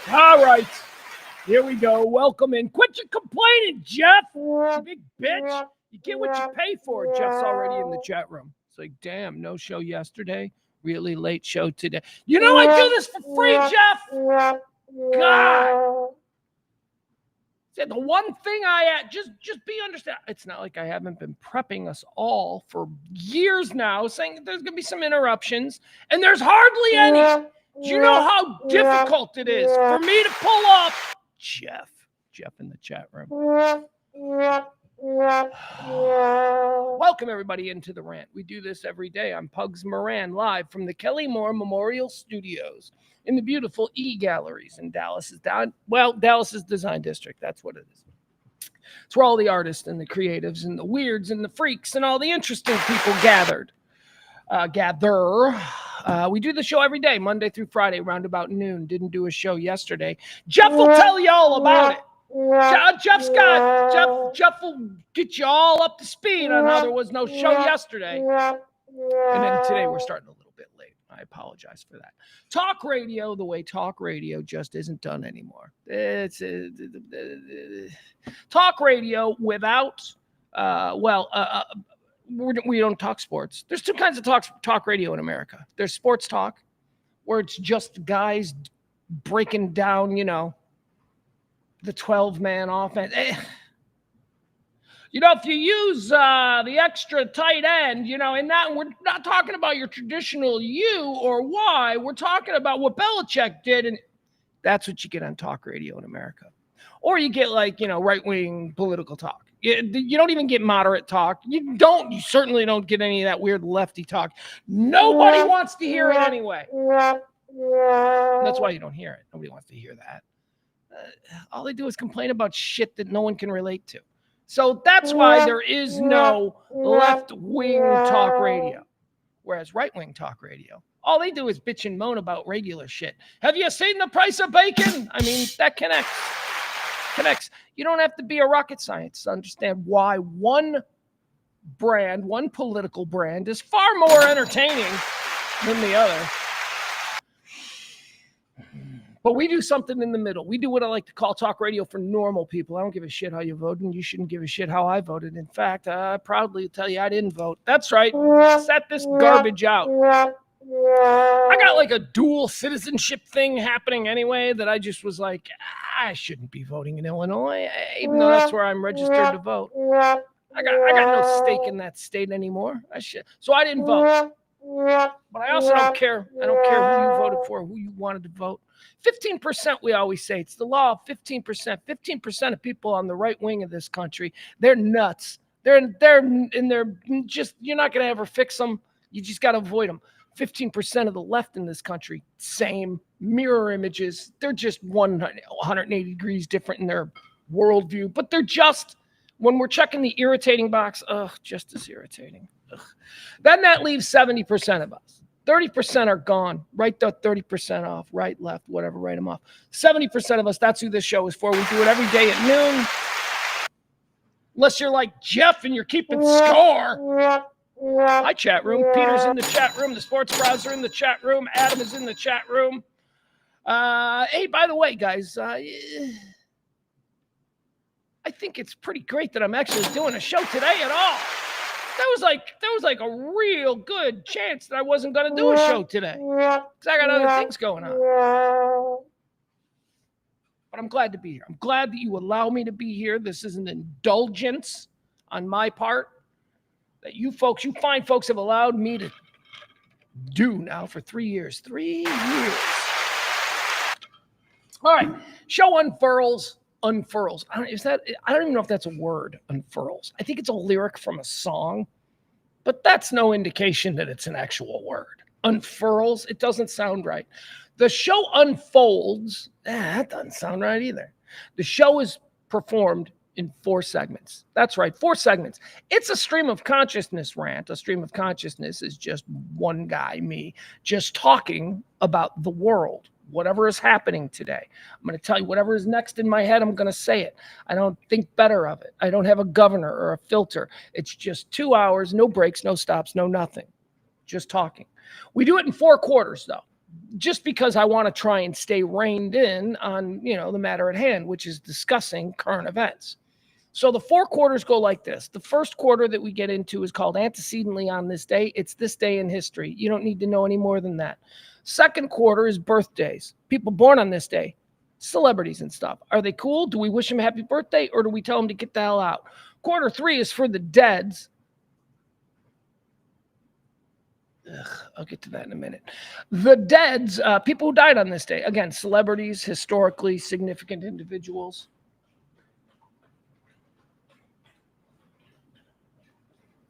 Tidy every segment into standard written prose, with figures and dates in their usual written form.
All right. Here we go. Welcome in. Quit your complaining, Jeff. You big bitch. You get what you pay for. Jeff's already in the chat room. It's like, damn, no show yesterday. Really late show today. You know I do this for free, Jeff. God. Said the one thing I just be understand. It's not like I haven't been prepping us all for years now, saying there's gonna be some interruptions, and there's hardly any. Do you know how difficult it is for me to pull off? Jeff in the chat room. Welcome everybody into the Rant. We do this every day. I'm Pugs Moran, live from the Kelly Moore Memorial Studios in the beautiful E Galleries in Dallas's Design District. That's what it is. It's where all the artists and the creatives and the weirds and the freaks and all the interesting people gather. We do the show every day, Monday through Friday, around about noon. Didn't do a show yesterday. Jeff will tell you all about it. Jeff will get you all up to speed on how there was no show yesterday. And then today we're starting a little bit late. I apologize for that. Talk radio, the way talk radio just isn't done anymore. It's talk radio without, we don't talk sports. There's two kinds of talk radio in America. There's sports talk, where it's just guys breaking down, the 12-man offense. If you use the extra tight end, in that, we're not talking about your traditional U or Y. We're talking about what Belichick did, and that's what you get on talk radio in America. Or you get right-wing political talk. You don't even get moderate talk. You certainly don't get any of that weird lefty talk. Nobody wants to hear it anyway. That's why you don't hear it. Nobody wants to hear that. All they do is complain about shit that no one can relate to. So that's why there is no left-wing talk radio. Whereas right-wing talk radio, all they do is bitch and moan about regular shit. Have you seen the price of bacon? I mean, that connects. You don't have to be a rocket scientist to understand why one political brand is far more entertaining than the other. But we do something in the middle. We do what I like to call talk radio for normal people. I don't give a shit how you voted, and you shouldn't give a shit how I voted. In fact, I proudly tell you I didn't vote. That's right. Set this garbage out. I got like a dual citizenship thing happening anyway that I just was like, I shouldn't be voting in Illinois, even though that's where I'm registered to vote. I got no stake in that state anymore. So I didn't vote. But I also don't care. I don't care who you voted for, who you wanted to vote. 15%, we always say. It's the law of 15%. 15% of people on the right wing of this country, they're nuts. They're just, you're not going to ever fix them. You just got to avoid them. 15% of the left in this country, same mirror images. They're just 180 degrees different in their worldview. But they're just, when we're checking the irritating box, just as irritating. Then that leaves 70% of us. 30% are gone. Write the 30% off. Right, left, whatever, write them off. 70% of us, that's who this show is for. We do it every day at noon. Unless you're like Jeff and you're keeping score. Hi, chat room. Peter's in the chat room. The sports browser in the chat room. Adam is in the chat room. Hey, by the way, guys, I think it's pretty great that I'm actually doing a show today at all. There was like a real good chance that I wasn't going to do a show today because I got other things going on. But I'm glad to be here. I'm glad that you allow me to be here. This is an indulgence on my part that you fine folks have allowed me to do now for 3 years. 3 years. All right. Show unfurls. I don't even know if that's a word, unfurls. I think it's a lyric from a song, but that's no indication that it's an actual word. Unfurls, it doesn't sound right. The show unfolds, that doesn't sound right either. The show is performed in 4 segments. That's right, 4 segments. It's a stream of consciousness rant. A stream of consciousness is just one guy, me, just talking about the world. Whatever is happening today. I'm going to tell you whatever is next in my head, I'm going to say it. I don't think better of it. I don't have a governor or a filter. It's just 2 hours, no breaks, no stops, no nothing. Just talking. We do it in 4 quarters, though. just because I want to try and stay reined in on, the matter at hand, which is discussing current events. So the 4 quarters go like this. The first quarter that we get into is called Antecedently on This Day. It's this day in history. You don't need to know any more than that. Second quarter is birthdays. People born on this day. Celebrities and stuff. Are they cool? Do we wish them a happy birthday, or do we tell them to get the hell out? Quarter 3 is for the deads. I'll get to that in a minute. The deads, people who died on this day. Again, celebrities, historically significant individuals.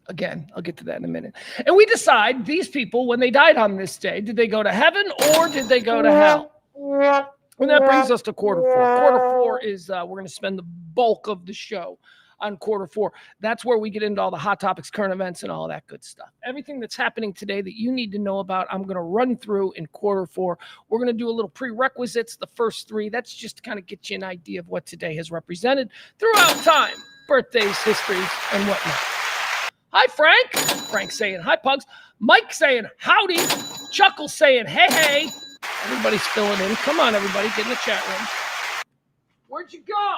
Again, I'll get to that in a minute. And we decide these people, when they died on this day, did they go to heaven or did they go to hell? And that brings us to quarter 4. Quarter 4 is, we're going to spend the bulk of the show on quarter 4. That's where we get into all the hot topics, current events, and all that good stuff. Everything that's happening today that you need to know about, I'm going to run through in quarter 4. We're going to do a little prerequisites, the first 3. That's just to kind of get you an idea of what today has represented throughout time. Birthdays, histories, and whatnot. Hi, Frank. Frank saying hi, Pugs. Mike saying howdy. Chuckle saying hey, hey. Everybody's filling in. Come on, everybody. Get in the chat room. Where'd you go?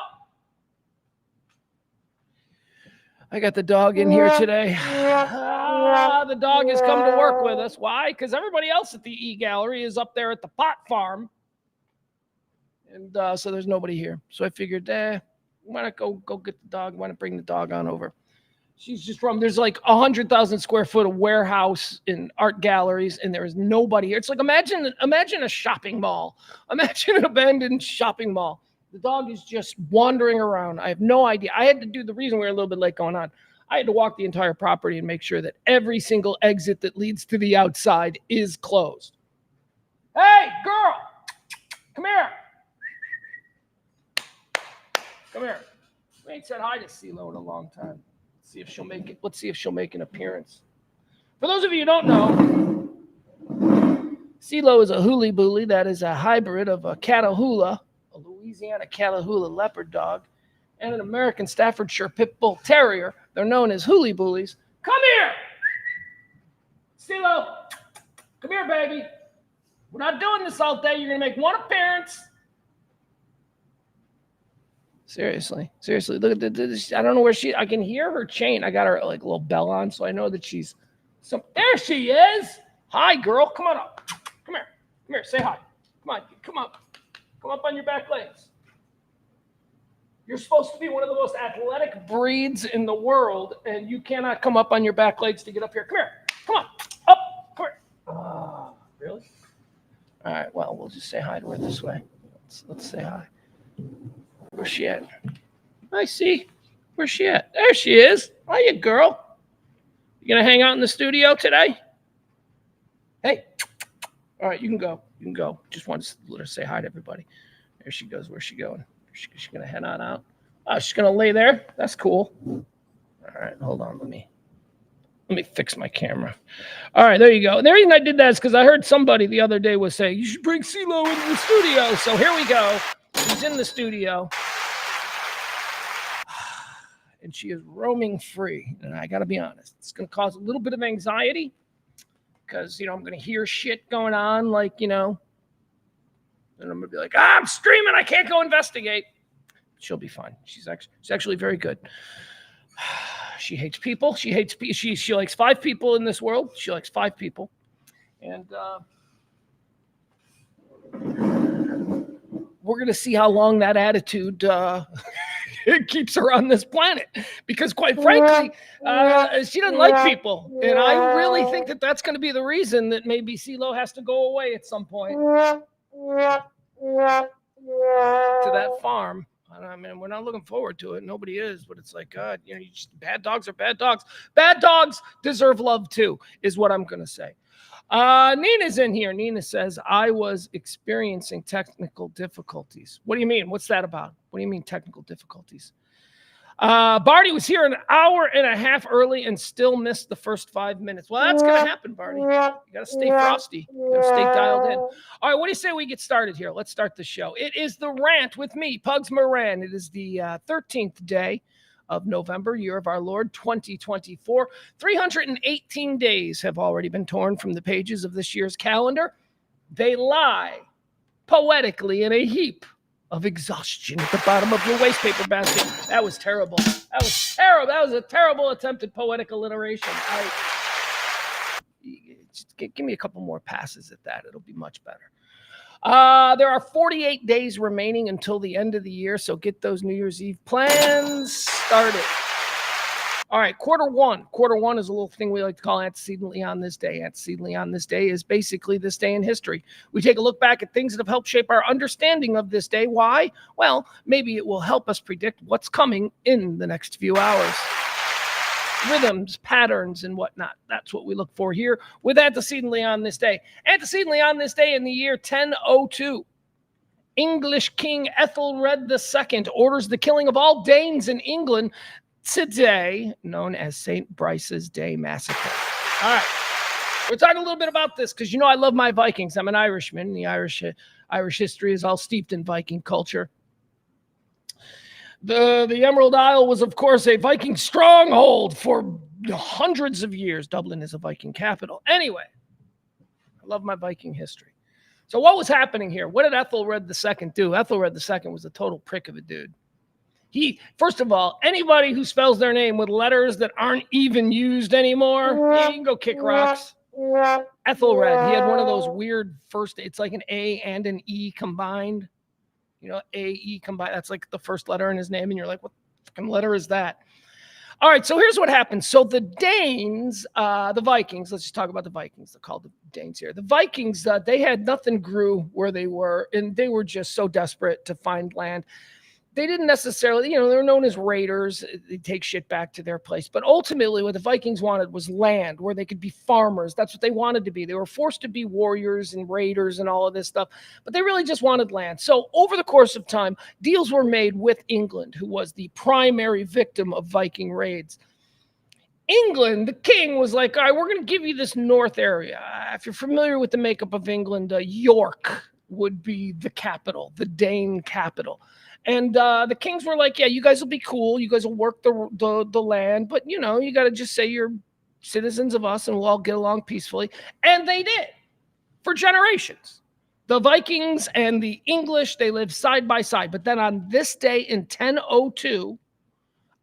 I got the dog in here today. The dog has come to work with us. Why? Because everybody else at the E-Gallery is up there at the pot farm. And so there's nobody here. So I figured, why not go get the dog? Why not bring the dog on over? She's just from, there's like 100,000 square foot of warehouse in art galleries, and there is nobody here. It's like, imagine a shopping mall. Imagine an abandoned shopping mall. The dog is just wandering around. I have no idea. I had to do the reason we were a little bit late going on. I had to walk the entire property and make sure that every single exit that leads to the outside is closed. Hey, girl, come here. Come here. We ain't said hi to CeeLo in a long time. See if she'll make it. Let's see if she'll make an appearance. For those of you who don't know, CeeLo is a hooly bully. That is a hybrid of a Catahoula, a Louisiana Catahoula leopard dog, and an American Staffordshire Pit Bull Terrier. They're known as hooly bullies. Come here, CeeLo. Come here, baby. We're not doing this all day. You're gonna make one appearance. Seriously. Look at this. I don't know where I can hear her chain. I got her like little bell on, so I know that she's there she is. Hi, girl. Come on up. Come here. Say hi. Come on. Come up. Come up on your back legs. You're supposed to be one of the most athletic breeds in the world, and you cannot come up on your back legs to get up here. Come here. Come on. Up. Come here. Oh, really? All right. Well, we'll just say hi to her this way. Let's say hi. Where's she at? I see. Where's she at? There she is. Hiya, girl. You gonna hang out in the studio today? Hey. All right, you can go. Just wanted to let her say hi to everybody. There she goes. Where's she going? She's gonna head on out. Oh, she's gonna lay there. That's cool. All right, hold on. Let me fix my camera. All right, there you go. And the reason I did that is because I heard somebody the other day was saying you should bring CeeLo into the studio. So here we go. She's in the studio. And she is roaming free. And I got to be honest, it's going to cause a little bit of anxiety because, I'm going to hear shit going on, like, and I'm going to be like, I'm streaming. I can't go investigate. She'll be fine. She's actually very good. She hates people. She likes 5 people in this world. She likes 5 people. And we're going to see how long that attitude it keeps her on this planet, because quite frankly, she doesn't like people. And I really think that that's going to be the reason that maybe CeeLo has to go away at some point to that farm. I mean, we're not looking forward to it. Nobody is, but it's like, God, bad dogs are bad dogs. Bad dogs deserve love too, is what I'm going to say. Nina's in here. Nina says, I was experiencing technical difficulties. What do you mean? What's that about? What do you mean technical difficulties? Barty was here an hour and a half early and still missed the first 5 minutes. Well, that's going to happen, Barty. You got to stay frosty. You got to stay dialed in. All right, what do you say we get started here? Let's start the show. It is the Rant with me, Pugs Moran. It is the 13th day of November, year of our Lord, 2024. 318 days have already been torn from the pages of this year's calendar. they lie poetically in a heap of exhaustion at the bottom of your wastepaper basket. That was terrible. That was terrible. That was a terrible attempt at poetic alliteration. Just give me a couple more passes at that. It'll be much better. There are 48 days remaining until the end of the year, so get those New Year's Eve plans started. All right, quarter one. Quarter one is a little thing we like to call antecedently on this day. Antecedently on this day is basically this day in history. We take a look back at things that have helped shape our understanding of this day. Why? Well, maybe it will help us predict what's coming in the next few hours. Rhythms, patterns, and whatnot. That's what we look for here with antecedently on this day. Antecedently on this day in the year 1002, English King Ethelred II orders the killing of all Danes in England, today known as St. Brice's Day Massacre. All right. We're talking a little bit about this because, you know, I love my Vikings. I'm an Irishman. The Irish history is all steeped in Viking culture. The Emerald Isle was, of course, a Viking stronghold for hundreds of years. Dublin is a Viking capital. Anyway, I love my Viking history. So what was happening here? What did Ethelred II do? Ethelred II was a total prick of a dude. He, first of all, anybody who spells their name with letters that aren't even used anymore, yeah, you can go kick rocks. Ethelred, he had one of those weird first, it's like an A and an E combined. You know, A-E combined. That's like the first letter in his name. And you're like, what fucking letter is that? All right, so here's what happened. So the Danes, the Vikings, let's just talk about the Vikings. They're called the Danes here. The Vikings, they had nothing grew where they were, and they were just so desperate to find land. They didn't necessarily, you know, they were known as raiders. They take shit back to their place. But ultimately, what the Vikings wanted was land where they could be farmers. That's what they wanted to be. They were forced to be warriors and raiders and all of this stuff, but they really just wanted land. So over the course of time, deals were made with England, who was the primary victim of Viking raids. England, the king, was like, all right, we're going to give you this north area. If you're familiar with the makeup of England, York would be the capital, the Dane capital. And the kings were like, yeah, you guys will be cool. You guys will work the land. But, you know, you got to just say you're citizens of us and we'll all get along peacefully. And they did for generations. The Vikings and the English, they lived side by side. But then on this day in 1002,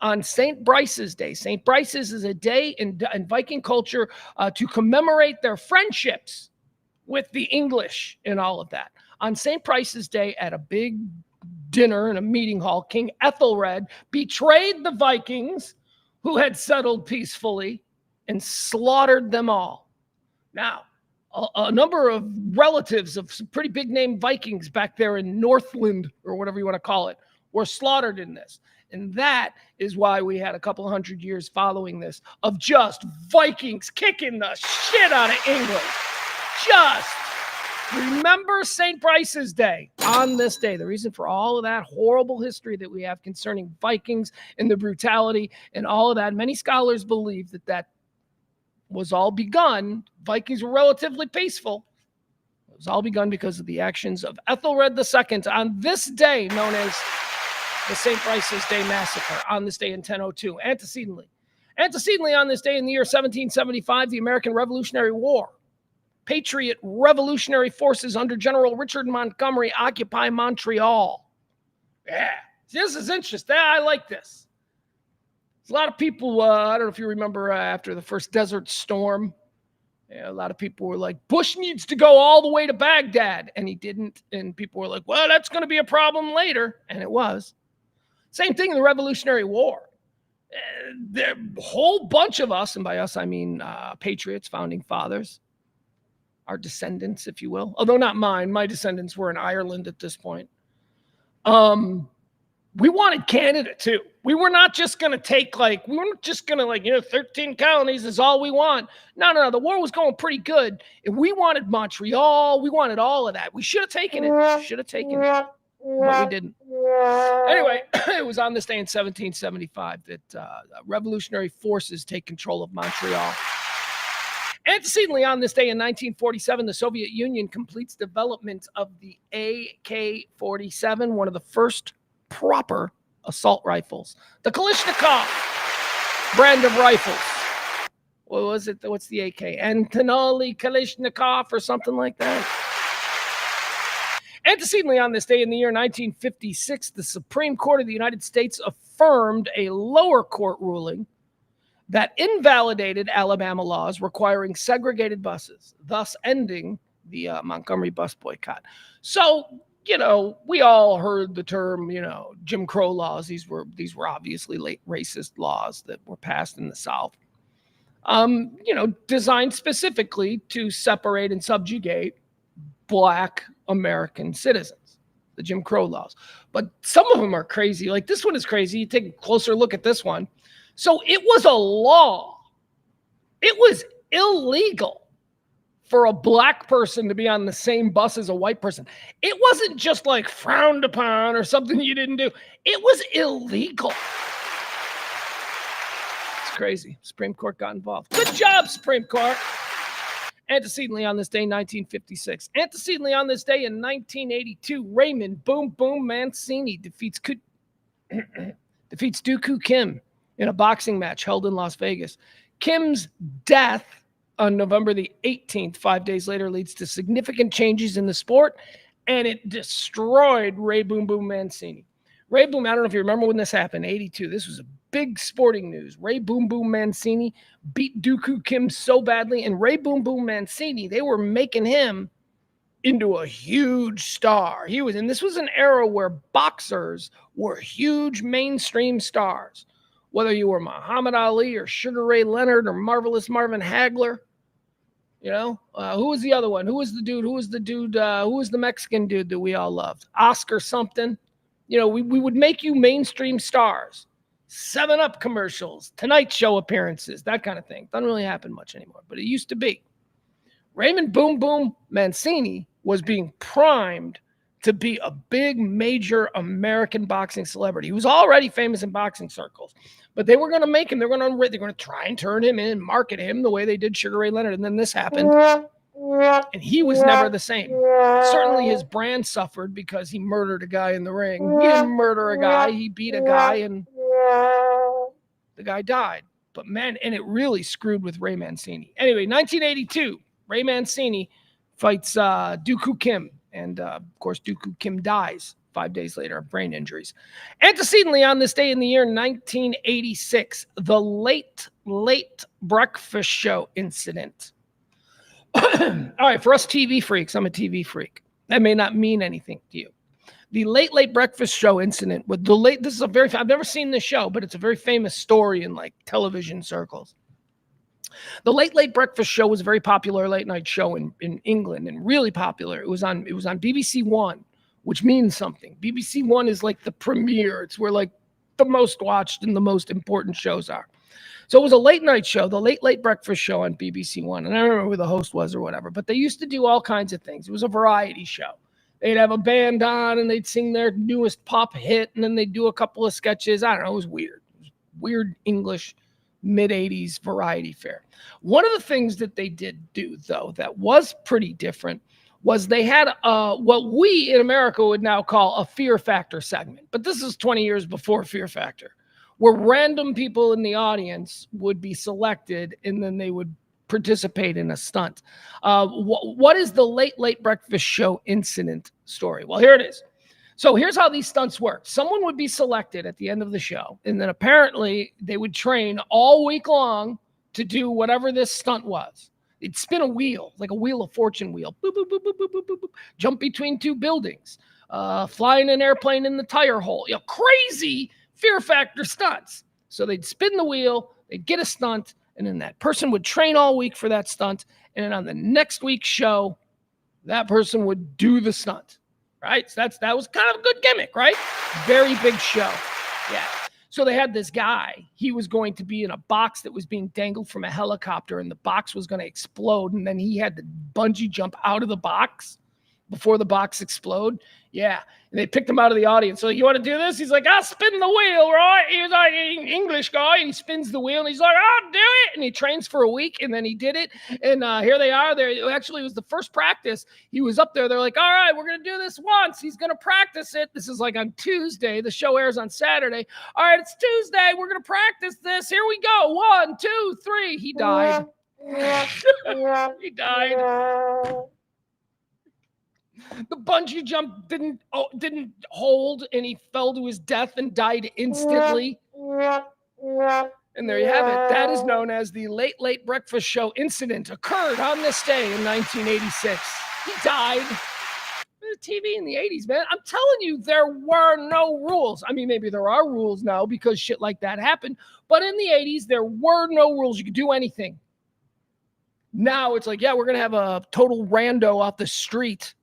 on St. Brice's Day, St. Brice's is a day in Viking culture to commemorate their friendships with the English and all of that. On St. Brice's Day at a big dinner in a meeting hall, King Ethelred betrayed the Vikings who had settled peacefully and slaughtered them all. Now, a number of relatives of some pretty big name Vikings back there in Northland, or whatever you want to call it, were slaughtered in this. And that is why we had a couple hundred years following this of just Vikings kicking the shit out of England. Just remember St. Brice's Day on this day. The reason for all of that horrible history that we have concerning Vikings and the brutality and all of that, many scholars believe that that was all begun. Vikings were relatively peaceful. It was all begun because of the actions of Ethelred II on this day known as the St. Brice's Day Massacre on this day in 1002. Antecedently on this day in the year 1775, the American Revolutionary War. Patriot revolutionary forces under General Richard Montgomery occupy Montreal. Yeah, this is interesting. I like this. There's a lot of people, I don't know if you remember after the first Desert Storm, a lot of people were like, Bush needs to go all the way to Baghdad. And he didn't. And people were like, well, that's going to be a problem later. And it was. Same thing in the Revolutionary War. There a whole bunch of us, and by us I mean patriots, founding fathers, our descendants, if you will. Although not mine. My descendants were in Ireland at this point. We wanted Canada too. We were not just going to take we weren't just going to 13 colonies is all we want. No. The war was going pretty good. And we wanted Montreal. We wanted all of that. We should have taken it. But we didn't. Anyway, it was on this day in 1775 that revolutionary forces take control of Montreal. Antecedently on this day in 1947, the Soviet Union completes development of the AK-47, one of the first proper assault rifles. The Kalashnikov brand of rifles. What was it? What's the AK? Antonov Kalashnikov or something like that? Antecedently on this day in the year 1956, the Supreme Court of the United States affirmed a lower court ruling that invalidated Alabama laws requiring segregated buses, thus ending the Montgomery bus boycott. So, we all heard the term, Jim Crow laws. These were obviously late racist laws that were passed in the South, designed specifically to separate and subjugate Black American citizens, the Jim Crow laws. But some of them are crazy. Like this one is crazy. You take a closer look at this one. So it was a law. It was illegal for a Black person to be on the same bus as a white person. It wasn't just like frowned upon or something you didn't do. It was illegal. It's crazy. Supreme Court got involved. Good job, Supreme Court. Antecedently on this day, 1956. Antecedently on this day in 1982, Raymond Boom Boom Mancini defeats Dooku Kim in a boxing match held in Las Vegas. Kim's death on November the 18th, 5 days later, leads to significant changes in the sport, and it destroyed Ray Boom Boom Mancini. Ray Boom, I don't know if you remember when this happened, 82. This was a big sporting news. Ray Boom Boom Mancini beat Dooku Kim so badly, and Ray Boom Boom Mancini, they were making him into a huge star. And this was an era where boxers were huge mainstream stars. Whether you were Muhammad Ali or Sugar Ray Leonard or Marvelous Marvin Hagler, who was the other one? Who was the dude? Who was the Mexican dude that we all loved? Oscar something. We would make you mainstream stars. 7-Up commercials, Tonight Show appearances, that kind of thing. Doesn't really happen much anymore, but it used to be. Raymond Boom Boom Mancini was being primed to be a big, major American boxing celebrity. He was already famous in boxing circles, but they were going to make him. They're going to try and turn him in and market him the way they did Sugar Ray Leonard. And then this happened, and he was never the same. Certainly his brand suffered because he murdered a guy in the ring. He didn't murder a guy. He beat a guy, and the guy died. But man, and it really screwed with Ray Mancini. Anyway, 1982, Ray Mancini fights Dooku Kim. And, of course, Dooku Kim dies 5 days later of brain injuries. Antecedently on this day in the year 1986, the late breakfast show incident. All right, for us TV freaks, I'm a TV freak. That may not mean anything to you. The late breakfast show incident with I've never seen this show, but it's a very famous story in like television circles. The late breakfast show was a very popular late night show in England, and really popular. It was on BBC One, which means something. BBC One is like the premiere. It's where like the most watched and the most important shows are. So it was a late night show, the late breakfast show on BBC One. And I don't remember who the host was or whatever, but they used to do all kinds of things. It was a variety show. They'd have a band on and they'd sing their newest pop hit, and then they'd do a couple of sketches. I don't know. It was weird. It was weird English mid-'80s variety fare. One of the things that they did do, though, that was pretty different was they had what we in America would now call a Fear Factor segment. But this is 20 years before Fear Factor, where random people in the audience would be selected and then they would participate in a stunt. What is the late breakfast show incident story? Well, here it is. So here's how these stunts work. Someone would be selected at the end of the show, and then apparently they would train all week long to do whatever this stunt was. They'd spin a wheel, like a Wheel of Fortune wheel. Boop, boop, boop, boop, boop, boop, boop. Jump between two buildings. Flying an airplane in the tire hole. Crazy Fear Factor stunts. So they'd spin the wheel, they'd get a stunt, and then that person would train all week for that stunt. And then on the next week's show, that person would do the stunt. Right? So that was kind of a good gimmick, right? Very big show. Yeah. So they had this guy. He was going to be in a box that was being dangled from a helicopter, and the box was going to explode. And then he had to bungee jump out of the box before the box explode. Yeah. And they picked him out of the audience. So, you want to do this? He's like, I'll spin the wheel, right? He's like an English guy, and he spins the wheel, and he's like, I'll do it. And he trains for a week, and then he did it. And here they are. Actually, it was the first practice. He was up there. They're like, all right, we're going to do this once. He's going to practice it. This is like on Tuesday. The show airs on Saturday. All right, it's Tuesday. We're going to practice this. Here we go. 1, 2, 3. He died. He died. The bungee jump didn't hold, and he fell to his death and died instantly. And there you have it. That is known as the Late Late Breakfast Show incident. Occurred on this day in 1986. He died. TV in the 80s, man. I'm telling you, there were no rules. I mean, maybe there are rules now because shit like that happened. But in the 80s, there were no rules. You could do anything. Now it's like, yeah, we're going to have a total rando off the street.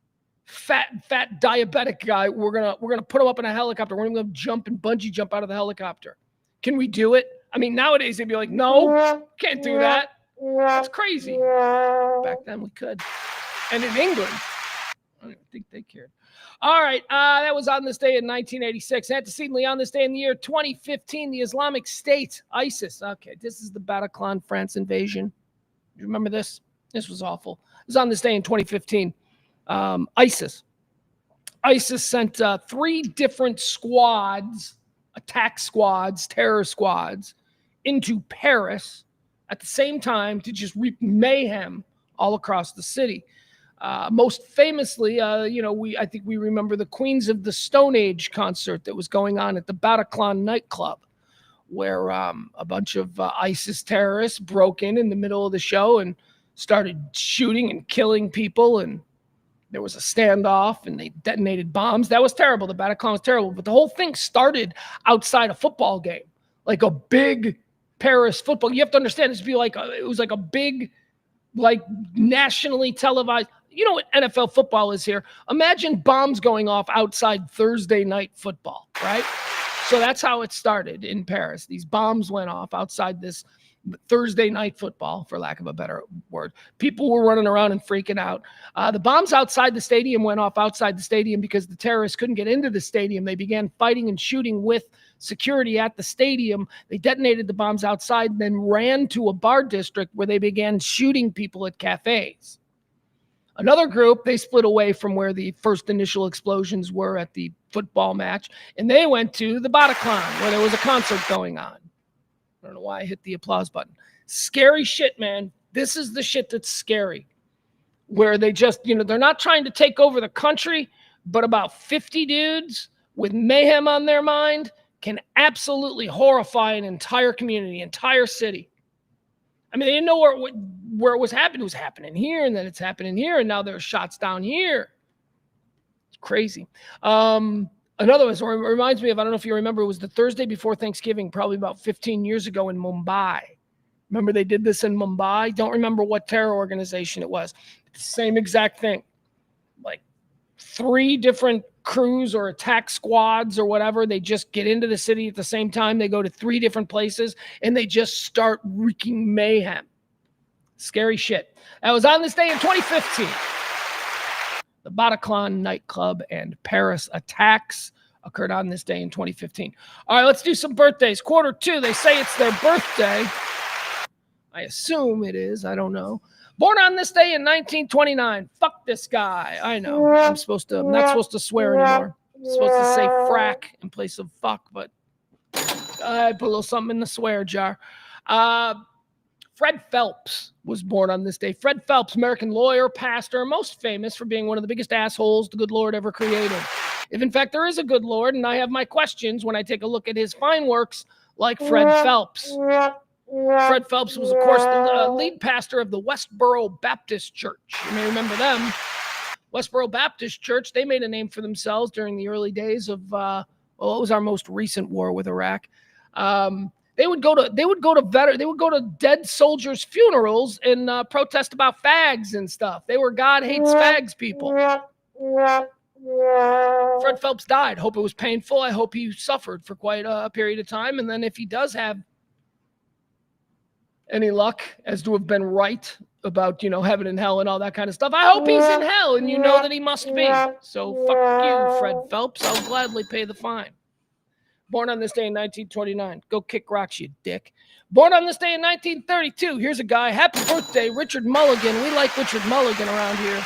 Fat diabetic guy. We're gonna put him up in a helicopter. We're gonna jump and bungee jump out of the helicopter. Can we do it? I mean, nowadays they'd be like, no, can't do that. That's crazy. Back then we could. And in England, I don't think they cared. All right, that was on this day in 1986. Antecedently on this day in the year 2015, the Islamic State, ISIS. Okay, this is the Bataclan, France invasion. You remember this? This was awful. It was on this day in 2015. ISIS sent 3 different squads, attack squads, terror squads, into Paris at the same time to just wreak mayhem all across the city. Most famously, I think we remember the Queens of the Stone Age concert that was going on at the Bataclan nightclub, where a bunch of ISIS terrorists broke in the middle of the show and started shooting and killing people, and there was a standoff, and they detonated bombs. That was terrible. The Bataclan was terrible. But the whole thing started outside a football game, like a big Paris football. You have to understand, it was like a big, like nationally televised. You know what NFL football is here? Imagine bombs going off outside Thursday night football, right? So that's how it started in Paris. These bombs went off outside this Thursday night football, for lack of a better word. People were running around and freaking out. The bombs outside the stadium went off outside the stadium because the terrorists couldn't get into the stadium. They began fighting and shooting with security at the stadium. They detonated the bombs outside and then ran to a bar district where they began shooting people at cafes. Another group, they split away from where the first initial explosions were at the football match, and they went to the Bataclan, where there was a concert going on. I don't know why I hit the applause button. Scary shit, man. This is the shit that's scary. Where they just, they're not trying to take over the country, but about 50 dudes with mayhem on their mind can absolutely horrify an entire community, entire city. I mean, they didn't know where it was happening. It was happening here, and then it's happening here, and now there's shots down here. It's crazy. Another one, so it reminds me of, I don't know if you remember, it was the Thursday before Thanksgiving, probably about 15 years ago in Mumbai. Remember they did this in Mumbai? Don't remember what terror organization it was. Same exact thing. Like 3 different crews or attack squads or whatever. They just get into the city at the same time. They go to 3 different places, and they just start wreaking mayhem. Scary shit. That was on this day in 2015. The Bataclan nightclub and Paris attacks occurred on this day in 2015. All right, let's do some birthdays. Q2, they say it's their birthday. I assume it is. I don't know. Born on this day in 1929. Fuck this guy. I know. I'm not supposed to swear anymore. I'm supposed to say frack in place of fuck, but I put a little something in the swear jar. Fred Phelps was born on this day. Fred Phelps, American lawyer, pastor, most famous for being one of the biggest assholes the good Lord ever created. If in fact there is a good Lord, and I have my questions when I take a look at his fine works like Fred Phelps. Fred Phelps was, of course, the lead pastor of the Westboro Baptist Church. You may remember them. Westboro Baptist Church, they made a name for themselves during the early days of, what was our most recent war with Iraq. They would go to dead soldiers' funerals and protest about fags and stuff. They were God hates fags people. Fred Phelps died. Hope it was painful. I hope he suffered for quite a period of time. And then if he does have any luck as to have been right about, heaven and hell and all that kind of stuff, I hope he's in hell, and you know that he must be. So fuck you, Fred Phelps. I'll gladly pay the fine. Born on this day in 1929. Go kick rocks, you dick. Born on this day in 1932. Here's a guy. Happy birthday, Richard Mulligan. We like Richard Mulligan around here.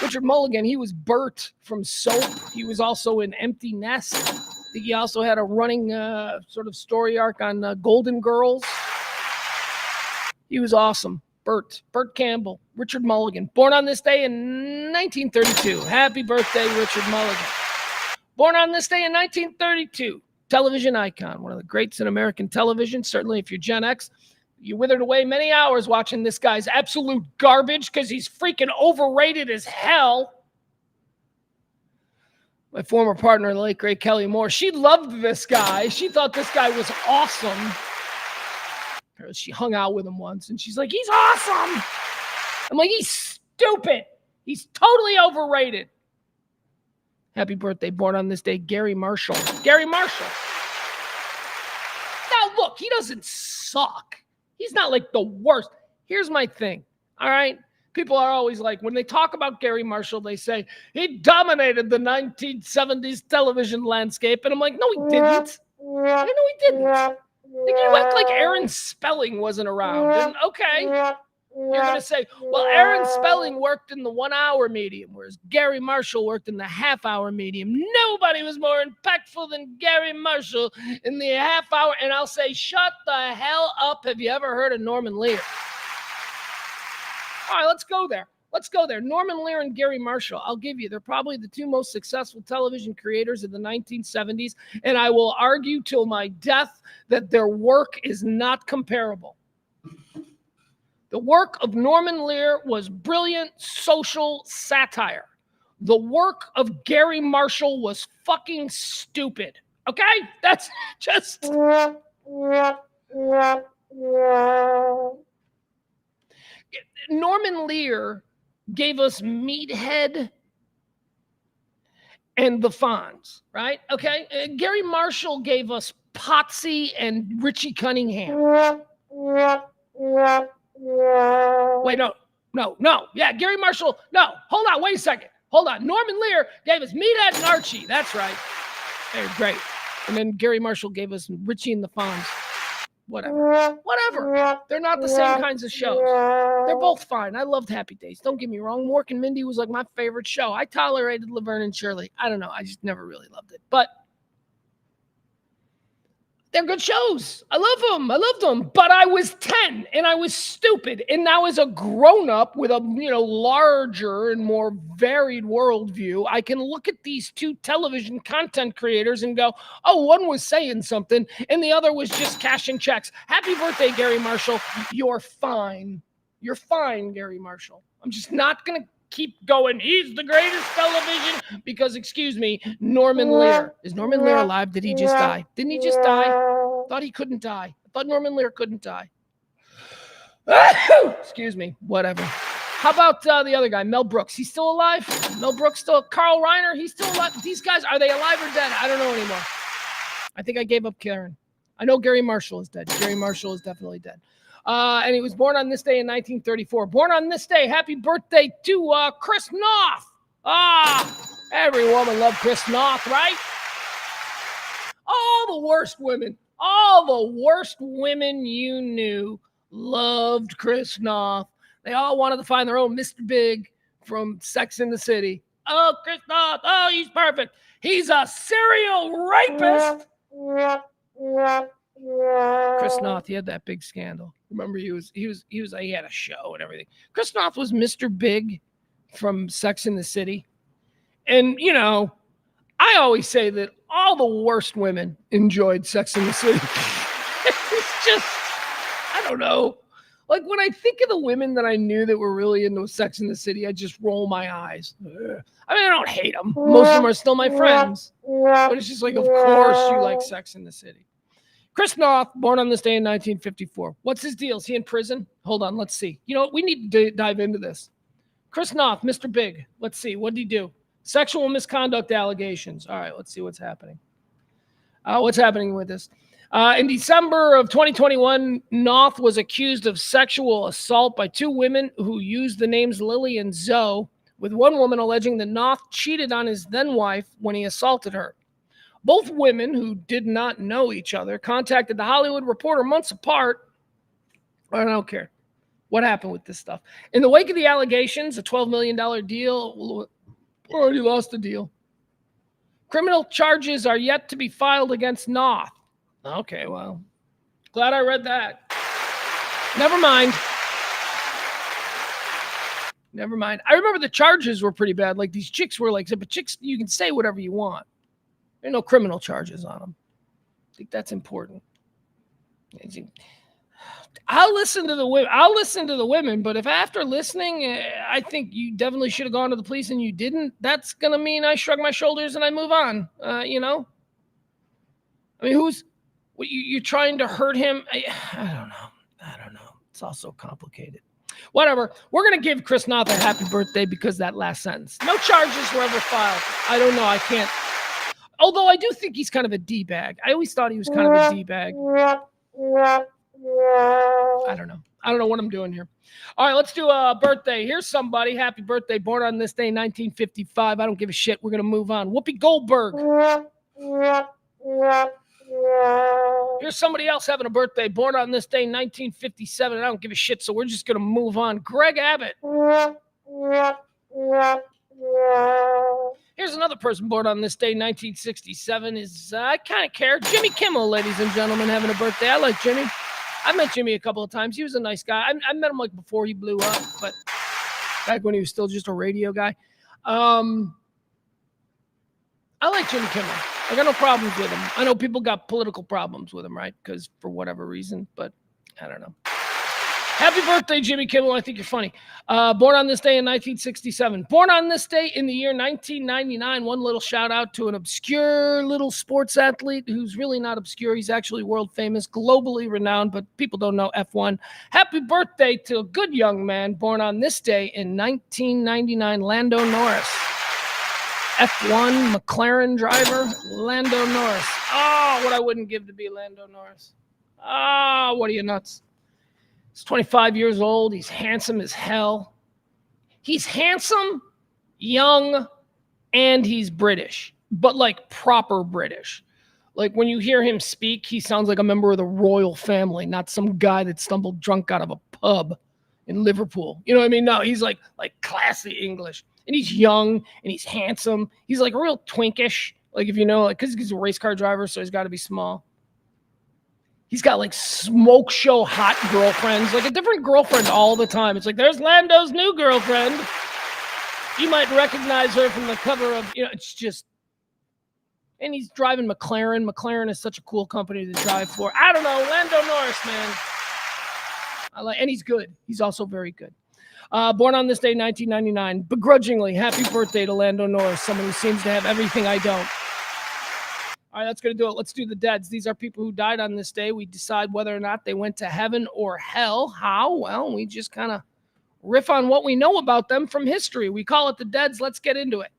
Richard Mulligan, he was Bert from Soap. He was also in Empty Nest. I think he also had a running sort of story arc on Golden Girls. He was awesome. Bert Campbell, Richard Mulligan, born on this day in 1932. Happy birthday, Richard Mulligan. Born on this day in 1932. Television icon, one of the greats in American television. Certainly if you're Gen X, you withered away many hours watching this guy's absolute garbage because he's freaking overrated as hell. My former partner, the late great Kelly Moore, she loved this guy. She thought this guy was awesome. She hung out with him once, and she's like, he's awesome. I'm like, he's stupid. He's totally overrated. Happy birthday, born on this day, Gary Marshall. Gary Marshall. Now, look, he doesn't suck. He's not like the worst. Here's my thing, all right? People are always like, when they talk about Gary Marshall, they say, he dominated the 1970s television landscape. And I'm like, no, he didn't. I know he didn't. You act like Aaron Spelling wasn't around. And okay, you're going to say, well, Aaron Spelling worked in the 1 hour medium, whereas Gary Marshall worked in the half-hour medium. Nobody was more impactful than Gary Marshall in the half hour. And I'll say, shut the hell up. Have you ever heard of Norman Lear? All right, let's go there. Let's go there. Norman Lear and Gary Marshall, I'll give you, they're probably the two most successful television creators of the 1970s, and I will argue till my death that their work is not comparable. The work of Norman Lear was brilliant social satire. The work of Gary Marshall was fucking stupid. Okay? That's just... Norman Lear gave us Meathead and the Fonz, right? Okay. Gary Marshall gave us Potsy and Richie Cunningham. Wait, no. Yeah, Gary Marshall. No, hold on. Wait a second. Hold on. Norman Lear gave us Meathead and Archie. That's right. They're great. And then Gary Marshall gave us Richie and the Fonz. Whatever. They're not the same kinds of shows. They're both fine. I loved Happy Days. Don't get me wrong. Mork and Mindy was like my favorite show. I tolerated Laverne and Shirley. I don't know. I just never really loved it. But they're good shows. I loved them. But I was 10 and I was stupid. And now as a grown-up with a larger and more varied worldview, I can look at these two television content creators and go, oh, one was saying something and the other was just cashing checks. Happy birthday, Gary Marshall. You're fine. You're fine, Gary Marshall. I'm just not going to keep going. He's the greatest television because, excuse me, Norman Lear. Is Norman Lear alive? Did he just die? Didn't he just die? Thought he couldn't die. I thought Norman Lear couldn't die. Excuse me. Whatever. How about the other guy, Mel Brooks? He's still alive? Mel Brooks still? Carl Reiner? He's still alive? These guys, are they alive or dead? I don't know anymore. I think I gave up Karen. I know Gary Marshall is dead. Gary Marshall is definitely dead. And he was born on this day in 1934. Born on this day. Happy birthday to Chris Noth. Every woman loved Chris Noth, right? All the worst women you knew loved Chris Noth. They all wanted to find their own Mr. Big from Sex and the City. Oh, Chris Noth. Oh, he's perfect. He's a serial rapist. Chris Noth, he had that big scandal. Remember, he had a show and everything. Chris Noth was Mr. Big from Sex and the City. And, I always say that all the worst women enjoyed Sex and the City. It's just, I don't know. Like, when I think of the women that I knew that were really into Sex and the City, I just roll my eyes. I mean, I don't hate them. Most of them are still my friends. But it's just like, of course you like Sex and the City. Chris Noth, born on this day in 1954. What's his deal? Is he in prison? Hold on, let's see. We need to dive into this. Chris Noth, Mr. Big. Let's see. What did he do? Sexual misconduct allegations. All right, let's see what's happening. What's happening with this? In December of 2021, Noth was accused of sexual assault by two women who used the names Lily and Zoe, with one woman alleging that Noth cheated on his then-wife when he assaulted her. Both women, who did not know each other, contacted The Hollywood Reporter months apart. I don't care what happened with this stuff. In the wake of the allegations, a $12 million deal already lost the deal. Criminal charges are yet to be filed against Noth. Okay, well, glad I read that. Never mind. Never mind. I remember the charges were pretty bad. Like these chicks were like, but chicks, you can say whatever you want. There are no criminal charges on them. I think that's important. I'll listen to the women. I'll listen to the women, but if after listening, I think you definitely should have gone to the police and you didn't, that's gonna mean I shrug my shoulders and I move on. You know. I mean, you're trying to hurt him? I don't know. It's all so complicated. Whatever. We're going to give Chris Noth a happy birthday because that last sentence. No charges were ever filed. I don't know. I can't. Although I do think he's kind of a D-bag. I always thought he was kind of a D-bag. I don't know. I don't know what I'm doing here. All right, let's do a birthday. Here's somebody. Happy birthday. Born on this day, 1955. I don't give a shit. We're going to move on. Whoopi Goldberg. Here's somebody else having a birthday, born on this day, 1957, and I don't give a shit, so we're just going to move on. Greg Abbott. Here's another person born on this day, 1967, I kind of care. Jimmy Kimmel, ladies and gentlemen, having a birthday. I like Jimmy. I met Jimmy a couple of times. He was a nice guy. I met him like before he blew up, but back when he was still just a radio guy. I like Jimmy Kimmel. I got no problems with him. I know people got political problems with him, right? Because for whatever reason, but I don't know. Happy birthday, Jimmy Kimmel. I think you're funny. Born on this day in 1967. Born on this day in the year 1999. One little shout out to an obscure little sports athlete who's really not obscure. He's actually world famous, globally renowned, but people don't know F1. Happy birthday to a good young man born on this day in 1999, Lando Norris. F1 McLaren driver, Lando Norris. Oh, what I wouldn't give to be Lando Norris. Oh, what are you nuts? He's 25 years old. He's handsome as hell. He's handsome, young, and he's British, but like proper British. Like when you hear him speak, he sounds like a member of the royal family, not some guy that stumbled drunk out of a pub in Liverpool. You know what I mean? No, he's like classy English. And he's young and he's handsome. He's like real twinkish. Like if you know, like because he's a race car driver, so he's got to be small. He's got like smoke show hot girlfriends, like a different girlfriend all the time. It's like there's Lando's new girlfriend. You might recognize her from the cover of, it's just. And he's driving McLaren. McLaren is such a cool company to drive for. I don't know, Lando Norris, man. And he's good. He's also very good. Born on this day, 1999. Begrudgingly, happy birthday to Lando Norris, someone who seems to have everything I don't. All right, that's going to do it. Let's do the deads. These are people who died on this day. We decide whether or not they went to heaven or hell. How? Well, we just kind of riff on what we know about them from history. We call it the deads. Let's get into it.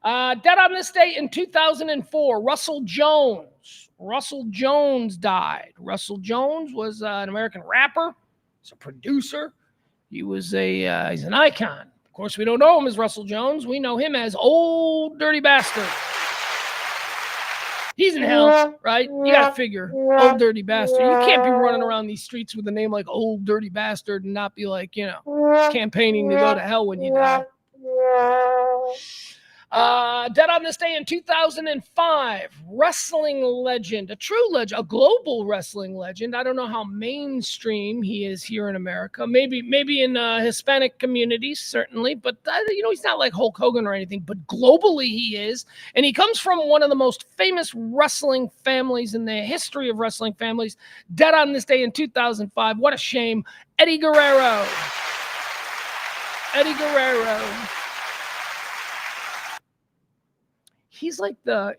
Dead on this day in 2004, Russell Jones. Russell Jones died. Russell Jones was an American rapper. He's a producer. He was he's an icon. Of course, we don't know him as Russell Jones. We know him as Old Dirty Bastard. He's in hell, right? You got to figure, Old Dirty Bastard. You can't be running around these streets with a name like Old Dirty Bastard and not be like, campaigning to go to hell when you die. Dead on this day in 2005, wrestling legend, a true legend, a global wrestling legend. I don't know how mainstream he is here in America. Maybe in Hispanic communities, certainly. But, he's not like Hulk Hogan or anything. But globally he is. And he comes from one of the most famous wrestling families in the history of wrestling families. Dead on this day in 2005. What a shame. Eddie Guerrero. Eddie Guerrero. He's like the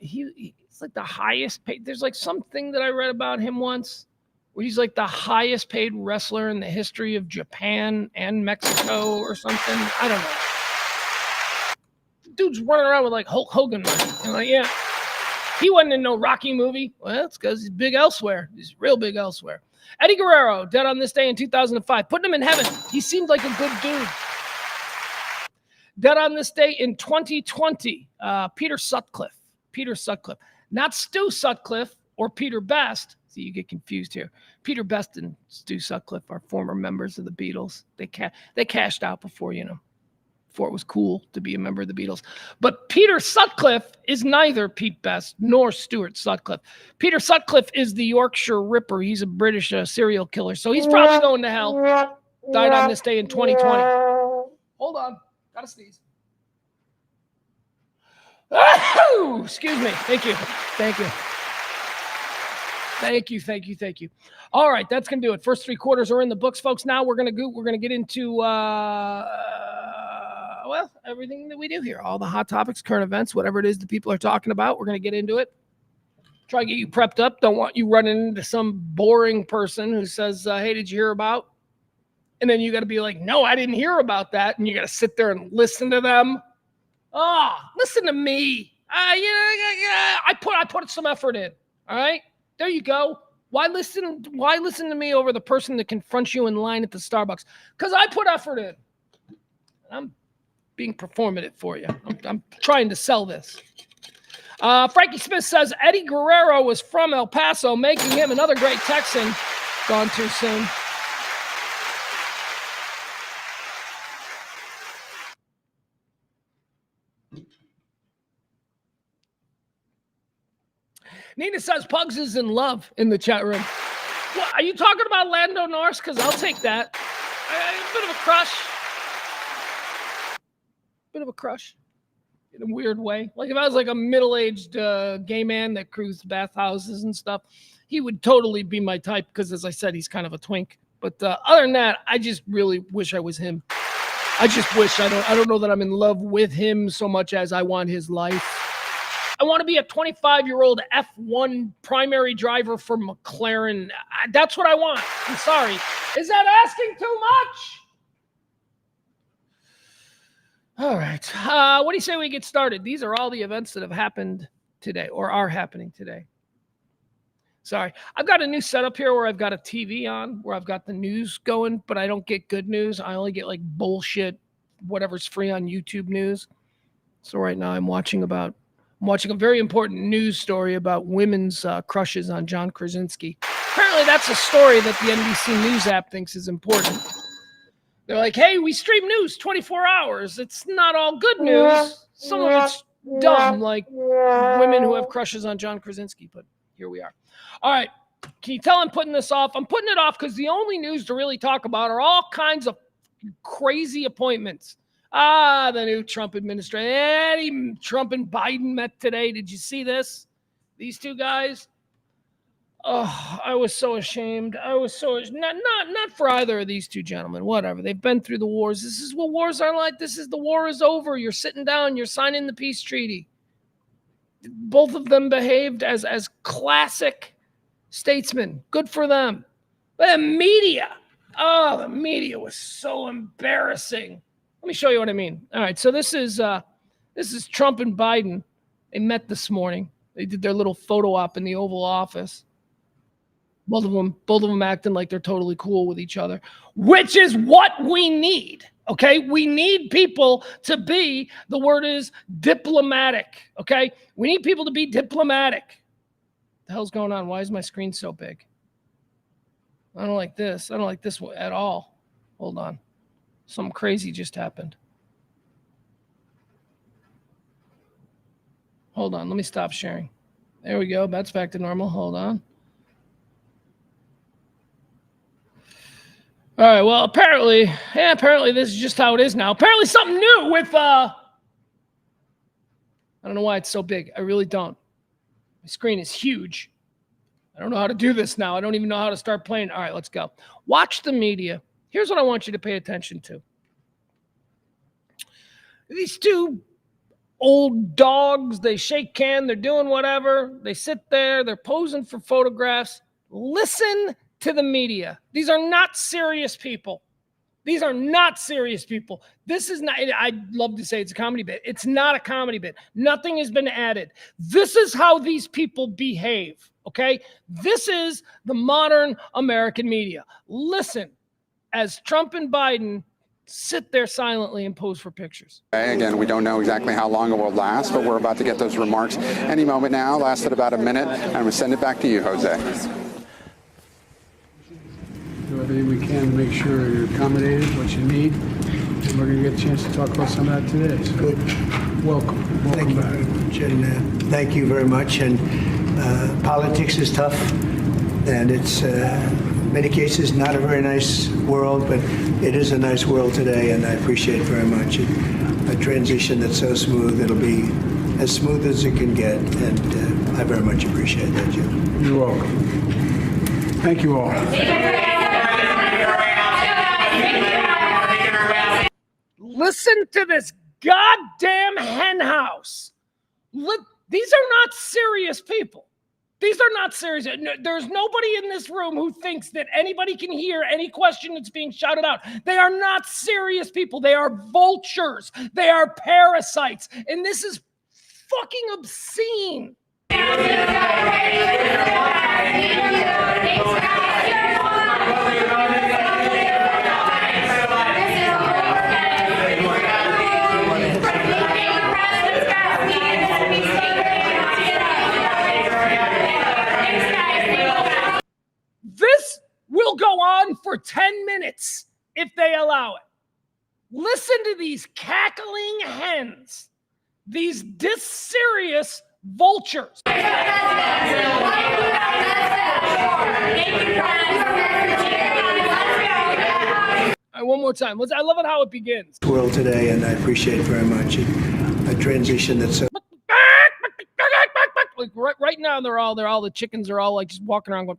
highest paid. There's like something that I read about him once where he's like the highest paid wrestler in the history of Japan and Mexico or something. I don't know. Dude's running around with like Hulk Hogan money. I'm like, yeah. He wasn't in no Rocky movie. Well, it's because he's big elsewhere. He's real big elsewhere. Eddie Guerrero, dead on this day in 2005. Putting him in heaven. He seemed like a good dude. Dead on this day in 2020, Peter Sutcliffe. Peter Sutcliffe. Not Stu Sutcliffe or Peter Best. See, you get confused here. Peter Best and Stu Sutcliffe are former members of the Beatles. They cashed out before it was cool to be a member of the Beatles. But Peter Sutcliffe is neither Pete Best nor Stuart Sutcliffe. Peter Sutcliffe is the Yorkshire Ripper. He's a British serial killer. So he's probably going to hell. Died on this day in 2020. Hold on. Gotta sneeze. Oh, excuse me. Thank you. All right, that's gonna do it. First 3 quarters are in the books, folks. Now we're gonna get into well, everything that we do here, all the hot topics, current events, whatever it is that people are talking about. We're gonna get into it. Try to get you prepped up. Don't want you running into some boring person who says, "Hey, did you hear about?" And then you got to be like, "No, I didn't hear about that," and you got to sit there and listen to them. Listen to me. I put some effort in. All right, there you go. Why listen to me over the person that confronts you in line at the Starbucks? Because I put effort in. I'm being performative for you. I'm trying to sell this. Frankie Smith says Eddie Guerrero was from El Paso, making him another great Texan. Gone too soon. Nina says Pugs is in love in the chat room. What, are you talking about Lando Norris? Because I'll take that. A bit of a crush. In a weird way. Like if I was like a middle-aged gay man that cruised bathhouses and stuff, he would totally be my type because, as I said, he's kind of a twink. But other than that, I just really wish I was him. I just wish. I don't know that I'm in love with him so much as I want his life. I want to be a 25-year-old F1 primary driver for McLaren. That's what I want. I'm sorry. Is that asking too much? All right. What do you say we get started? These are all the events that have happened today or are happening today. Sorry. I've got a new setup here where I've got a TV on, where I've got the news going, but I don't get good news. I only get like bullshit, whatever's free on YouTube news. So right now I'm watching a very important news story about women's crushes on John Krasinski. Apparently that's a story that the NBC News app thinks is important. They're like, hey, we stream news 24 hours. It's not all good news. Some of it's dumb, like women who have crushes on John Krasinski. But here we are. All right. Can you tell I'm putting this off? I'm putting it off because the only news to really talk about are all kinds of crazy appointments. The new Trump administration. Trump and Biden met today. Did you see this? These two guys. Oh, I was so ashamed. Not for either of these two gentlemen. Whatever. They've been through the wars. This is what wars are like. The war is over. You're sitting down. You're signing the peace treaty. Both of them behaved as classic statesmen. Good for them. But the media. Oh, the media was so embarrassing. Let me show you what I mean. All right, so this is Trump and Biden. They met this morning. They did their little photo op in the Oval Office. Both of them acting like they're totally cool with each other, which is what we need. Okay, we need people to be. The word is diplomatic. Okay, we need people to be diplomatic. What the hell's going on? Why is my screen so big? I don't like this. I don't like this at all. Hold on. Something crazy just happened. Hold on. Let me stop sharing. There we go. That's back to normal. Hold on. All right. Well, apparently this is just how it is now. Apparently something new with, I don't know why it's so big. I really don't. My screen is huge. I don't know how to do this now. I don't even know how to start playing. All right, let's go. Watch the media. Here's what I want you to pay attention to. These two old dogs, they shake hands, they're doing whatever. They sit there, they're posing for photographs. Listen to the media. These are not serious people. This is not, I'd love to say it's a comedy bit. It's not a comedy bit. Nothing has been added. This is how these people behave, okay? This is the modern American media. Listen as Trump and Biden sit there silently and pose for pictures. Again, we don't know exactly how long it will last, but we're about to get those remarks any moment now. Lasted about a minute, and we send it back to you, Jose. Do everything we can to make sure you're accommodated, what you need, and we're going to get a chance to talk about some of that today. So Good. Welcome Thank you back. very much, and thank you very much. And politics is tough, and it's many cases, not a very nice world, but it is a nice world today, and I appreciate very much a transition that's so smooth. It'll be as smooth as it can get, and I very much appreciate that, Jim. You're welcome. Thank you all. Listen to this goddamn hen house. These are not serious people. These are not serious. There's nobody in this room who thinks that anybody can hear any question that's being shouted out. They are not serious people. They are vultures. They are parasites. And this is fucking obscene. This will go on for 10 minutes if they allow it. Listen to these cackling hens, these disserious vultures. One more time. I love it how it begins. World today, and I appreciate very much a transition that's so. Like right now, they're all the chickens are all like just walking around going.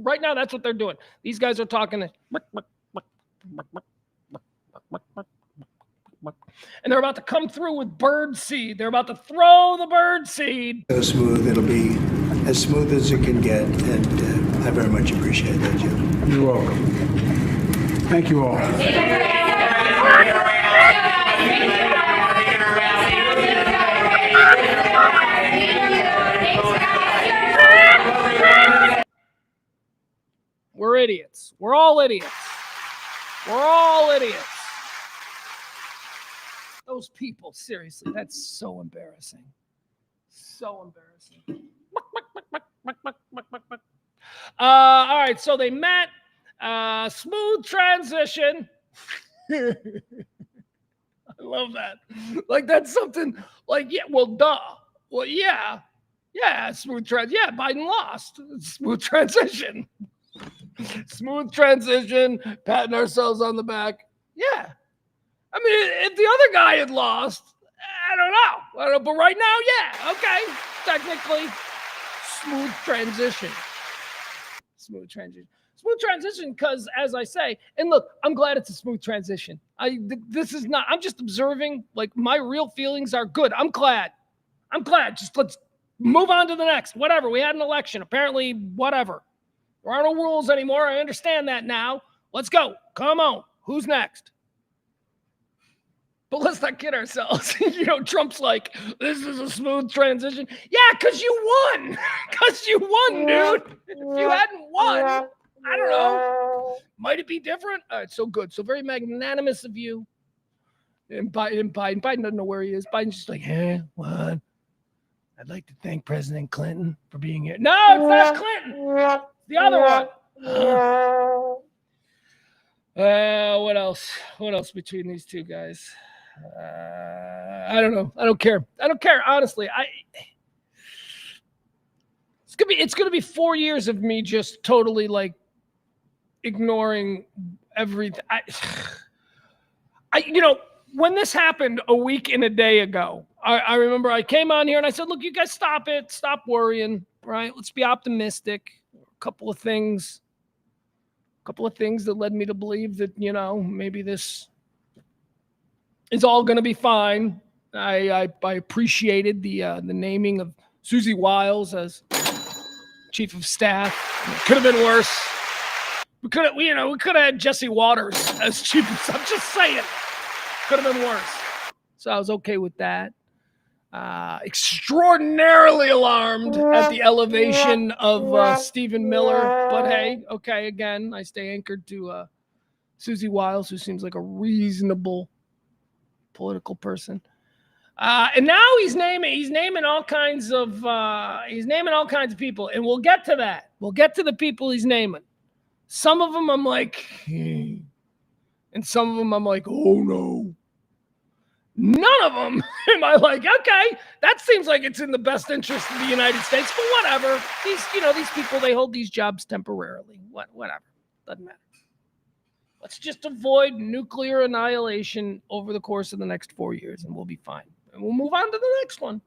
Right now, that's what they're doing. These guys are talking. And they're about to come through with bird seed. They're about to throw the bird seed. So smooth, it'll be as smooth as it can get, and I very much appreciate that, Jim. You're welcome. Thank you all. We're idiots. We're all idiots. We're all idiots. Those people, seriously, that's so embarrassing. So embarrassing. All right, so they met. Smooth transition. I love that. Like, that's something like, yeah, well, duh. Well, yeah. Yeah, smooth transition. Yeah, Biden lost. Smooth transition. Smooth transition, patting ourselves on the back. Yeah. I mean, if the other guy had lost, I don't know. But right now, yeah. Okay. Technically, smooth transition. Smooth transition. Smooth transition because, as I say, and look, I'm glad it's a smooth transition. This is not, I'm just observing, like, my real feelings are good. I'm glad. Just let's move on to the next. Whatever. We had an election. Apparently, whatever. There are no rules anymore. I understand that now. Let's go. Come on. Who's next? But let's not kid ourselves. Trump's like, this is a smooth transition. Yeah, because you won. Because you won, dude. If you hadn't won, I don't know. Might it be different? All right, so good. So very magnanimous of you. And Biden doesn't know where he is. Biden's just like, what? I'd like to thank President Clinton for being here. No, it's not Clinton. The other one. What else? What else between these two guys? I don't know. I don't care. Honestly, it's gonna be 4 years of me just totally like ignoring everything. When this happened a week and a day ago, I remember I came on here and I said, look, you guys stop it. Stop worrying. Right? Let's be optimistic. A couple of things that led me to believe that, maybe this is all going to be fine. I appreciated the naming of Susie Wiles as chief of staff. It could have been worse. We could have had Jesse Waters as chief of staff. I'm just saying. Could have been worse. So I was okay with that. Extraordinarily alarmed at the elevation of Stephen Miller. But hey, okay, again, I stay anchored to Susie Wiles, who seems like a reasonable political person. And now he's naming all kinds of people, and we'll get to that. We'll get to the people he's naming. Some of them I'm like, and some of them I'm like, oh no. None of them am I like, okay, that seems like it's in the best interest of the United States, but whatever. These people, they hold these jobs temporarily. Whatever. Doesn't matter. Let's just avoid nuclear annihilation over the course of the next 4 years, and we'll be fine. And we'll move on to the next one.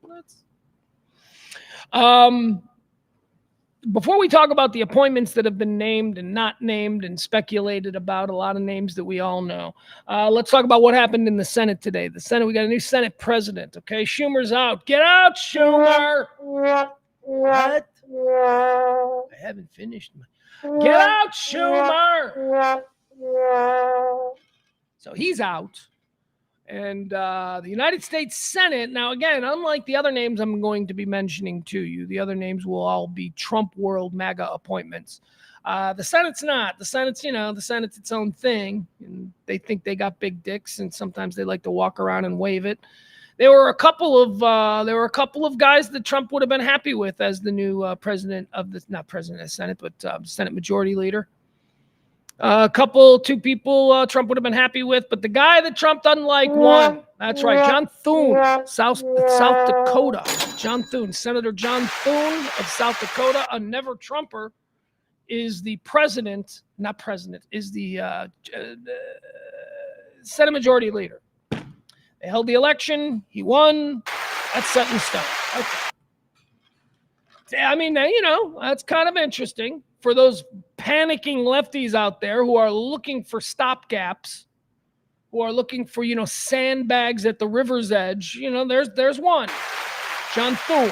Before we talk about the appointments that have been named and not named and speculated about, a lot of names that we all know, let's talk about what happened in the Senate today. The Senate, we got a new Senate president, okay? Schumer's out. Get out, Schumer! What? I haven't finished. Get out, Schumer! So he's out. And the United States Senate, now again, unlike the other names I'm going to be mentioning to you, the other names will all be Trump world MAGA appointments. The Senate's not. The Senate's, the Senate's its own thing. And they think they got big dicks, and sometimes they like to walk around and wave it. There were a couple of guys that Trump would have been happy with as the new not president of the Senate, but Senate Majority Leader. Two people Trump would have been happy with, but the guy that Trump doesn't like won. That's right, John Thune, South Dakota. John Thune, Senator John Thune of South Dakota, a never Trumper, is the is the Senate Majority Leader. They held the election. He won. That's set in stone. Okay. I mean, that's kind of interesting for those panicking lefties out there who are looking for stopgaps, who are looking for, sandbags at the river's edge. There's one. John Thune,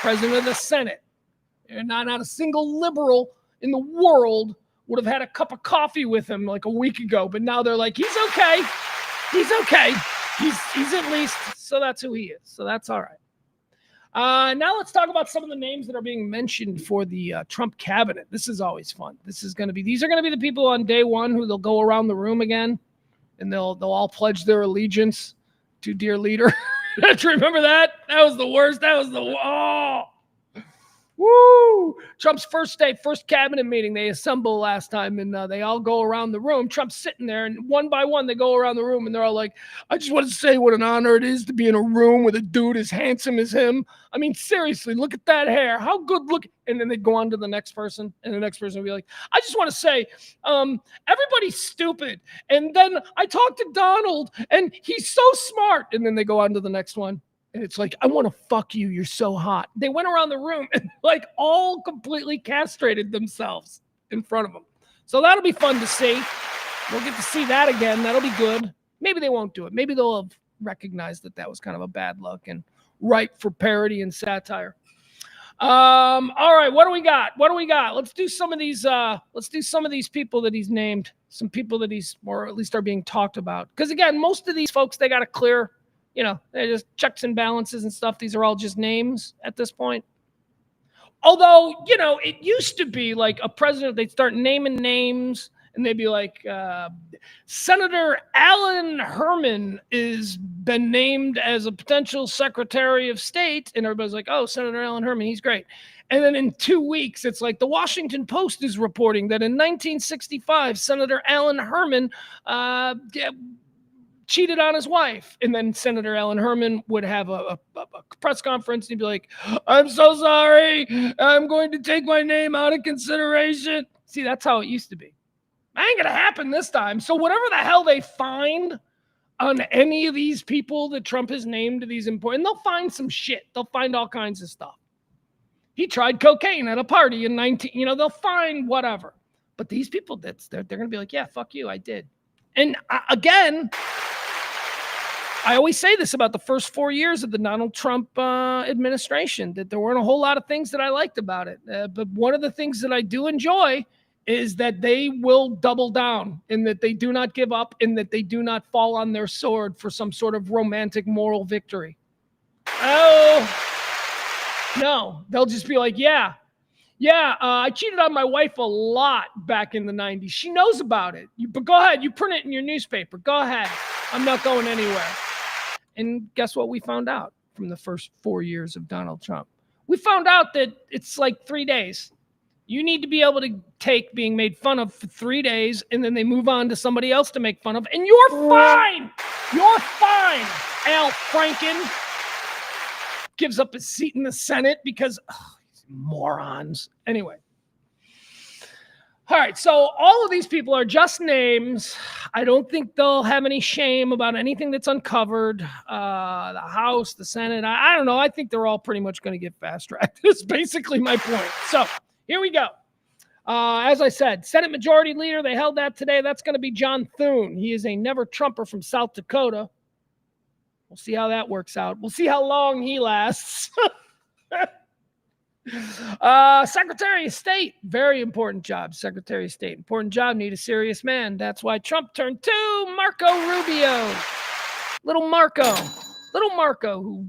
president of the Senate. And not a single liberal in the world would have had a cup of coffee with him like a week ago. But now they're like, he's okay. He's okay. He's at least, so that's who he is. So that's all right. Now let's talk about some of the names that are being mentioned for the Trump cabinet. This is always fun. These are going to be the people on day one who they'll go around the room again, and they'll all pledge their allegiance to dear leader. Do you remember that? That was the worst. Woo! Trump's first cabinet meeting, they assemble last time, and they all go around the room. Trump's sitting there, and one by one, they go around the room, and they're all like, I just want to say what an honor it is to be in a room with a dude as handsome as him. I mean, seriously, look at that hair. How good look. And then they'd go on to the next person, and the next person would be like, I just want to say, everybody's stupid. And then I talked to Donald, and he's so smart. And then they go on to the next one. And it's like, I want to fuck you. You're so hot. They went around the room and all completely castrated themselves in front of them. So that'll be fun to see. We'll get to see that again. That'll be good. Maybe they won't do it. Maybe they'll have recognized that was kind of a bad look and ripe for parody and satire. All right. What do we got? Let's do some of these people that he's named. Some people that he's, or at least are being talked about. Because again, most of these folks, they got to clear. They're just checks and balances and stuff. These are all just names at this point. Although, it used to be like a president, they'd start naming names and they'd be like, Senator Alan Herman is been named as a potential Secretary of State. And everybody's like, oh, Senator Alan Herman, he's great. And then in 2 weeks, it's like the Washington Post is reporting that in 1965, Senator Alan Herman cheated on his wife. And then Senator Alan Herman would have a press conference and he'd be like, I'm so sorry. I'm going to take my name out of consideration. See, that's how it used to be. Ain't going to happen this time. So whatever the hell they find on any of these people that Trump has named to these important, they'll find some shit. They'll find all kinds of stuff. He tried cocaine at a party in they'll find whatever. But these people, they're going to be like, yeah, fuck you, I did. And again, I always say this about the first 4 years of the Donald Trump administration, that there weren't a whole lot of things that I liked about it. But one of the things that I do enjoy is that they will double down, and that they do not give up, and that they do not fall on their sword for some sort of romantic moral victory. Oh, no. They'll just be like, yeah, I cheated on my wife a lot back in the 90s. She knows about it. But go ahead. You print it in your newspaper. Go ahead. I'm not going anywhere. And guess what we found out from the first 4 years of Donald Trump? We found out that it's like 3 days. You need to be able to take being made fun of for 3 days, and then they move on to somebody else to make fun of, and you're fine. You're fine. Al Franken gives up his seat in the Senate because these morons. Anyway. All right, so all of these people are just names. I don't think they'll have any shame about anything that's uncovered. The House, the Senate, I don't know. I think they're all pretty much going to get fast-tracked. That's basically my point. So here we go. As I said, Senate Majority Leader, they held that today. That's going to be John Thune. He is a never-Trumper from South Dakota. We'll see how that works out. We'll see how long he lasts. Secretary of State, very important job. Secretary of State, important job, need a serious man. That's why Trump turned to Marco Rubio. Little Marco, who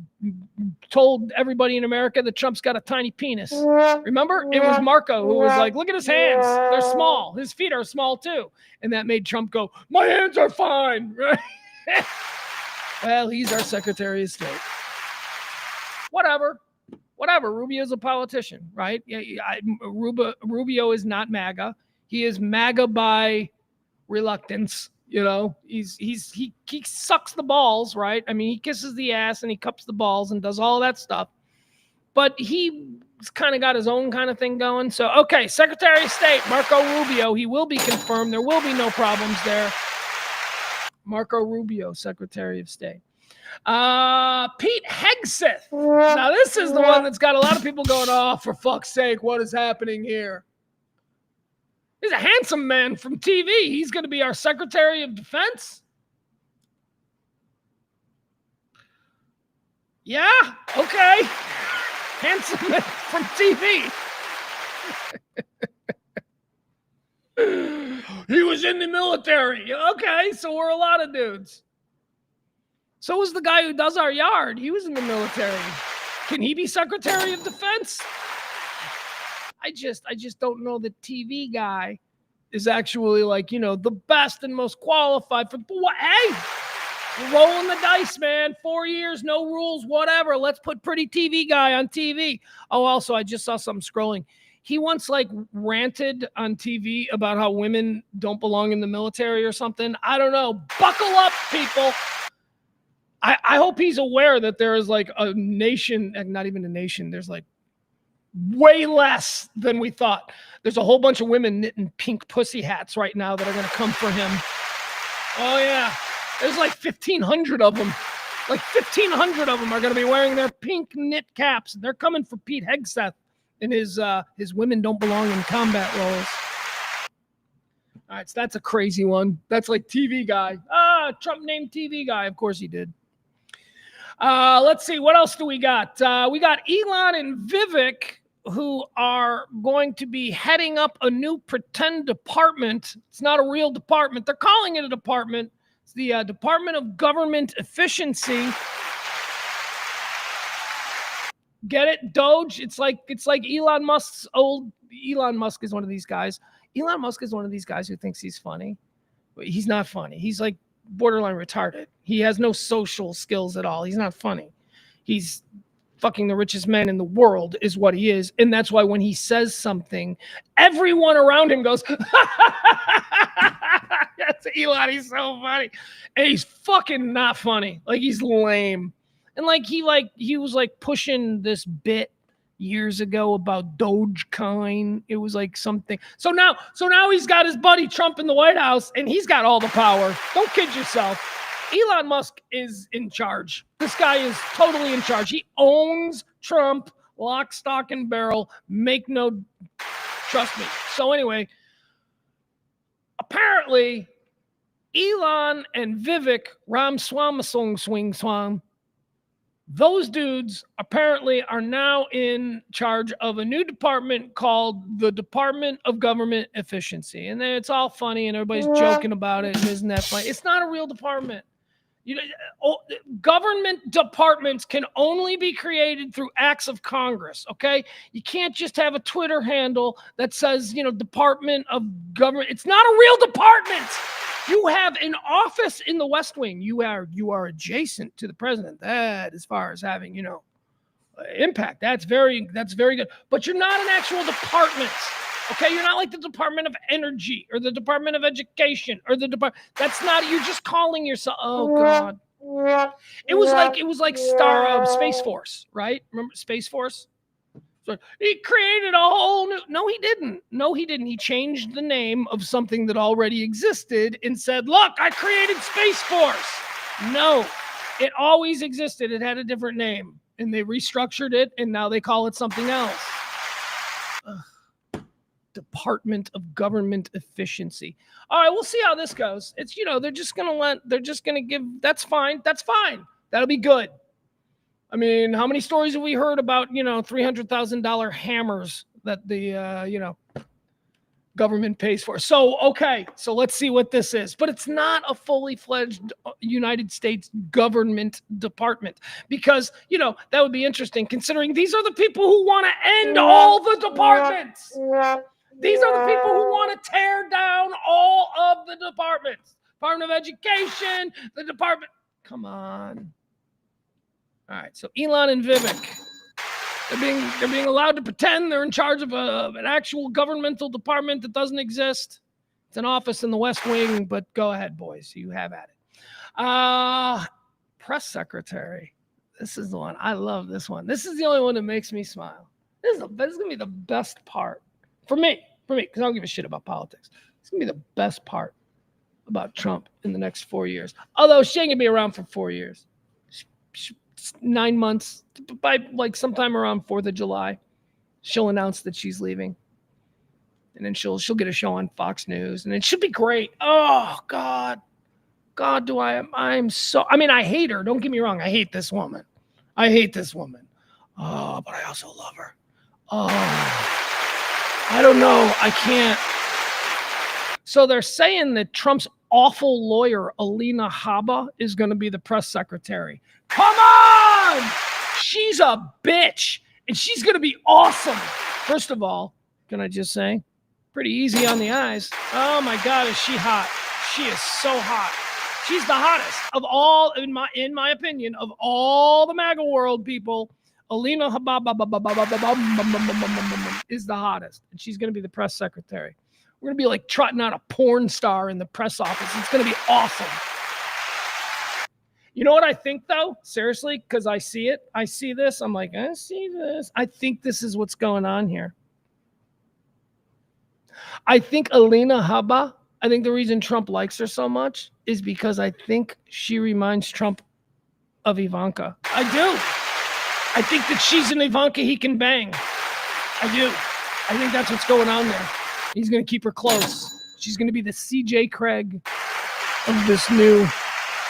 told everybody in America that Trump's got a tiny penis. Remember? It was Marco who was like, look at his hands. They're small. His feet are small too. And that made Trump go, my hands are fine. Right? Well, he's our Secretary of State. Whatever. Rubio's a politician, right? Rubio is not MAGA. He is MAGA by reluctance. You know, he sucks the balls, right? I mean, he kisses the ass and he cups the balls and does all that stuff. But he's kind of got his own kind of thing going. So, okay, Secretary of State, Marco Rubio, he will be confirmed. There will be no problems there. Marco Rubio, Secretary of State. Pete Hegseth. Now, this is the one that's got a lot of people going, oh, for fuck's sake, what is happening here? He's a handsome man from TV. He's going to be our Secretary of Defense? Yeah, okay. Handsome man from TV. He was in the military. Okay, so we're a lot of dudes. So was the guy who does our yard. He was in the military. Can he be Secretary of Defense? I just don't know the TV guy is actually like, you know, the best and most qualified for what? Hey, we're rolling the dice, man. 4 years, no rules, whatever. Let's put pretty TV guy on TV. Oh, also, I just saw something scrolling. He once like ranted on TV about how women don't belong in the military or something. I don't know. Buckle up, people. I hope he's aware that there is like a nation, not even a nation. There's like way less than we thought. There's a whole bunch of women knitting pink pussy hats right now that are going to come for him. Oh, yeah. There's like 1,500 of them. Like 1,500 of them are going to be wearing their pink knit caps. They're coming for Pete Hegseth and his women don't belong in combat roles. All right, so that's a crazy one. That's like TV guy. Trump named TV guy. Of course he did. Let's see. What else do we got? We got Elon and Vivek, who are going to be heading up a new pretend department. It's not a real department. They're calling it a department. It's the Department of Government Efficiency. Get it? Doge. It's like Elon Musk's old. Elon Musk is one of these guys. Elon Musk is one of these guys who thinks he's funny. But he's not funny. He's like borderline retarded. He has no social skills at all. He's not funny. He's fucking the richest man in the world is what he is. And that's why when he says something, everyone around him goes, that's Elon. He's so funny. And he's fucking not funny. Like he's lame. And he was like pushing this bit years ago about Dogecoin. It was like something. So now he's got his buddy Trump in the White House and he's got all the power. Don't kid yourself. Elon Musk is in charge. This guy is totally in charge. He owns Trump, lock, stock, and barrel. Trust me. So anyway, apparently Elon and Vivek Ramaswamy Swing Swam, those dudes apparently are now in charge of a new department called the Department of Government Efficiency. And then it's all funny and everybody's joking about it. And isn't that funny? It's not a real department. You know, government departments can only be created through acts of Congress, okay? You can't just have a Twitter handle that says, you know, Department of Government. It's not a real department. You have an office in the West Wing. You are adjacent to the president. That, as far as having, you know, impact, that's very good. But you're not an actual department. Okay, you're not like the Department of Energy or the Department of Education or the Department. That's not. You're just calling yourself. Oh God. It was like Space Force, right? Remember Space Force? So he created a whole new. No, he didn't. No, he didn't. He changed the name of something that already existed and said, "Look, I created Space Force." No, it always existed. It had a different name, and they restructured it, and now they call it something else. Department of Government Efficiency. All right, we'll see how this goes. It's, they're just going to give, that's fine. That's fine. That'll be good. I mean, how many stories have we heard about, $300,000 hammers that the, government pays for? So, okay, so let's see what this is. But it's not a fully fledged United States government department because, that would be interesting considering these are the people who want to end all the departments. These are the people who want to tear down all of the departments. Department of Education, the department. Come on. All right, so Elon and Vivek, they're being allowed to pretend they're in charge of an actual governmental department that doesn't exist. It's an office in the West Wing, but go ahead, boys. You have at it. Press secretary. This is the one. I love this one. This is the only one that makes me smile. This is going to be the best part. For me, because I don't give a shit about politics. It's going to be the best part about Trump in the next 4 years. Although she ain't going to be around for 4 years. 9 months, by sometime around 4th of July, she'll announce that she's leaving. And then she'll get a show on Fox News. And it should be great. Oh, God. God, I hate her. Don't get me wrong. I hate this woman. Oh, but I also love her. Oh. I don't know. I can't. So they're saying that Trump's awful lawyer, Alina Habba, is going to be the press secretary. Come on! She's a bitch, and she's going to be awesome. First of all, can I just say, pretty easy on the eyes. Oh, my God, is she hot. She is so hot. She's the hottest of all, in my opinion, of all the MAGA world people. Alina Habba is the hottest, and she's going to be the press secretary. We're going to be like trotting out a porn star in the press office. It's going to be awesome. You know what I think, though? Seriously, because I see it. I see this. I'm like, I see this. I think this is what's going on here. I think Alina Habba, I think the reason Trump likes her so much is because I think she reminds Trump of Ivanka. I do. I think that she's an Ivanka he can bang. I do. I think that's what's going on there. He's going to keep her close. She's going to be the CJ Craig of this new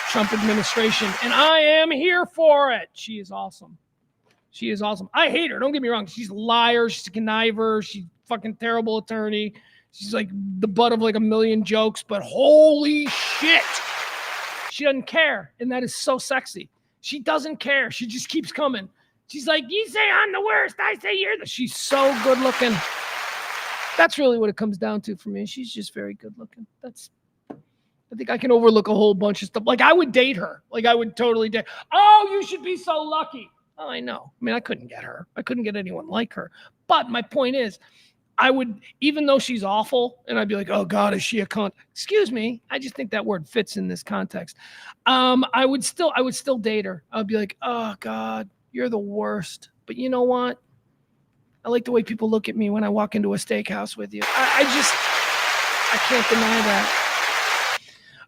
Trump administration. And I am here for it. She is awesome. She is awesome. I hate her. Don't get me wrong. She's a liar. She's a conniver. She's a fucking terrible attorney. She's like the butt of like a million jokes. But holy shit. She doesn't care. And that is so sexy. She doesn't care. She just keeps coming. She's like, you say I'm the worst. I say you're the... She's so good looking. That's really what it comes down to for me. She's just very good looking. I think I can overlook a whole bunch of stuff. Like, I would date her. Like, I would totally date. Oh, you should be so lucky. Oh, I know. I mean, I couldn't get her. I couldn't get anyone like her. But my point is, I would, even though she's awful, and I'd be like, oh, God, is she a cunt? Excuse me. I just think that word fits in this context. I would still date her. I'd be like, oh, God, you're the worst. But you know what? I like the way people look at me when I walk into a steakhouse with you. I can't deny that.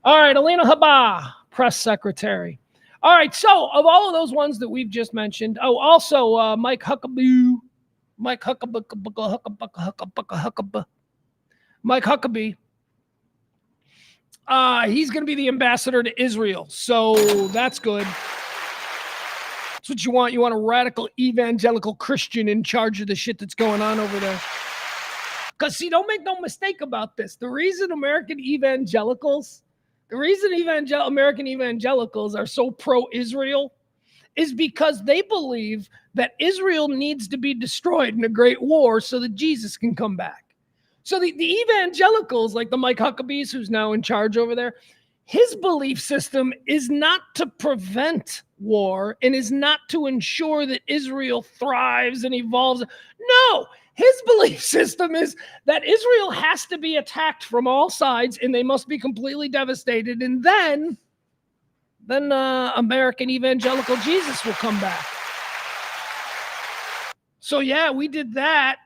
All right, Alina Habba, press secretary. All right, so of all of those ones that we've just mentioned, also Mike Huckabee. Mike Huckabee. He's going to be the ambassador to Israel, so that's good. That's what you want. You want a radical evangelical Christian in charge of the shit that's going on over there. Because, see, don't make no mistake about this. The reason American evangelicals are so pro-Israel is because they believe that Israel needs to be destroyed in a great war so that Jesus can come back. So the evangelicals, like the Mike Huckabees, who's now in charge over there, his belief system is not to prevent war and is not to ensure that Israel thrives and evolves. No, His belief system is that Israel has to be attacked from all sides and they must be completely devastated. And then American evangelical Jesus will come back. So yeah, we did that.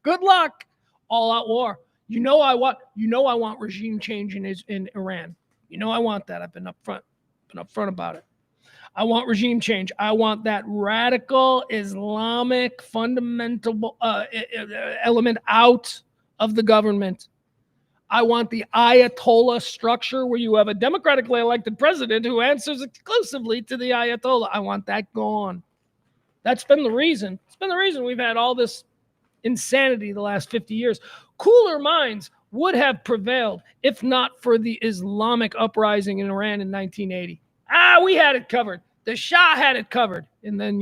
Good luck. All out war. I want regime change in Iran. I want that. I've been upfront about it. I want regime change. I want that radical Islamic fundamental element out of the government. I want the Ayatollah structure where you have a democratically elected president who answers exclusively to the Ayatollah. I want that gone. That's been the reason. It's been the reason we've had all this insanity the last 50 years. Cooler minds would have prevailed if not for the Islamic uprising in Iran in 1980. We had it covered. The Shah had it covered. And then,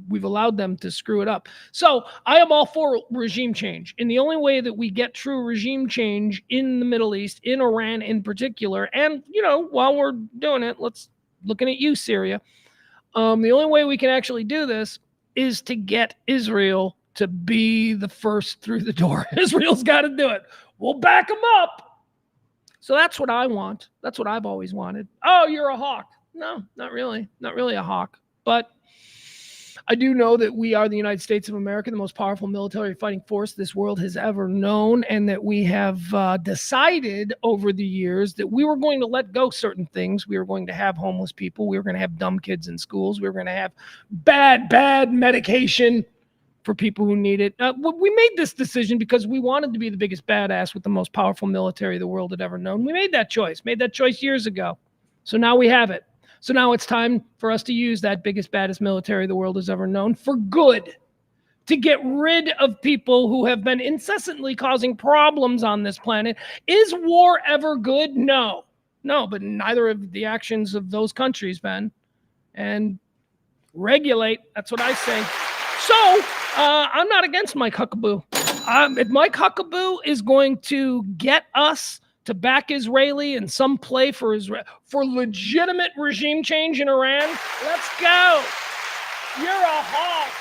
we've allowed them to screw it up. So I am all for regime change. And the only way that we get true regime change in the Middle East, in Iran in particular, and, while we're doing it, looking at you, Syria, the only way we can actually do this is to get Israel to be the first through the door. Israel's got to do it. We'll back them up. So that's what I want. That's what I've always wanted. Oh, you're a hawk. No, not really. Not really a hawk. But I do know that we are the United States of America, the most powerful military fighting force this world has ever known, and that we have decided over the years that we were going to let go certain things. We were going to have homeless people. We were going to have dumb kids in schools. We were going to have bad medication for people who need it. We made this decision because we wanted to be the biggest badass with the most powerful military the world had ever known. We made that choice years ago. So now we have it. So now it's time for us to use that biggest, baddest military the world has ever known for good, to get rid of people who have been incessantly causing problems on this planet. Is war ever good? No, but neither of the actions of those countries been. And regulate, that's what I say. So I'm not against Mike Huckabee. If Mike Huckabee is going to get us to back Israeli and some play for legitimate regime change in Iran, let's go. You're a hawk.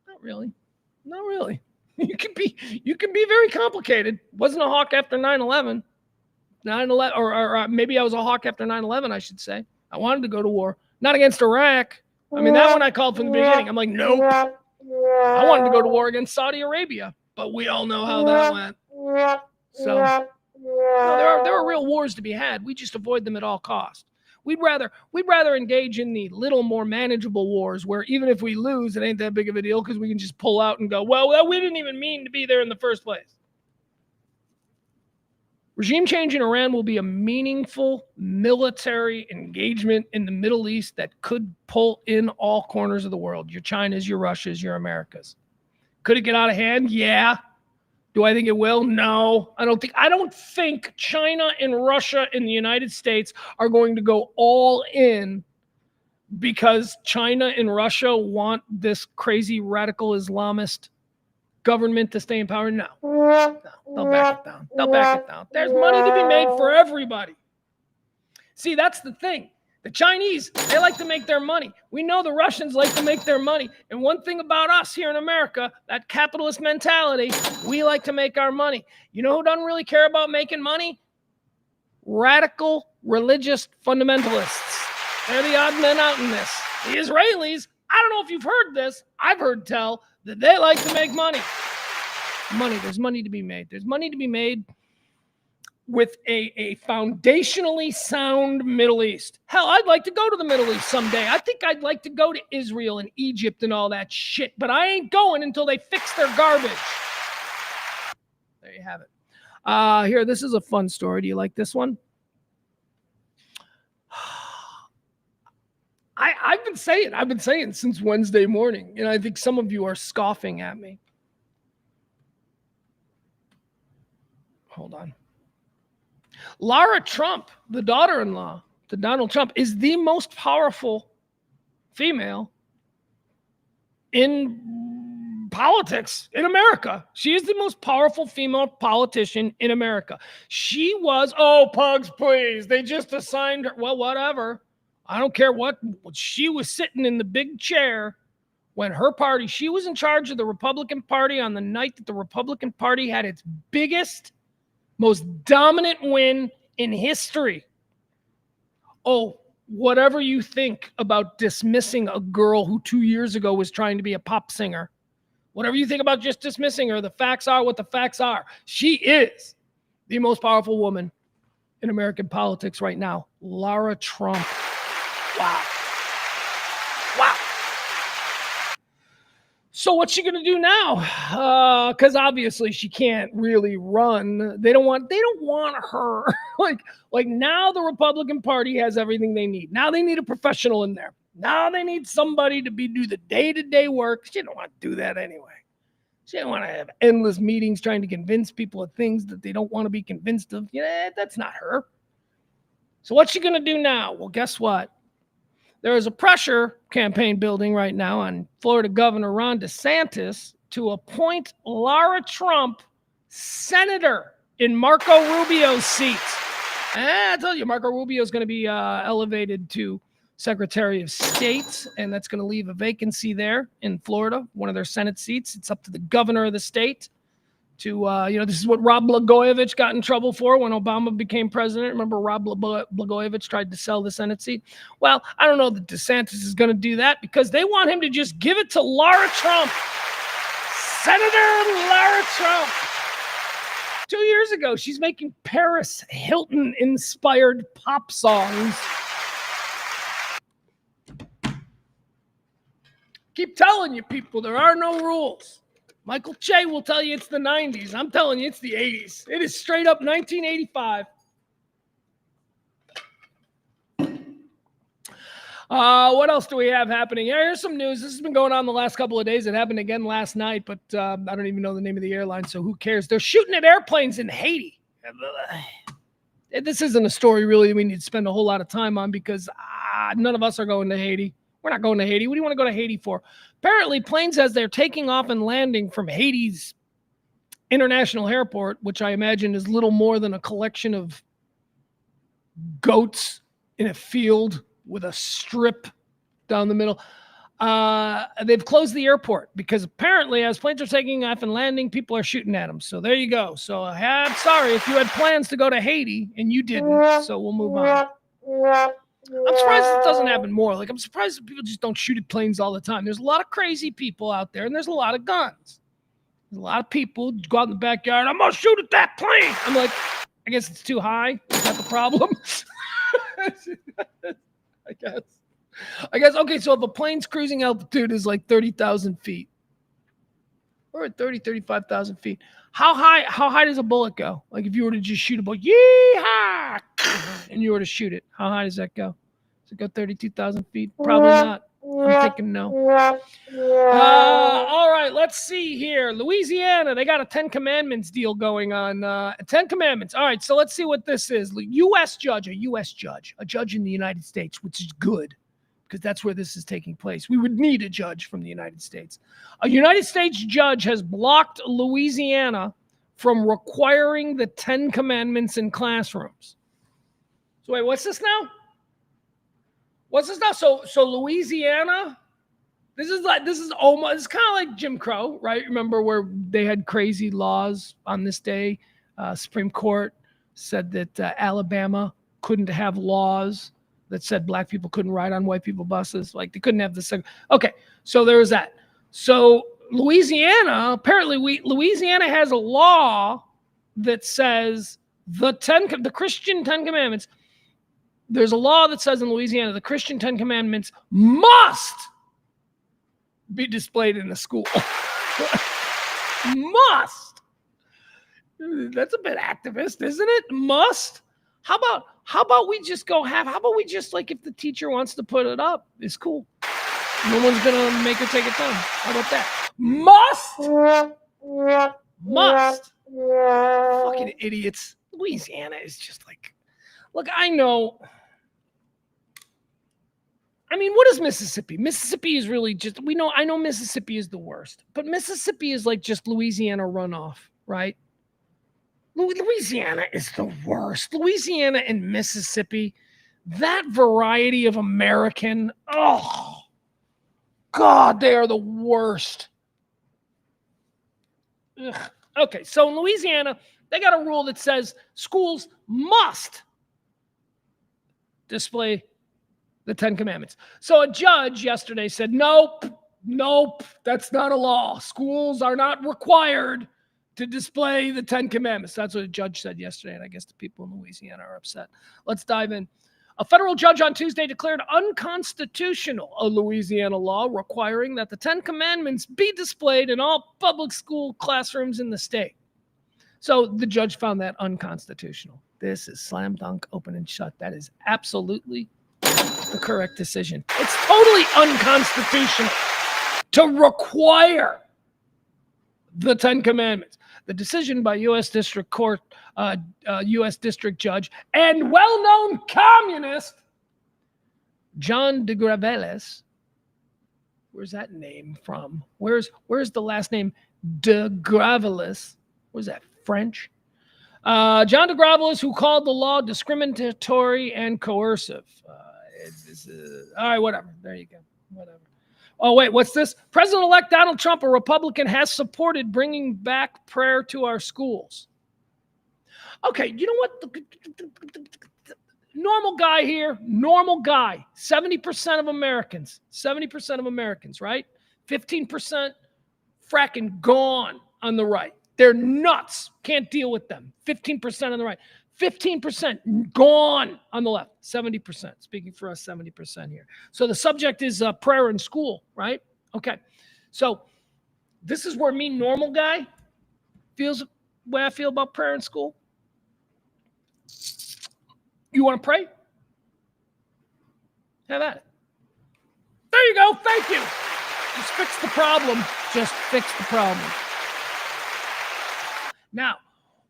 Not really. You can be very complicated. Wasn't a hawk after 9/11. 9/11, or maybe I was a hawk after 9/11, I should say. I wanted to go to war. Not against Iraq. I mean, that one I called from the beginning. I'm like, nope. I wanted to go to war against Saudi Arabia, but we all know how that went. So no, there are real wars to be had. We just avoid them at all costs. We'd rather engage in the little more manageable wars where even if we lose, it ain't that big of a deal because we can just pull out and go, well, we didn't even mean to be there in the first place. Regime change in Iran will be a meaningful military engagement in the Middle East that could pull in all corners of the world. Your Chinas, your Russias, your Americas. Could it get out of hand? Yeah. Do I think it will? No, I don't think China and Russia and the United States are going to go all in because China and Russia want this crazy radical Islamist government to stay in power. No, they'll back it down. There's money to be made for everybody. See, that's the thing. The Chinese, they like to make their money. We know the Russians like to make their money. And one thing about us here in America, that capitalist mentality, we like to make our money. You know who doesn't really care about making money? Radical religious fundamentalists. They're the odd men out in this. The Israelis, I don't know if you've heard this. I've heard tell that they like to make money. There's money to be made. There's money to be made with a foundationally sound Middle East. Hell, I'd like to go to the Middle East someday. I think I'd like to go to Israel and Egypt and all that shit, but I ain't going until they fix their garbage. There you have it. Here, this is a fun story. Do you like this one? I've been saying since Wednesday morning, and I think some of you are scoffing at me. Hold on. Lara Trump, the daughter-in-law to Donald Trump, is the most powerful female in politics in America. She is the most powerful female politician in America. She was, Pugs, please. They just assigned her. Well, whatever. I don't care what. She was sitting in the big chair when her party, she was in charge of the Republican Party on the night that the Republican Party had its biggest, most dominant win in history. Oh, whatever you think about dismissing a girl who 2 years ago was trying to be a pop singer, whatever you think about just dismissing her, the facts are what the facts are. She is the most powerful woman in American politics right now, Lara Trump. Wow. Wow. So what's she gonna do now? Because obviously she can't really run. They don't want her. like now the Republican Party has everything they need. Now they need a professional in there. Now they need somebody to do the day-to-day work. She don't want to do that anyway. She don't want to have endless meetings trying to convince people of things that they don't want to be convinced of. Yeah, that's not her. So what's she gonna do now? Well, guess what? There is a pressure campaign building right now on Florida Governor Ron DeSantis to appoint Lara Trump senator in Marco Rubio's seat. I told you, Marco Rubio is going to be elevated to Secretary of State, and that's going to leave a vacancy there in Florida, one of their Senate seats. It's up to the governor of the state to, this is what Rod Blagojevich got in trouble for when Obama became president. Remember, Rod Blagojevich tried to sell the Senate seat? Well, I don't know that DeSantis is going to do that because they want him to just give it to Lara Trump. Senator Lara Trump. 2 years ago, she's making Paris Hilton-inspired pop songs. Keep telling you people, there are no rules. Michael Che will tell you it's the 90s. I'm telling you it's the 80s. It is straight up 1985. What else do we have happening? Here's some news. This has been going on the last couple of days. It happened again last night, but I don't even know the name of the airline, so who cares? They're shooting at airplanes in Haiti. This isn't a story really we need to spend a whole lot of time on because none of us are going to Haiti. We're not going to Haiti. What do you want to go to Haiti for? Apparently, planes, as they're taking off and landing from Haiti's international airport, which I imagine is little more than a collection of goats in a field with a strip down the middle, they've closed the airport because apparently as planes are taking off and landing, people are shooting at them. So there you go. So I'm sorry if you had plans to go to Haiti and you didn't. So we'll move on. I'm surprised it doesn't happen more. Like, I'm surprised that people just don't shoot at planes all the time. There's a lot of crazy people out there, and there's a lot of guns. There's a lot of people go out in the backyard, I'm going to shoot at that plane. I'm like, I guess it's too high. Is that the problem? I guess, okay, so if a plane's cruising altitude is like 30,000 feet, or at 30, 35,000 feet, how high does a bullet go? Like if you were to just shoot a bullet, yee-haw, and you were to shoot it, how high does that go? Does it go 32,000 feet? Probably not. I'm thinking no. All right, let's see here. Louisiana, they got a 10 Commandments deal going on. 10 Commandments. All right, so let's see what this is. A U.S. judge in the United States, which is good because that's where this is taking place. We would need a judge from the United States. A United States judge has blocked Louisiana from requiring the 10 Commandments in classrooms. So wait, what's this now? So Louisiana, this is almost, it's kind of like Jim Crow, right? Remember where they had crazy laws on this day? Supreme Court said that Alabama couldn't have laws that said black people couldn't ride on white people buses. Like they couldn't have this. Okay, so there was that. So Louisiana, apparently Louisiana has a law that says the Christian 10 Commandments. There's a law that says in Louisiana the Christian 10 Commandments must be displayed in the school. Must. That's a bit activist, isn't it? Must. How about we just like if the teacher wants to put it up, it's cool. No one's gonna make her take it down. How about that? Must. Fucking idiots. Louisiana is just like, look, I know. I mean, what is Mississippi? Mississippi is really just, I know Mississippi is the worst, but Mississippi is like just Louisiana runoff, right? Louisiana is the worst. Louisiana and Mississippi, that variety of American, God, they are the worst. Ugh. Okay, so in Louisiana, they got a rule that says schools must display the 10 Commandments. So a judge yesterday said, nope, that's not a law. Schools are not required to display the 10 Commandments. That's what a judge said yesterday, and I guess the people in Louisiana are upset. Let's dive in. A federal judge on Tuesday declared unconstitutional a Louisiana law requiring that the 10 Commandments be displayed in all public school classrooms in the state. So the judge found that unconstitutional. This is slam dunk, open and shut. That is absolutely the correct decision. It's totally unconstitutional to require the 10 Commandments. The decision by U.S. District Court, U.S. District Judge, and well-known communist John de Graveles. Where's that name from? Where's the last name? De Graveles. What is that, French? John de Graveles, who called the law discriminatory and coercive. All right, whatever. There you go. Whatever. Oh, wait, what's this? President-elect Donald Trump, a Republican, has supported bringing back prayer to our schools. Okay, you know what? Normal guy here, normal guy. 70% of Americans, right? 15% fracking gone on the right. They're nuts. Can't deal with them. 15% on the right. 15% gone on the left. 70%. Speaking for us, 70% here. So the subject is prayer in school, right? Okay. So this is where me, normal guy, feels the way I feel about prayer in school. You want to pray? Have at it. There you go. Thank you. Just fix the problem. Just fix the problem. Now,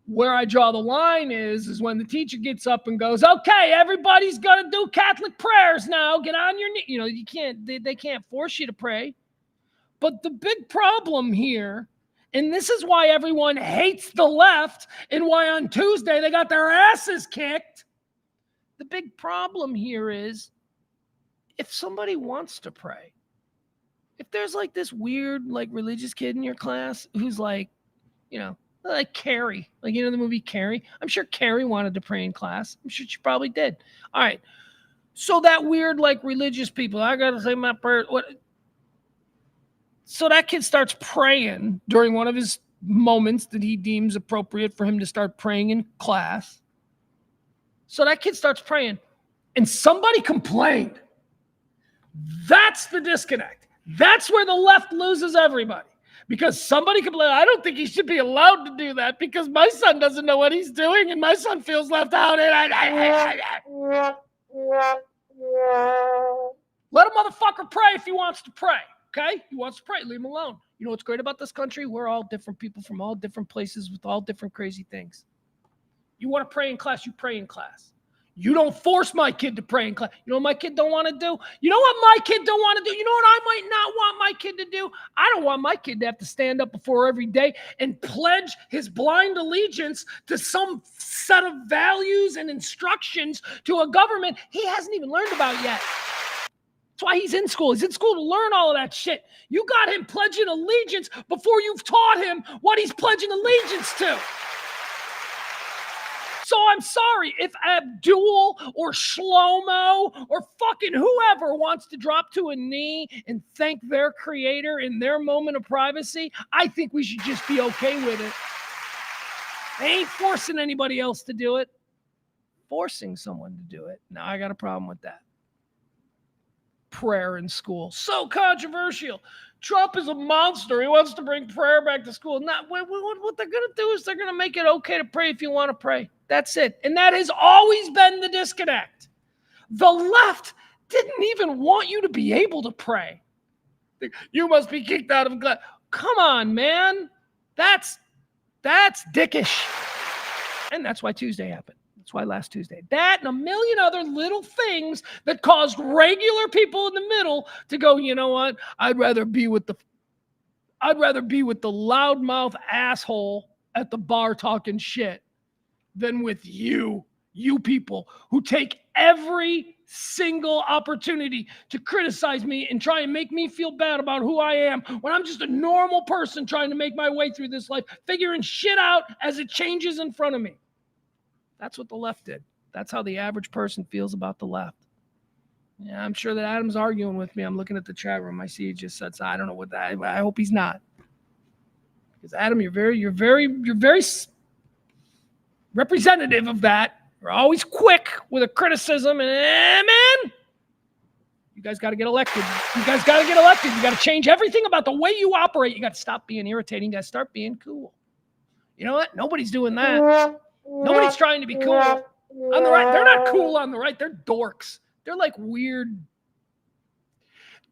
where I draw the line is when the teacher gets up and goes, okay, everybody's going to do Catholic prayers now. Get on your knees. You know, you can't, they can't force you to pray. But the big problem here, and this is why everyone hates the left and why on Tuesday they got their asses kicked. The big problem here is if somebody wants to pray, if there's like this weird, like religious kid in your class who's like, you know, like Carrie, like, you know, the movie Carrie. I'm sure Carrie wanted to pray in class. I'm sure she probably did. All right. So that weird, like religious people, I got to say my prayer. What? So that kid starts praying during one of his moments that he deems appropriate for him to start praying in class. So that kid starts praying and somebody complained. That's the disconnect. That's where the left loses everybody. Because somebody complained, I don't think he should be allowed to do that because my son doesn't know what he's doing and my son feels left out. Let a motherfucker pray if he wants to pray, okay? He wants to pray, leave him alone. You know what's great about this country? We're all different people from all different places with all different crazy things. You want to pray in class, you pray in class. You don't force my kid to pray in class. You know what my kid don't want to do? You know what my kid don't want to do? You know what I might not want my kid to do? I don't want my kid to have to stand up before every day and pledge his blind allegiance to some set of values and instructions to a government he hasn't even learned about yet. That's why he's in school. He's in school to learn all of that shit. You got him pledging allegiance before you've taught him what he's pledging allegiance to. So I'm sorry if Abdul or Shlomo or fucking whoever wants to drop to a knee and thank their creator in their moment of privacy. I think we should just be okay with it. They ain't forcing anybody else to do it. Forcing someone to do it. Now I got a problem with that. Prayer in school. So controversial. Trump is a monster. He wants to bring prayer back to school. Not what they're going to do is they're going to make it okay to pray if you want to pray. That's it. And that has always been the disconnect. The left didn't even want you to be able to pray. You must be kicked out of class. Come on, man. That's dickish. And that's why Tuesday happened. That's why last Tuesday. That and a million other little things that caused regular people in the middle to go, you know what? I'd rather be with the loudmouth asshole at the bar talking shit than with you people who take every single opportunity to criticize me and try and make me feel bad about who I am when I'm just a normal person trying to make my way through this life, figuring shit out as it changes in front of me. That's what the left did. That's how the average person feels about the left. Yeah, I'm sure that Adam's arguing with me. I'm looking at the chat room. I see he just said, I don't know what that. I hope he's not. Because Adam, you're very representative of that. You're always quick with a criticism, and man, you guys got to get elected. You guys got to get elected. You got to change everything about the way you operate. You got to stop being irritating. You got to start being cool. You know what? Nobody's doing that. Nobody's trying to be cool on the right. They're not cool on the right. They're dorks. They're like weird.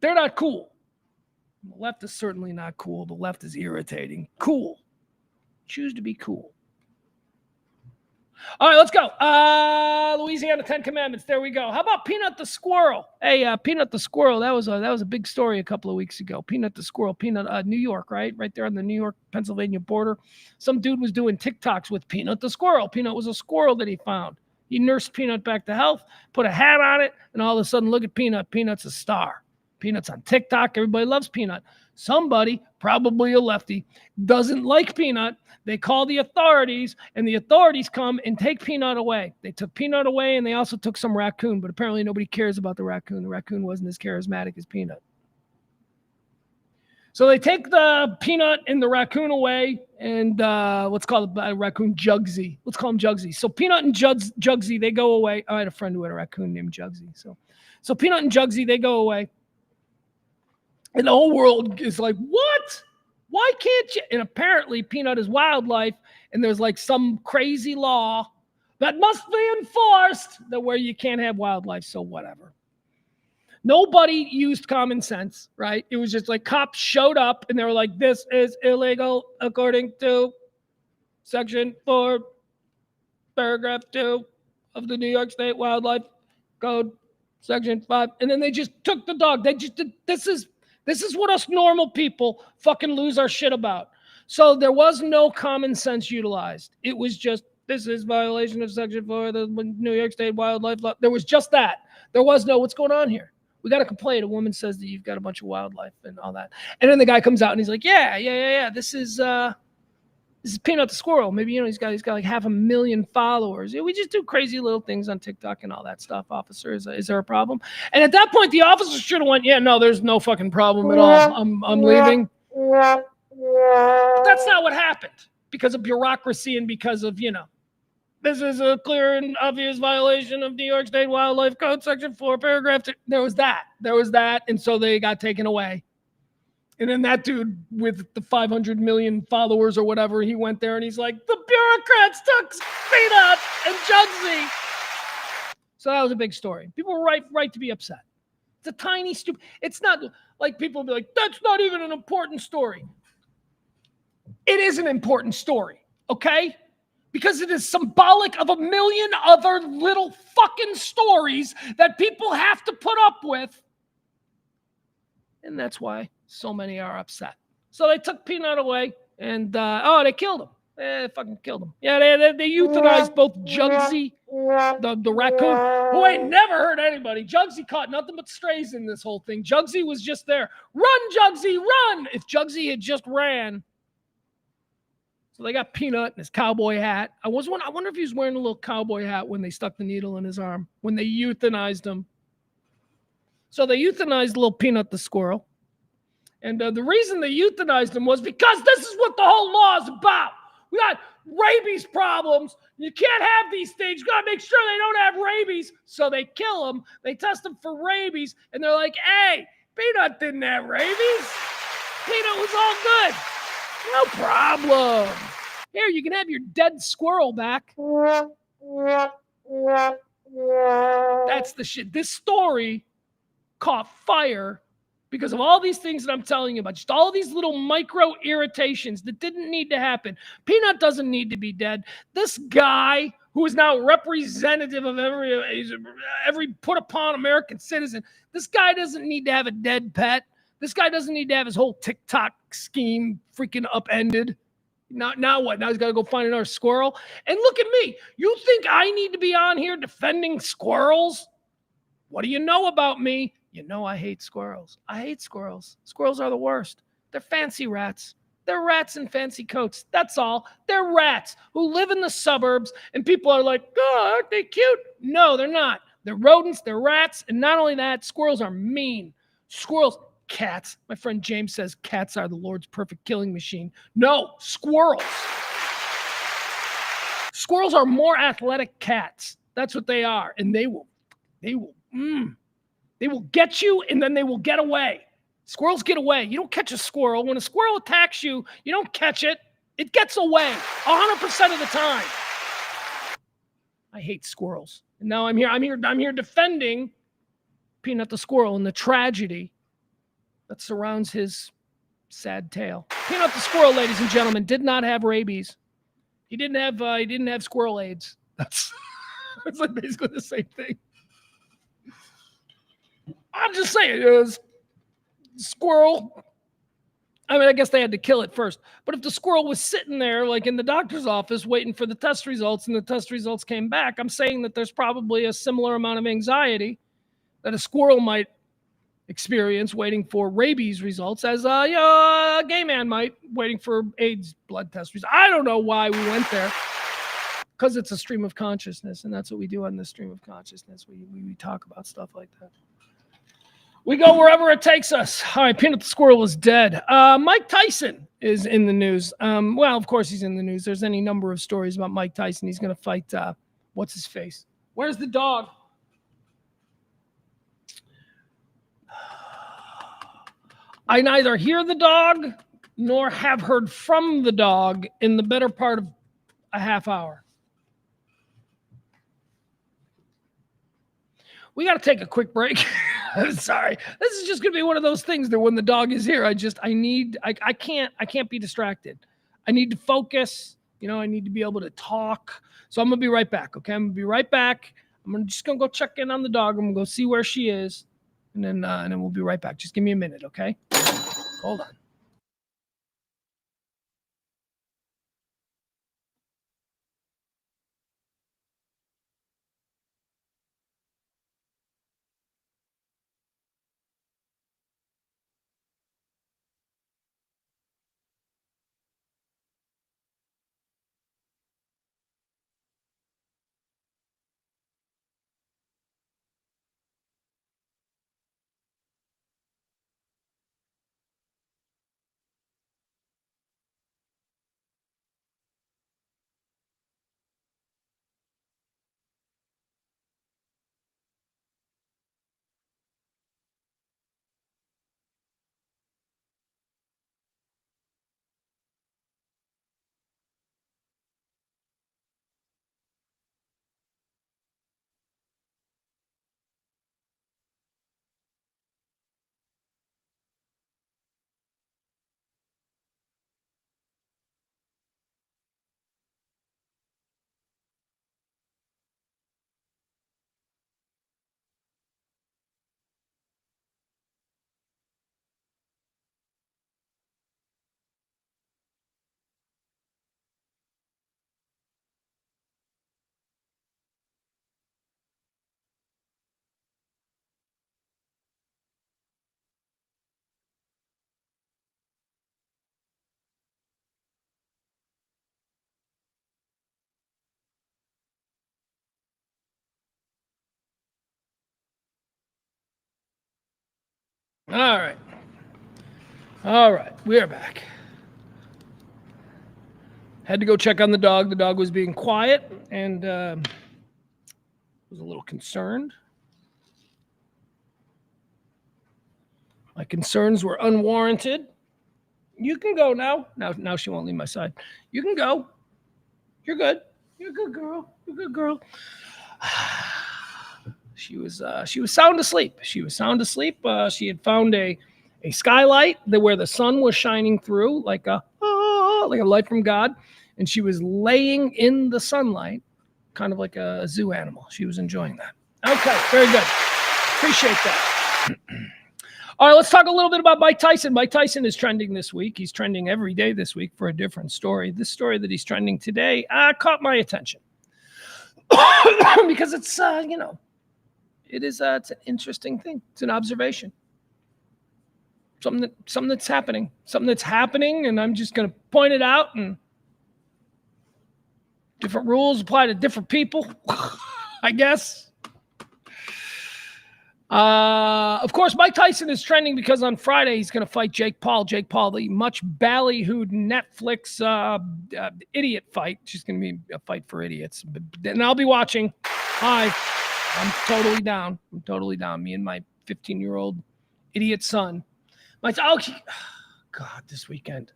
They're not cool. The left is certainly not cool. The left is irritating. Cool. Choose to be cool. All right, let's go. Louisiana 10 Commandments. There we go. How about Peanut the Squirrel? Hey, Peanut the Squirrel. That was a big story a couple of weeks ago. Peanut the Squirrel. Peanut, New York, right? Right there on the New York-Pennsylvania border. Some dude was doing TikToks with Peanut the Squirrel. Peanut was a squirrel that he found. He nursed Peanut back to health, put a hat on it, and all of a sudden, look at Peanut. Peanut's a star. Peanut's on TikTok. Everybody loves Peanut. Somebody, probably a lefty, doesn't like Peanut. They call the authorities, and the authorities come and take Peanut away. They took Peanut away, and they also took some raccoon, but apparently nobody cares about the raccoon. The raccoon wasn't as charismatic as Peanut. So they take the Peanut and the raccoon away, and let's call the raccoon Jugsy. Let's call him Jugsy. So Peanut and Jugsy, they go away. I had a friend who had a raccoon named Jugsy. So Peanut and Jugsy, they go away. And the whole world is like, what? Why can't you? And apparently Peanut is wildlife, and there's like some crazy law that must be enforced that where you can't have wildlife, so whatever. Nobody used common sense, right? It was just like cops showed up, and they were like, this is illegal according to Section 4, Paragraph 2 of the New York State Wildlife Code, Section 5. And then they just took the dog. They just did, this is what us normal people fucking lose our shit about. So there was no common sense utilized. It was just, this is violation of Section 4 of the New York State Wildlife Law. There was just that. There was no, what's going on here? We got a complaint. A woman says that you've got a bunch of wildlife and all that. And then the guy comes out and he's like, yeah. This is Peanut the Squirrel. Maybe, he's got like 500,000 followers. Yeah, we just do crazy little things on TikTok and all that stuff, officer. Is there a problem? And at that point, the officer should have went, yeah, no, there's no fucking problem at all. I'm leaving. But that's not what happened because of bureaucracy and because of, this is a clear and obvious violation of New York State Wildlife Code, Section 4, Paragraph 2. There was that. And so they got taken away. And then that dude with the 500 million followers or whatever, he went there and he's like, the bureaucrats took Peanut and Jugsy. So that was a big story. People were right to be upset. It's a tiny, stupid. It's not like people be like, that's not even an important story. It is an important story, okay? Because it is symbolic of a million other little fucking stories that people have to put up with. And that's why so many are upset. So they took Peanut away and, they killed him. They fucking killed him. Yeah, they euthanized both Jugsy, the raccoon, who ain't never hurt anybody. Jugsy caught nothing but strays in this whole thing. Jugsy was just there. Run, Jugsy, run! If Jugsy had just ran. So they got Peanut in his cowboy hat. I wonder if he was wearing a little cowboy hat when they stuck the needle in his arm, when they euthanized him. So they euthanized little Peanut the Squirrel. And the reason they euthanized him was because this is what the whole law is about. We got rabies problems. You can't have these things. You got to make sure they don't have rabies. So they kill them. They test them for rabies. And they're like, hey, Peanut didn't have rabies. Peanut was all good. No problem. Here, you can have your dead squirrel back. That's the shit. This story caught fire because of all these things that I'm telling you about. Just all these little micro irritations that didn't need to happen. Peanut doesn't need to be dead. This guy who is now representative of every put upon American citizen, this guy doesn't need to have a dead pet. This guy doesn't need to have his whole TikTok scheme freaking upended. Now what? Now he's got to go find another squirrel? And look at me. You think I need to be on here defending squirrels? What do you know about me? You know I hate squirrels. I hate squirrels. Squirrels are the worst. They're fancy rats. They're rats in fancy coats. That's all. They're rats who live in the suburbs, and people are like, oh, aren't they cute? No, they're not. They're rodents. They're rats. And not only that, squirrels are mean. Squirrels, cats. My friend James says cats are the Lord's perfect killing machine. No, squirrels. Squirrels are more athletic cats. That's what they are. And they will get you, and then they will get away. Squirrels get away. You don't catch a squirrel. When a squirrel attacks you, you don't catch it. It gets away 100% of the time. I hate squirrels. And now I'm here defending Peanut the squirrel and the tragedy that surrounds his sad tale. Peanut the squirrel, ladies and gentlemen, did not have rabies. He didn't have squirrel AIDS. That's like basically the same thing. I'm just saying, it was squirrel. I mean, I guess they had to kill it first. But if the squirrel was sitting there, like in the doctor's office, waiting for the test results, and the test results came back, I'm saying that there's probably a similar amount of anxiety that a squirrel might experience waiting for rabies results as a gay man might waiting for AIDS blood test results. I don't know why we went there. Because it's a stream of consciousness, and that's what we do on this stream of consciousness. We talk about stuff like that. We go wherever it takes us. All right, Peanut the squirrel is dead. Mike Tyson is in the news. Well, of course he's in the news. There's any number of stories about Mike Tyson. He's going to fight, what's his face? Where's the dog? I neither hear the dog nor have heard from the dog in the better part of a half hour. We got to take a quick break. Sorry. This is just going to be one of those things that when the dog is here, I can't be distracted. I need to focus. I need to be able to talk. So I'm going to be right back. Okay. I'm going to be right back. Just going to go check in on the dog. I'm going to go see where she is. And then we'll be right back. Just give me a minute. Okay. Hold on. All right. We are back. Had to go check on the dog. The dog was being quiet and was a little concerned. My concerns were unwarranted. You can go now. Now she won't leave my side. You can go. You're good. You're a good girl. You're a good girl. She was sound asleep. She had found a skylight where the sun was shining through like a light from God, and she was laying in the sunlight, kind of like a zoo animal. She was enjoying that. Okay, very good. Appreciate that. All right, let's talk a little bit about Mike Tyson. Mike Tyson is trending this week. He's trending every day this week for a different story. This story that he's trending today caught my attention because it's It is it's an interesting thing. It's an observation. Something that's happening. Something that's happening, and I'm just going to point it out, and different rules apply to different people, I guess. Of course, Mike Tyson is trending because on Friday he's going to fight Jake Paul. Jake Paul, the much ballyhooed Netflix idiot fight. It's just going to be a fight for idiots. And I'll be watching. Hi. I'm totally down. Me and my 15-year-old idiot son. God, this weekend.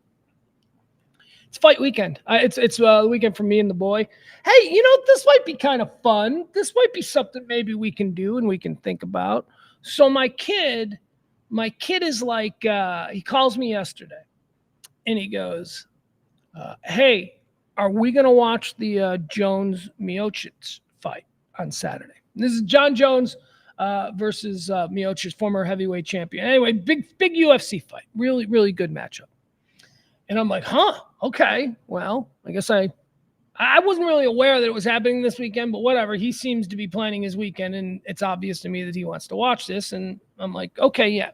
It's fight weekend. It's the weekend for me and the boy. Hey, this might be kind of fun. This might be something maybe we can do and we can think about. So my kid is like, he calls me yesterday and he goes, hey, are we going to watch the Jones-Miocic fight on Saturday? And this is John Jones versus Miocic, former heavyweight champion. Anyway, big UFC fight. Really, really good matchup. And I'm like, okay, well, I guess I wasn't really aware that it was happening this weekend, but whatever. He seems to be planning his weekend, and it's obvious to me that he wants to watch this. And I'm like, okay, yeah.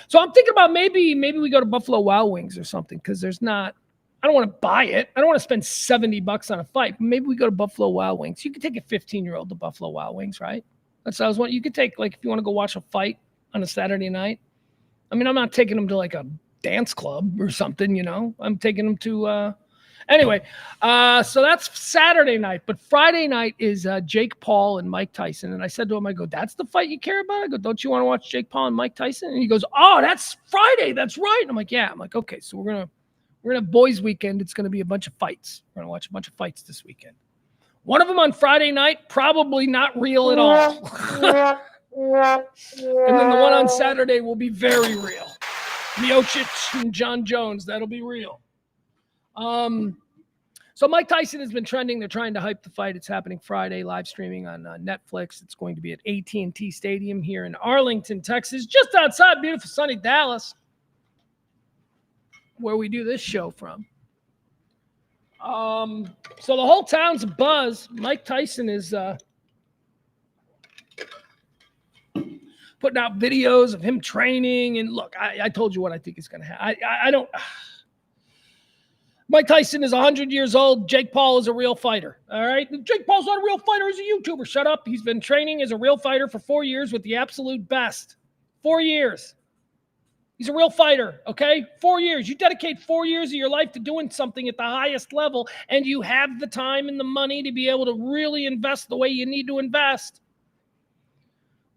So I'm thinking about maybe we go to Buffalo Wild Wings or something, because I don't want to buy it. I don't want to spend $70 on a fight. Maybe we go to Buffalo Wild Wings. You could take a 15-year-old to Buffalo Wild Wings, right? That's what I was wondering. You could take, like, if you want to go watch a fight on a Saturday night. I mean, I'm not taking them to like a dance club or something, I'm taking them to anyway, so that's Saturday night. But Friday night is Jake Paul and Mike Tyson. And I said to him, I go, that's the fight you care about? I go, don't you want to watch Jake Paul and Mike Tyson? And he goes, oh, that's Friday, that's right. And I'm like, yeah. I'm like, okay, so we're gonna have boys weekend. It's gonna be a bunch of fights. We're gonna watch a bunch of fights this weekend. One of them on Friday night, probably not real at all. And then the one on Saturday will be very real. Miocic and John Jones, that'll be real. So Mike Tyson has been trending. They're trying to hype the fight. It's happening Friday, live streaming on Netflix. It's going to be at AT&T Stadium here in Arlington, Texas, just outside beautiful sunny Dallas, where we do this show from. So the whole town's abuzz. Mike Tyson is putting out videos of him training. And look, I told you what I think is going to happen. I don't. Mike Tyson is 100 years old. Jake Paul is a real fighter. All right. Jake Paul's not a real fighter. He's a YouTuber. Shut up. He's been training as a real fighter for 4 years with the absolute best. 4 years. He's a real fighter. Okay. 4 years. You dedicate 4 years of your life to doing something at the highest level, and you have the time and the money to be able to really invest the way you need to invest.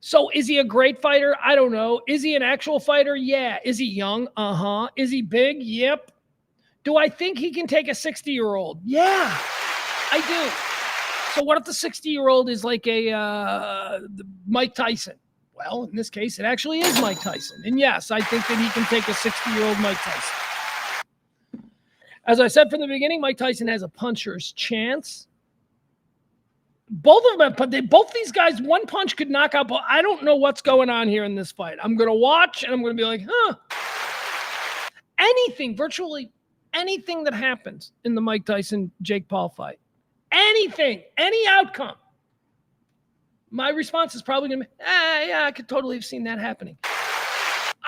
So is he a great fighter? I don't know. Is he an actual fighter? Yeah. Is he young? Uh-huh. Is he big? Yep. Do I think he can take a 60-year-old? Yeah, I do. So what if the 60-year-old is like a Mike Tyson? Well, in this case, it actually is Mike Tyson. And yes, I think that he can take a 60-year-old Mike Tyson. As I said from the beginning, Mike Tyson has a puncher's chance. Both of them, but both these guys, one punch could knock out. I don't know what's going on here in this fight. I'm going to watch, and I'm going to be like, anything, virtually anything that happens in the Mike Tyson-Jake Paul fight, anything, any outcome, my response is probably going to be, yeah, I could totally have seen that happening.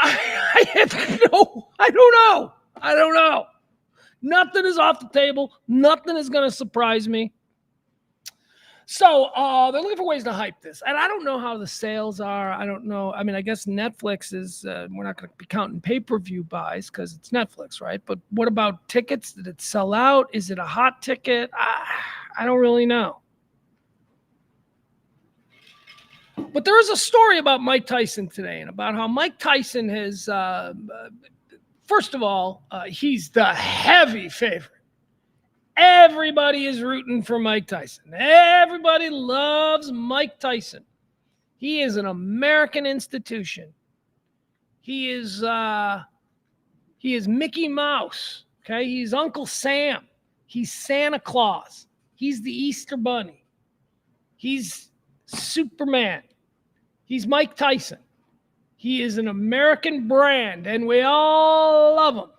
I don't know. Nothing is off the table. Nothing is going to surprise me. So they're looking for ways to hype this. And I don't know how the sales are. I don't know. I mean, I guess Netflix is, we're not going to be counting pay-per-view buys because it's Netflix, right? But what about tickets? Did it sell out? Is it a hot ticket? I don't really know. But there is a story about Mike Tyson today and about how Mike Tyson has, first of all, he's the heavy favorite. Everybody is rooting for Mike Tyson. Everybody loves Mike Tyson. He is an American institution. He is Mickey Mouse. Okay, he's Uncle Sam. He's Santa Claus. He's the Easter Bunny. He's Superman. He's Mike Tyson. He is an American brand, and we all love him.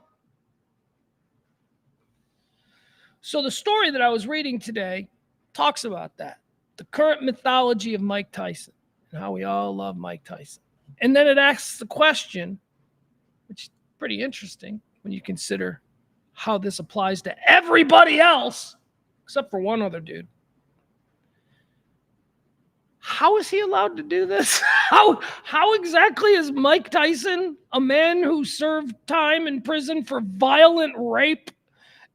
So the story that I was reading today talks about that, the current mythology of Mike Tyson. and how we all love Mike Tyson. And then it asks the question, which is pretty interesting when you consider how this applies to everybody else, except for one other dude. How is he allowed to do this? How exactly is Mike Tyson, a man who served time in prison for violent rape,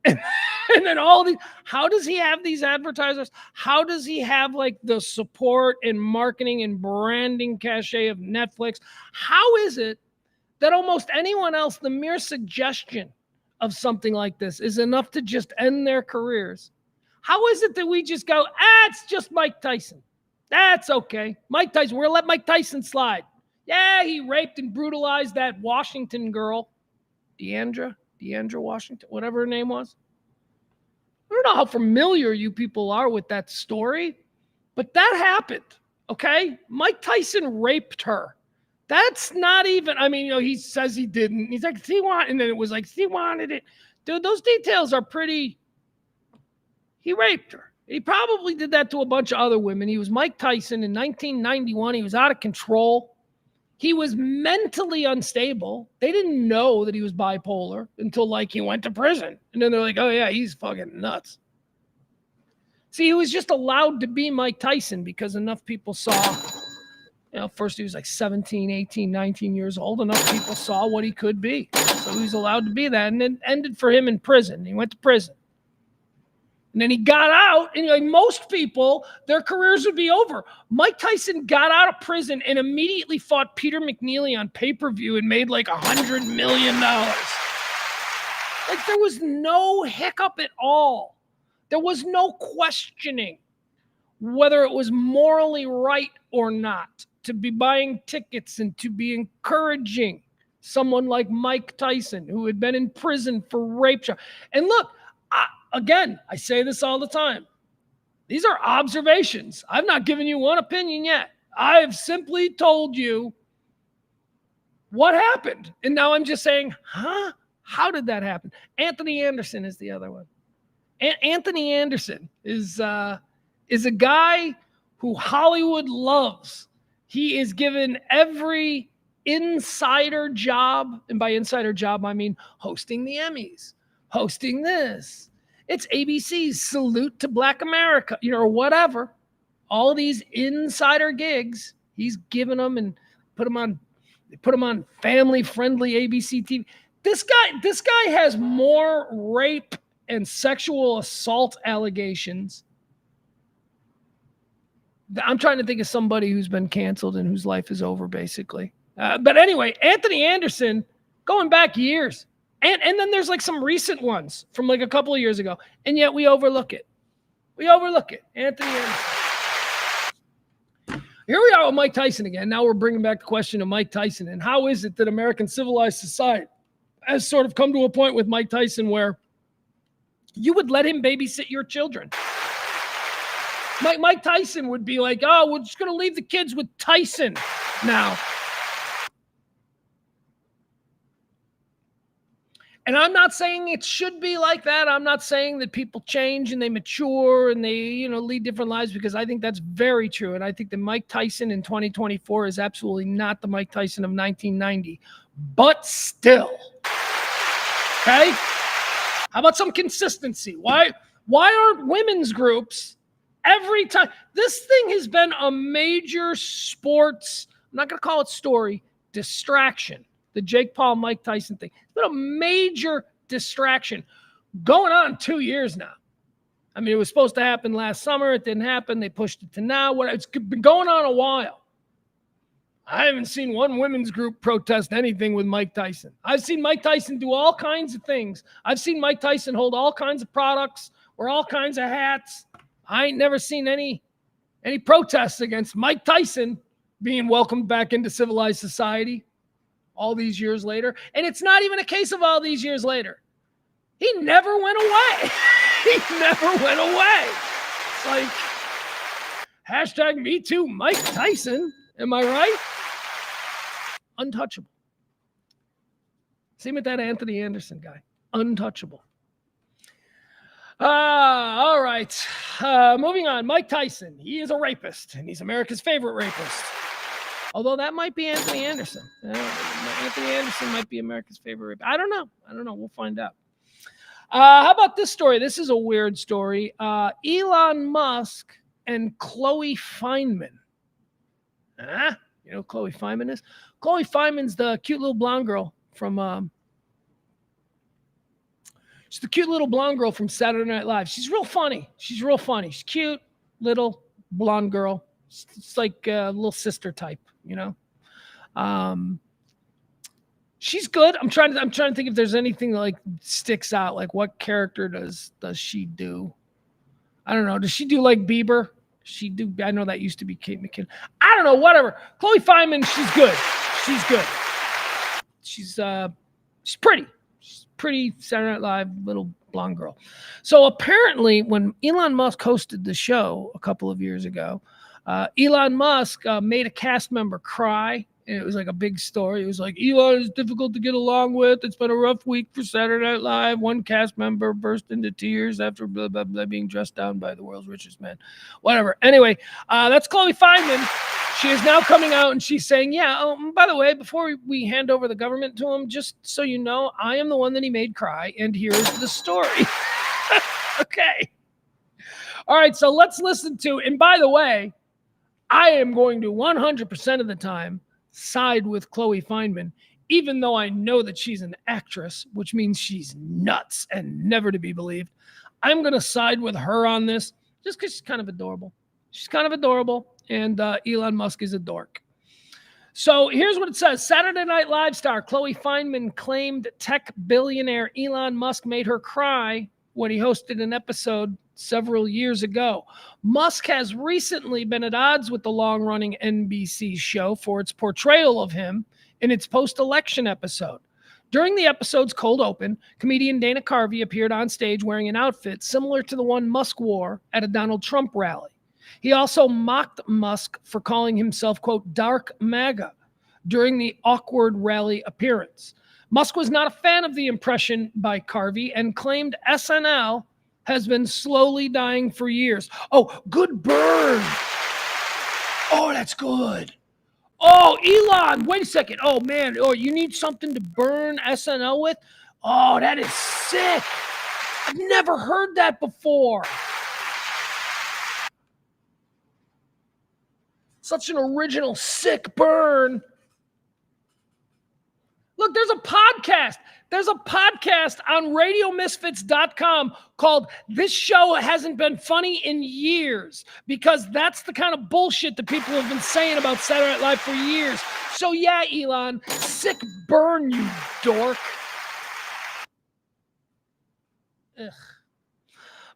and then all these, how does he have these advertisers? How does he have like the support and marketing and branding cachet of Netflix? How is it that almost anyone else, the mere suggestion of something like this is enough to just end their careers? How is it that we just go, it's just Mike Tyson? That's okay. Mike Tyson, we're going to let Mike Tyson slide. Yeah, he raped and brutalized that Washington girl, Deandra Washington, whatever her name was. I don't know how familiar you people are with that story, but that happened, okay? Mike Tyson raped her. That's not even, I mean, he says he didn't. He's like, he wanted, and then it was like, he wanted it. Dude, those details are pretty, he raped her. He probably did that to a bunch of other women. He was Mike Tyson in 1991. He was out of control. He was mentally unstable. They didn't know that he was bipolar until like he went to prison. And then they're like, oh yeah, he's fucking nuts. See, he was just allowed to be Mike Tyson because enough people saw, first he was like 17, 18, 19 years old. Enough people saw what he could be. So he was allowed to be that. And it ended for him in prison. He went to prison. And then he got out, and like most people, their careers would be over. Mike Tyson got out of prison and immediately fought Peter McNeely on pay-per-view and made like $100 million. Like there was no hiccup at all. There was no questioning whether it was morally right or not to be buying tickets and to be encouraging someone like Mike Tyson, who had been in prison for rape. And look, again, I say this all the time. These are observations. I've not given you one opinion yet. I have simply told you what happened. And now I'm just saying, how did that happen? Anthony Anderson is the other one. Anthony Anderson is a guy who Hollywood loves. He is given every insider job. And by insider job, I mean hosting the Emmys, hosting this. It's ABC's Salute to Black America, or whatever. All these insider gigs, he's given them and put them on family-friendly ABC TV. This guy has more rape and sexual assault allegations. I'm trying to think of somebody who's been canceled and whose life is over, basically. But anyway, Anthony Anderson, going back years. And then there's like some recent ones from like a couple of years ago. And yet we overlook it. Anthony Anderson. Here we are with Mike Tyson again. Now we're bringing back the question of Mike Tyson. And how is it that American civilized society has sort of come to a point with Mike Tyson where you would let him babysit your children? Mike Tyson would be like, oh, we're just going to leave the kids with Tyson now. And I'm not saying it should be like that. I'm not saying that people change and they mature and they, lead different lives, because I think that's very true. And I think that Mike Tyson in 2024 is absolutely not the Mike Tyson of 1990. But still, okay? How about some consistency? Why aren't women's groups every time? This thing has been a major sports, I'm not going to call it story, distraction. The Jake Paul, Mike Tyson thing. It's been a major distraction going on 2 years now. I mean, it was supposed to happen last summer. It didn't happen. They pushed it to now. It's been going on a while. I haven't seen one women's group protest anything with Mike Tyson. I've seen Mike Tyson do all kinds of things. I've seen Mike Tyson hold all kinds of products or all kinds of hats. I ain't never seen any protests against Mike Tyson being welcomed back into civilized society. All these years later. And it's not even a case of all these years later. He never went away. It's like, hashtag me too, Mike Tyson. Am I right? Untouchable. Same with that Anthony Anderson guy. Untouchable. All right. Moving on. Mike Tyson. He is a rapist, and he's America's favorite rapist. Although that might be Anthony Anderson. Anthony Anderson might be America's favorite rapist. I don't know. We'll find out. How about this story? This is a weird story. Elon Musk and Chloe Fineman. You know who Chloe Fineman is? Chloe Fineman's the cute little blonde girl from she's the cute little blonde girl from Saturday Night Live. She's real funny. She's cute, little blonde girl. It's like a little sister type, you know. She's good. I'm trying to think if there's anything that like sticks out. Like what character does she do? I don't know. Does she do like Bieber? She do. I know that used to be Kate McKinnon. I don't know. Whatever. Chloe Fineman. She's good. She's pretty. She's pretty Saturday Night Live little blonde girl. So apparently, when Elon Musk hosted the show a couple of years ago, Elon Musk made a cast member cry. And it was like a big story. It was like, Elon is difficult to get along with. It's been a rough week for Saturday Night Live. One cast member burst into tears after blah, blah, blah, being dressed down by the world's richest man. Whatever. Anyway, that's Chloe Fineman. She is now coming out and she's saying, by the way, before we hand over the government to him, just so you know, I am the one that he made cry. And here's the story. Okay. All right. So let's listen to, and by the way, I am going to 100% of the time side with Chloe Fineman, even though I know that she's an actress, which means she's nuts and never to be believed. I'm going to side with her on this just because she's kind of adorable. And Elon Musk is a dork. So here's what it says. Saturday Night Live star Chloe Fineman claimed tech billionaire Elon Musk made her cry when he hosted an episode several years ago. Musk has recently been at odds with the long-running NBC show for its portrayal of him in its post-election episode. During the episode's cold open, comedian Dana Carvey appeared on stage wearing an outfit similar to the one Musk wore at a Donald Trump rally. He also mocked Musk for calling himself, quote, dark MAGA during the awkward rally appearance. Musk was not a fan of the impression by Carvey and claimed SNL has been slowly dying for years. Oh, good burn. Oh, that's good. Oh, Elon, wait a second. Oh, man. Oh, you need something to burn SNL with? Oh, that is sick. I've never heard that before. Such an original, sick burn. Look, there's a podcast. There's a podcast on radiomisfits.com called This Show Hasn't Been Funny in Years, because that's the kind of bullshit that people have been saying about Saturday Night Live for years. So yeah, Elon, sick burn, you dork. Ugh.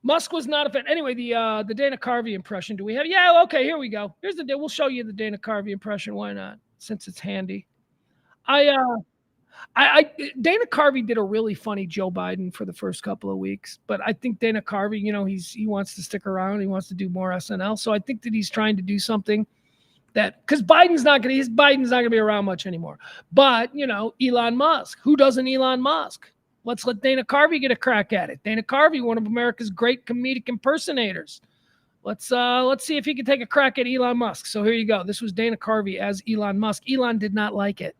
Musk was not a fan. Anyway, the Dana Carvey impression. Do we have? Yeah, okay, here we go. Here's the deal. We'll show you the Dana Carvey impression. Why not? Since it's handy. Dana Carvey did a really funny Joe Biden for the first couple of weeks, but I think Dana Carvey, you know, he wants to stick around. He wants to do more SNL. So I think that he's trying to do something that, because Biden's not going to be around much anymore. But, you know, Elon Musk, who doesn't Elon Musk? Let's let Dana Carvey get a crack at it. Dana Carvey, one of America's great comedic impersonators. Let's see if he can take a crack at Elon Musk. So here you go. This was Dana Carvey as Elon Musk. Elon did not like it.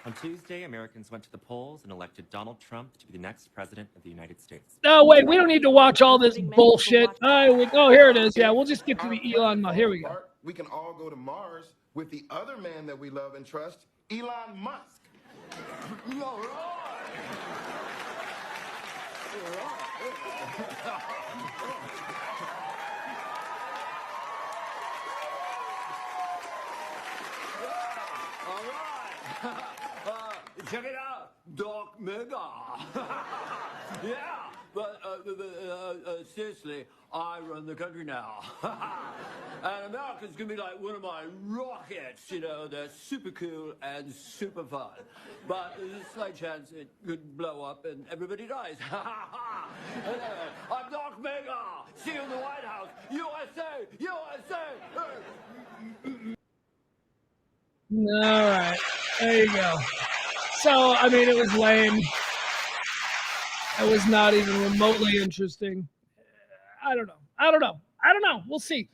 On Tuesday, Americans went to the polls and elected Donald Trump to be the next president of the United States. Oh, wait, we don't need to watch all this bullshit. Oh, here it is. Yeah, we'll just get to the Elon Musk. Here we go. We can all go to Mars with the other man that we love and trust, Elon Musk. All right. Check it out, Doc Mega. Yeah, but seriously, I run the country now. And America's gonna be like one of my rockets, you know, they're super cool and super fun. But there's a slight chance it could blow up and everybody dies. Anyway, I'm Doc Mega. See you in the White House. USA, USA. All right, there you go. So, I mean, it was lame. It was not even remotely interesting. I don't know. We'll see.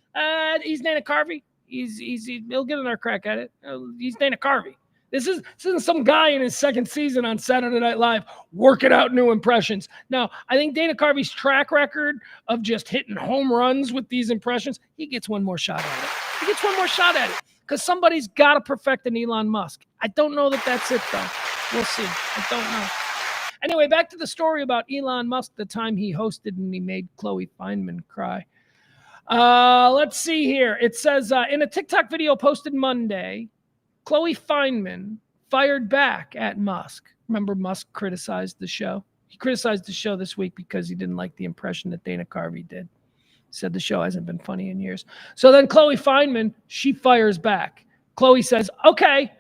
He's Dana Carvey. He'll get another crack at it. He's Dana Carvey. This isn't some guy in his second season on Saturday Night Live working out new impressions. No, I think Dana Carvey's track record of just hitting home runs with these impressions, he gets one more shot at it. Because somebody's got to perfect an Elon Musk. I don't know that that's it, though. We'll see. I don't know. Anyway, back to the story about Elon Musk, the time he hosted and he made Chloe Fineman cry. Let's see here. It says, in a TikTok video posted Monday, Chloe Fineman fired back at Musk. Remember, Musk criticized the show? He criticized the show this week because he didn't like the impression that Dana Carvey did. He said the show hasn't been funny in years. So then Chloe Fineman, she fires back. Chloe says, okay,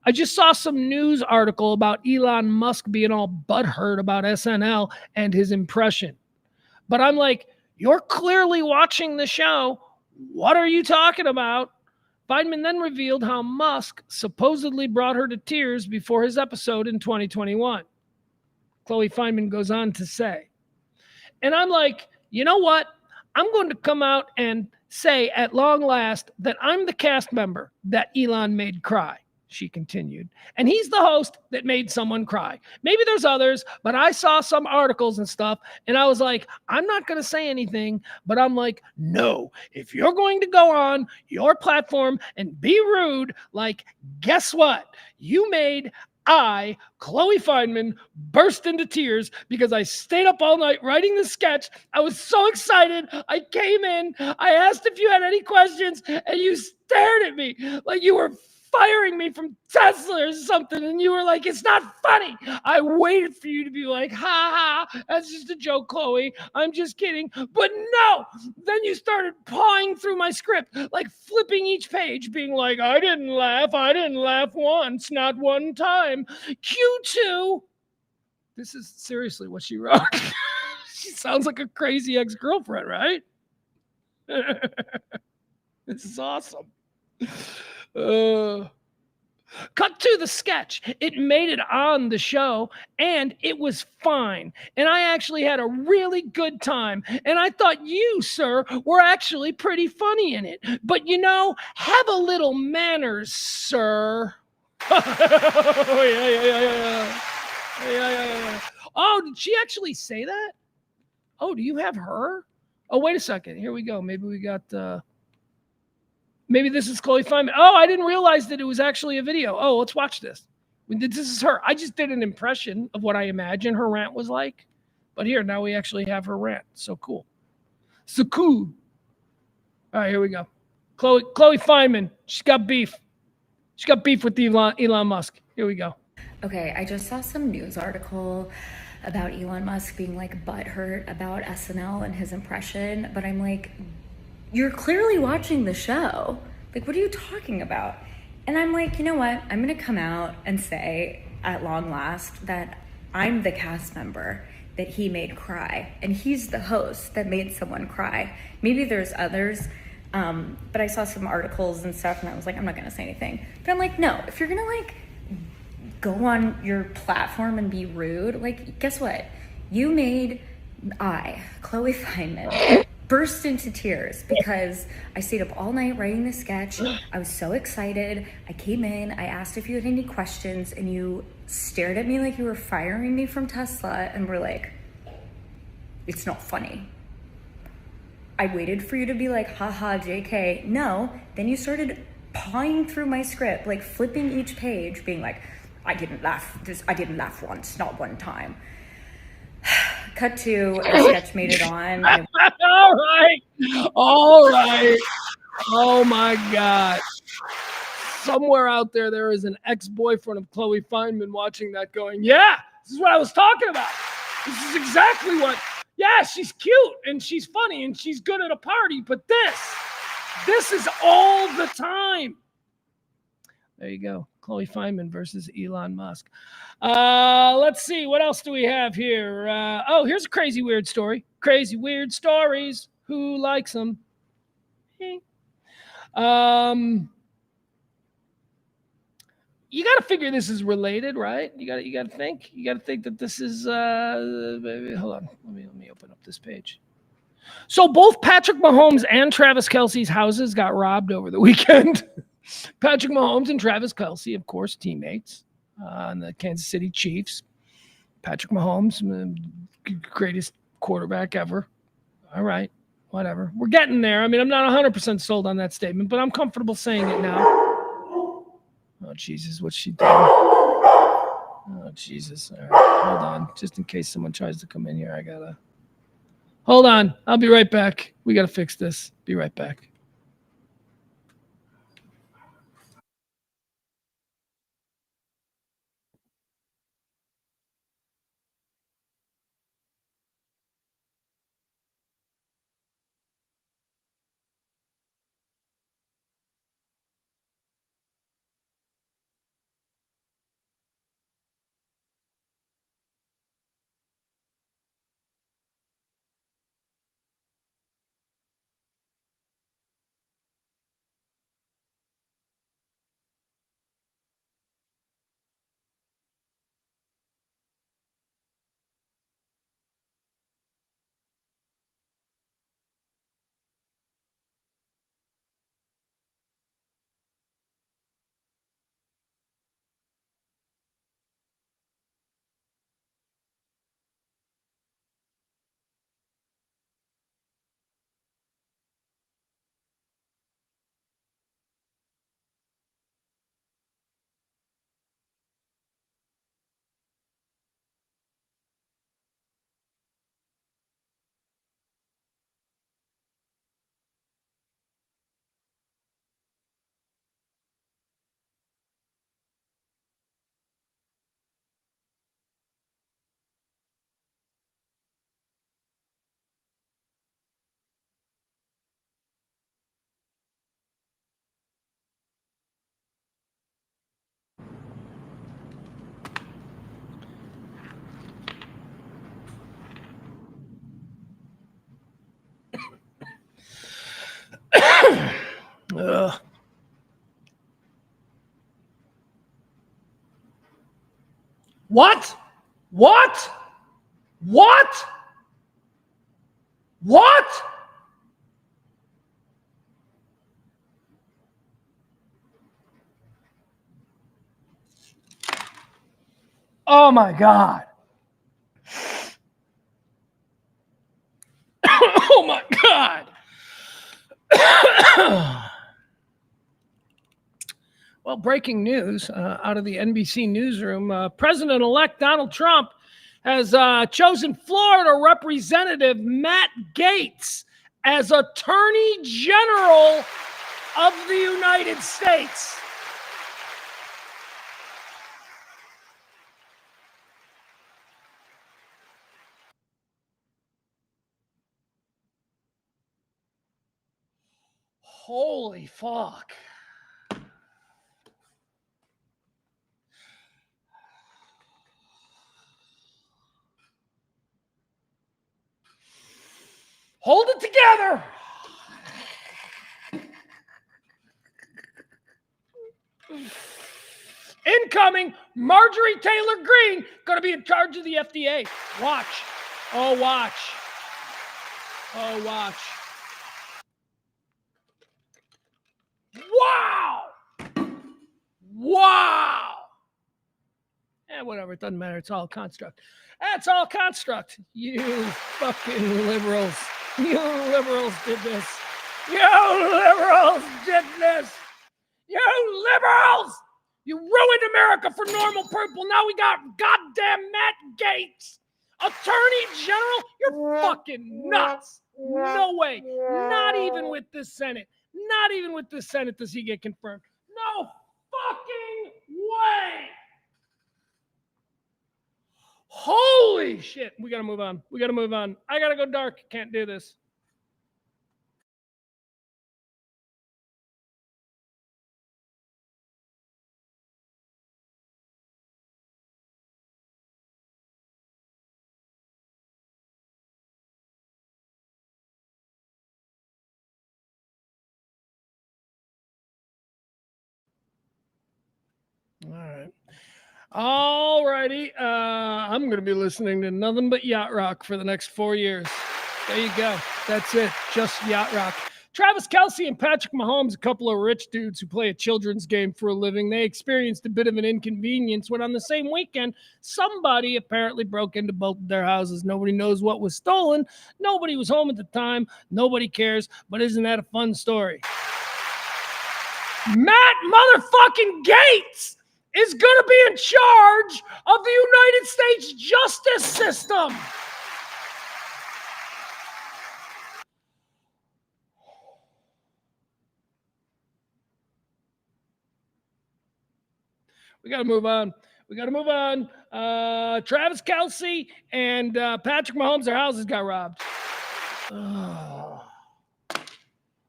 I just saw some news article about Elon Musk being all butthurt about SNL and his impression. But I'm like, you're clearly watching the show. What are you talking about? Fineman then revealed how Musk supposedly brought her to tears before his episode in 2021. Chloe Fineman goes on to say, and I'm like, you know what? I'm going to come out and say at long last that I'm the cast member that Elon made cry, she continued. And he's the host that made someone cry. Maybe there's others, but I saw some articles and stuff, and I was like, I'm not going to say anything, but I'm like, no, if you're going to go on your platform and be rude, like, guess what? You made Chloe Fineman, burst into tears because I stayed up all night writing the sketch. I was so excited. I came in, I asked if you had any questions, and you stared at me like you were firing me from Tesla or something, and you were like, it's not funny. I waited for you to be like, ha ha, that's just a joke, Chloe. I'm just kidding. But no, then you started pawing through my script, like flipping each page, being like, I didn't laugh once, not one time. Q2. This is seriously what she wrote. She sounds like a crazy ex-girlfriend, right? This is awesome. Cut to the sketch. It made it on the show, and it was fine. And I actually had a really good time. And I thought you, sir, were actually pretty funny in it. But, you know, have a little manners, sir. Yeah. Oh, did she actually say that? Oh, do you have her? Oh, wait a second. Here we go. Maybe we got... Maybe this is Chloe Fineman. Oh, I didn't realize that it was actually a video. Oh, let's watch this. This is her. I just did an impression of what I imagine her rant was like. But here, now we actually have her rant. So cool. So cool. All right, here we go. Chloe Fineman. She's got beef. She's got beef with Elon Musk. Here we go. Okay, I just saw some news article about Elon Musk being like butthurt about SNL and his impression. But I'm like, you're clearly watching the show. Like, what are you talking about? And I'm like, you know what? I'm gonna come out and say at long last that I'm the cast member that he made cry. And he's the host that made someone cry. Maybe there's others, but I saw some articles and stuff and I was like, I'm not gonna say anything. But I'm like, no, if you're gonna like go on your platform and be rude, like, guess what? You made Chloe Fineman, burst into tears because I stayed up all night writing the sketch. I was so excited. I came in, I asked if you had any questions, and you stared at me like you were firing me from Tesla and were like, it's not funny. I waited for you to be like, haha, JK. No, then you started pawing through my script, like flipping each page, being like, I didn't laugh once, not one time. Cut to a sketch made it on. All right. Oh my God. Somewhere out there is an ex-boyfriend of Chloe Fineman watching that going, yeah, this is what I was talking about. This is exactly what, yeah, she's cute and she's funny and she's good at a party, but this is all the time. There you go. Chloe Fineman versus Elon Musk. Let's see. What else do we have here? Here's a crazy weird story. Crazy weird stories. Who likes them? You got to figure this is related, right? You got to think. You got to think that this is. Hold on. Let me open up this page. So both Patrick Mahomes and Travis Kelce's houses got robbed over the weekend. Patrick Mahomes and Travis Kelce, of course, teammates on the Kansas City Chiefs. Patrick Mahomes, greatest quarterback ever. All right, whatever. We're getting there. I mean, I'm not 100% sold on that statement, but I'm comfortable saying it now. Oh, Jesus, what's she doing? Oh, Jesus. All right, hold on. Just in case someone tries to come in here, I gotta... Hold on. I'll be right back. We gotta fix this. Be right back. Ugh. What? What? What? What? Oh my God. Oh my God. Well, breaking news out of the NBC newsroom. President-elect Donald Trump has chosen Florida Representative Matt Gaetz as Attorney General of the United States. Holy fuck. Hold it together. Incoming, Marjorie Taylor Greene, going to be in charge of the FDA. Watch. Oh, watch. Oh, watch. Wow. Wow. Whatever. It doesn't matter. It's all construct. That's all construct. You fucking liberals. You liberals did this. You liberals did this. You liberals. You ruined America for normal people. Now we got goddamn Matt Gaetz, Attorney General. You're fucking nuts. No way. Not even with this Senate. Not even with this Senate does he get confirmed. No fucking way. Holy shit. We got to move on. We got to move on. I got to go dark. Can't do this. All right. All righty. I'm going to be listening to nothing but yacht rock for the next 4 years. There you go. That's it. Just yacht rock. Travis Kelce and Patrick Mahomes, a couple of rich dudes who play a children's game for a living, they experienced a bit of an inconvenience when on the same weekend, somebody apparently broke into both of their houses. Nobody knows what was stolen. Nobody was home at the time. Nobody cares. But isn't that a fun story? Matt motherfucking Gaetz is going to be in charge of the United States justice system. We got to move on. Travis Kelce and Patrick Mahomes, their houses got robbed. I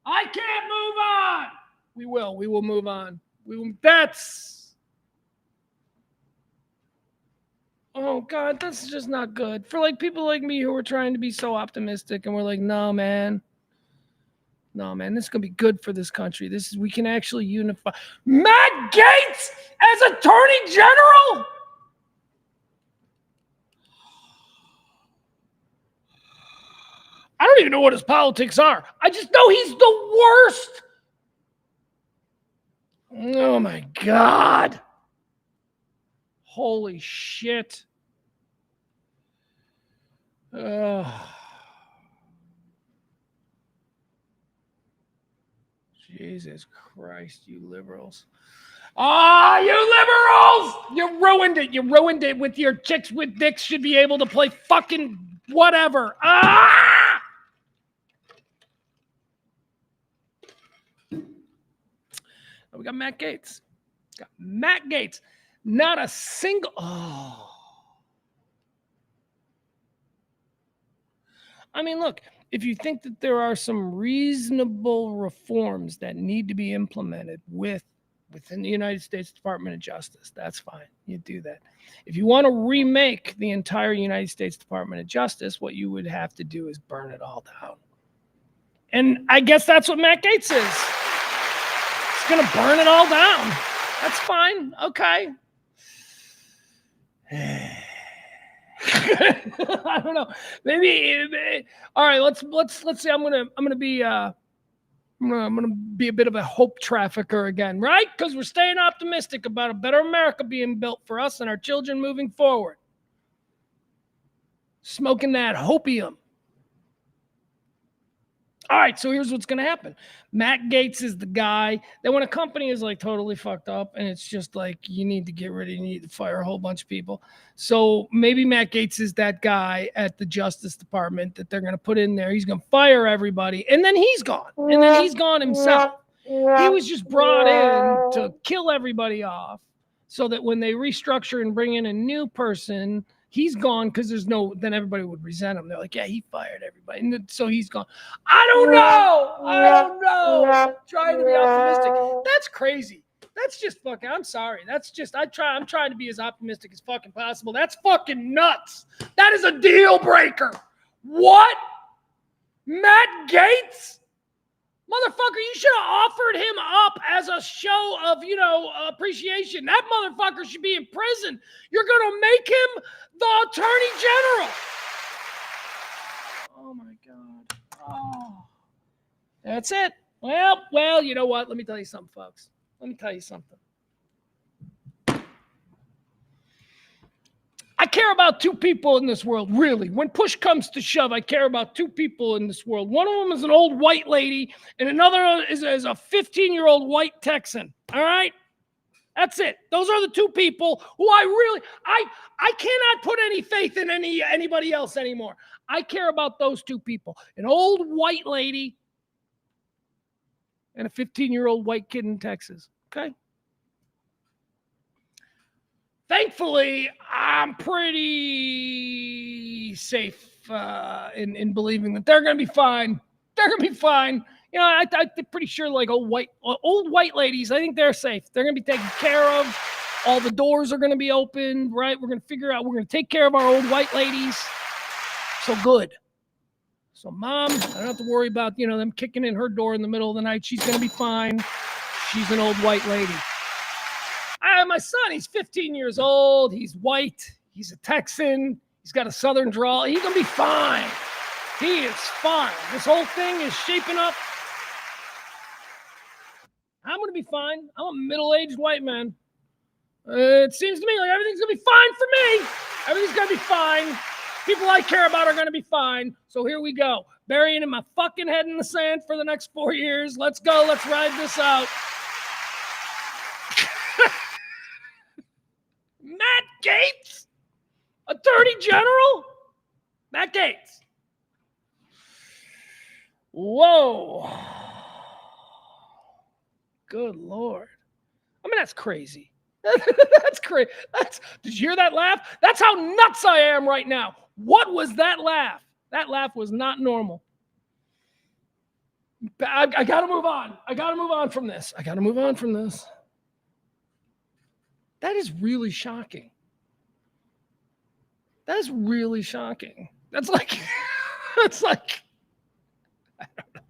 can't move on. We will move on. Oh God, that's just not good. For like people like me who are trying to be so optimistic and we're like, no, man, this is gonna be good for this country. We can actually unify. Matt Gaetz as Attorney General? I don't even know what his politics are. I just know he's the worst. Oh my God. Holy shit. Jesus Christ, you liberals. You liberals! You ruined it. You ruined it with your chicks with dicks should be able to play fucking whatever. We got Matt Gaetz. Not a single. I mean, look, if you think that there are some reasonable reforms that need to be implemented within the United States Department of Justice, that's fine. You do that. If you want to remake the entire United States Department of Justice, what you would have to do is burn it all down. And I guess that's what Matt Gaetz is. He's going to burn it all down. That's fine. Okay. I don't know. Maybe. All right. Let's see. I'm gonna be a bit of a hope trafficker again, right? Because we're staying optimistic about a better America being built for us and our children moving forward. Smoking that hopium. All right, so here's what's going to happen. Matt Gaetz is the guy that when a company is like totally fucked up and it's just like you need to fire a whole bunch of people. So maybe Matt Gaetz is that guy at the Justice Department that they're going to put in there. He's going to fire everybody and then he's gone. And then he's gone himself. He was just brought in to kill everybody off so that when they restructure and bring in a new person, he's gone because then everybody would resent him. They're like, yeah, he fired everybody. And so he's gone. I don't know. I'm trying to be optimistic. That's crazy. That's just fucking, I'm sorry. I'm trying to be as optimistic as fucking possible. That's fucking nuts. That is a deal breaker. What? Matt Gaetz? Motherfucker, you should have offered him up as a show of, appreciation. That motherfucker should be in prison. You're going to make him the Attorney General. Oh, my God. Oh. That's it. Well, you know what? Let me tell you something, folks. Let me tell you something. I care about two people in this world, really. When push comes to shove, I care about two people in this world. One of them is an old white lady, and another is a 15-year-old white Texan. All right? That's it. Those are the two people who I cannot put any faith in anybody else anymore. I care about those two people. An old white lady and a 15-year-old white kid in Texas. Okay? Thankfully, I'm pretty safe in believing that they're going to be fine. They're going to be fine. I'm pretty sure like old white ladies, I think they're safe. They're going to be taken care of. All the doors are going to be open, right? We're going to take care of our old white ladies. So good. So mom, I don't have to worry about, them kicking in her door in the middle of the night. She's going to be fine. She's an old white lady. My son, he's 15 years old. He's white. He's a Texan. He's got a Southern drawl. He's going to be fine. He is fine. This whole thing is shaping up. I'm going to be fine. I'm a middle-aged white man. It seems to me like everything's going to be fine for me. Everything's going to be fine. People I care about are going to be fine. So here we go. Burying my fucking head in the sand for the next 4 years. Let's go. Let's ride this out. Matt Gaetz, Attorney General. Matt Gaetz. Whoa. Good Lord. I mean, that's crazy. That's crazy. Did you hear that laugh? That's how nuts I am right now. What was that laugh? That laugh was not normal. I got to move on. I got to move on from this. That is really shocking. That is really shocking. That's like, I don't know.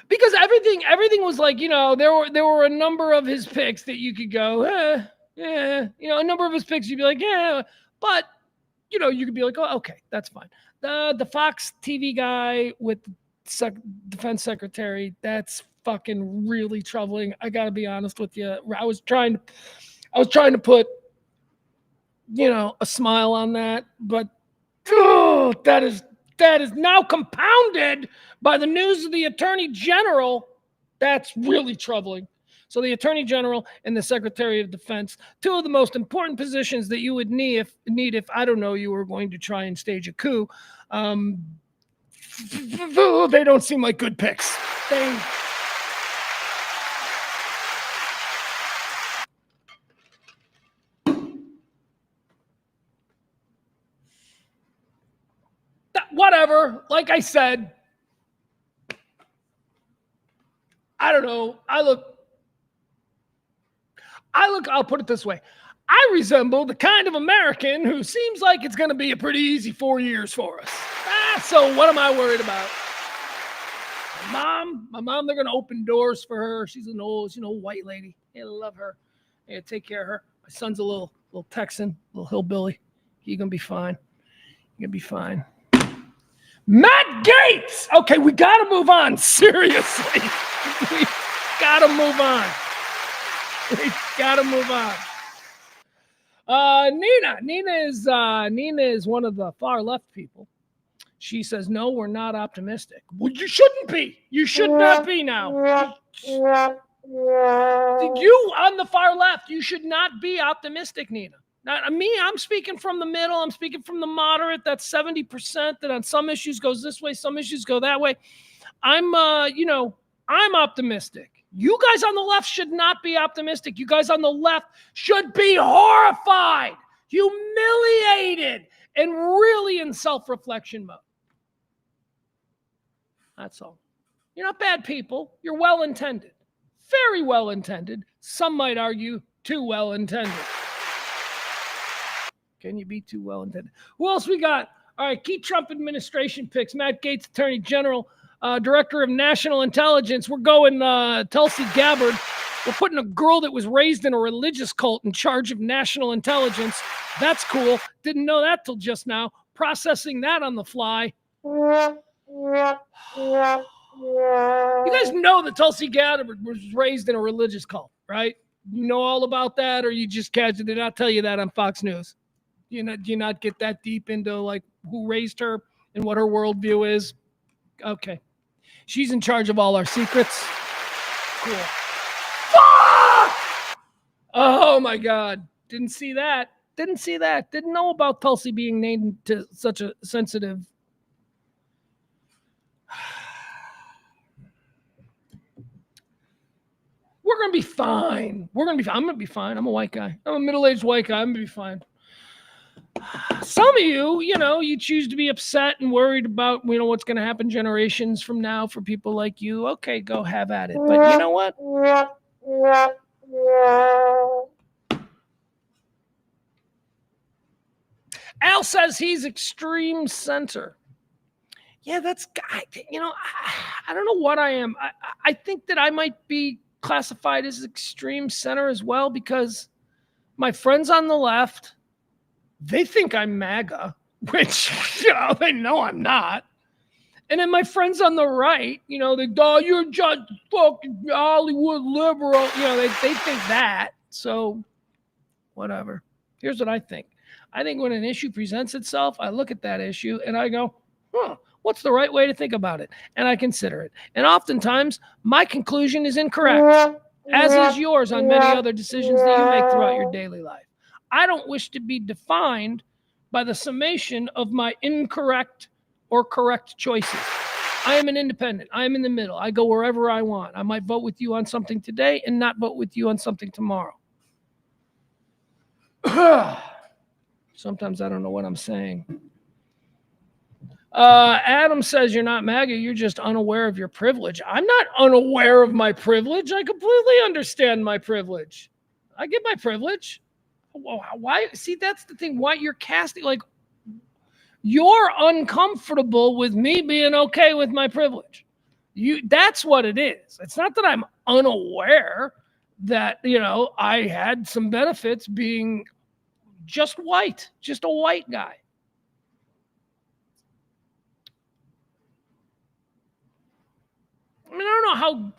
Because everything was like, there were a number of his picks that you could go, yeah, a number of his picks you'd be like, yeah, but you could be like, oh, okay, that's fine. The Fox TV guy with the defense secretary, that's fucking really troubling. I gotta be honest with you. I was trying to put, a smile on that, but that is now compounded by the news of the Attorney General. That's really troubling. So the Attorney General and the Secretary of Defense, two of the most important positions that you would need if I don't know, you were going to try and stage a coup. They don't seem like good picks. Whatever. Like I said, I don't know. I'll put it this way. I resemble the kind of American who seems like it's going to be a pretty easy 4 years for us. So what am I worried about? My mom, they're going to open doors for her. She's an old white lady. I love her. Yeah, take care of her. My son's a little Texan, little hillbilly. He's going to be fine. Matt Gaetz. Okay, we got to move on. Seriously. We got to move on. Nina is one of the far left people. She says, no, we're not optimistic. Well, you shouldn't be. You should not be now. You on the far left, you should not be optimistic, Nina. Not me, I'm speaking from the middle. I'm speaking from the moderate. That's 70% that on some issues goes this way, some issues go that way. I'm optimistic. You guys on the left should not be optimistic. You guys on the left should be horrified, humiliated, and really in self-reflection mode. That's all. You're not bad people. You're well-intended. Very well-intended. Some might argue too well-intended. Can you be too well-intended? Who else we got? All right, key Trump administration picks. Matt Gaetz, Attorney General, Director of National Intelligence. We're going Tulsi Gabbard. We're putting a girl that was raised in a religious cult in charge of national intelligence. That's cool. Didn't know that till just now. Processing that on the fly. You guys know that Tulsi Gabbard was raised in a religious cult, right? You know all about that, or you just casually did not tell you that on Fox News? Do you not get that deep into like who raised her and what her worldview is? Okay. She's in charge of all our secrets. Cool. Fuck! Oh my God. Didn't see that. Didn't know about Tulsi being named to such a sensitive. We're going to be fine. I'm going to be fine. I'm a white guy. I'm a middle-aged white guy. I'm going to be fine. Some of you, you choose to be upset and worried about, what's going to happen generations from now for people like you. Okay, go have at it. But you know what? Al says he's extreme center. Yeah, that's, I don't know what I am. I think that I might be classified as extreme center as well, because my friends on the left, they think I'm MAGA, which, they know I'm not. And then my friends on the right, you're just fucking Hollywood liberal. They think that. So whatever. Here's what I think. I think when an issue presents itself, I look at that issue and I go, what's the right way to think about it? And I consider it. And oftentimes, my conclusion is incorrect, as is yours on many other decisions that you make throughout your daily life. I don't wish to be defined by the summation of my incorrect or correct choices. I am an independent. I am in the middle. I go wherever I want. I might vote with you on something today and not vote with you on something tomorrow. Sometimes I don't know what I'm saying. Adam says you're not MAGA. You're just unaware of your privilege. I'm not unaware of my privilege. I completely understand my privilege. I get my privilege. Why? See, that's the thing. Why you're casting, like, you're uncomfortable with me being okay with my privilege. That's what it is. It's not that I'm unaware that, I had some benefits being just white, just a white guy. I mean, I don't know how.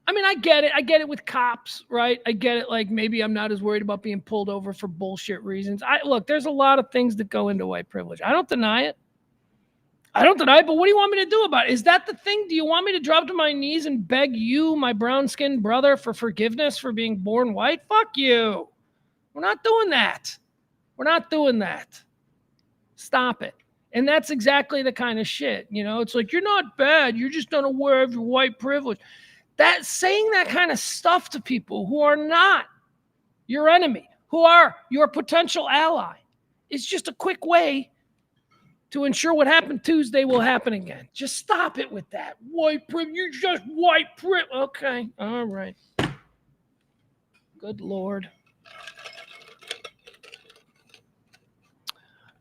I get it. I get it with cops, right? I get it. Like, maybe I'm not as worried about being pulled over for bullshit reasons. Look, there's a lot of things that go into white privilege. I don't deny it. But what do you want me to do about it? Is that the thing? Do you want me to drop to my knees and beg you, my brown-skinned brother, for forgiveness for being born white? Fuck you. We're not doing that. We're not doing that. Stop it. And that's exactly the kind of shit, it's like, you're not bad. You're just unaware of your white privilege. That saying that kind of stuff to people who are not your enemy, who are your potential ally, is just a quick way to ensure what happened Tuesday will happen again. Just stop it with that. White privilege, you're just white privilege. Okay, all right. Good Lord.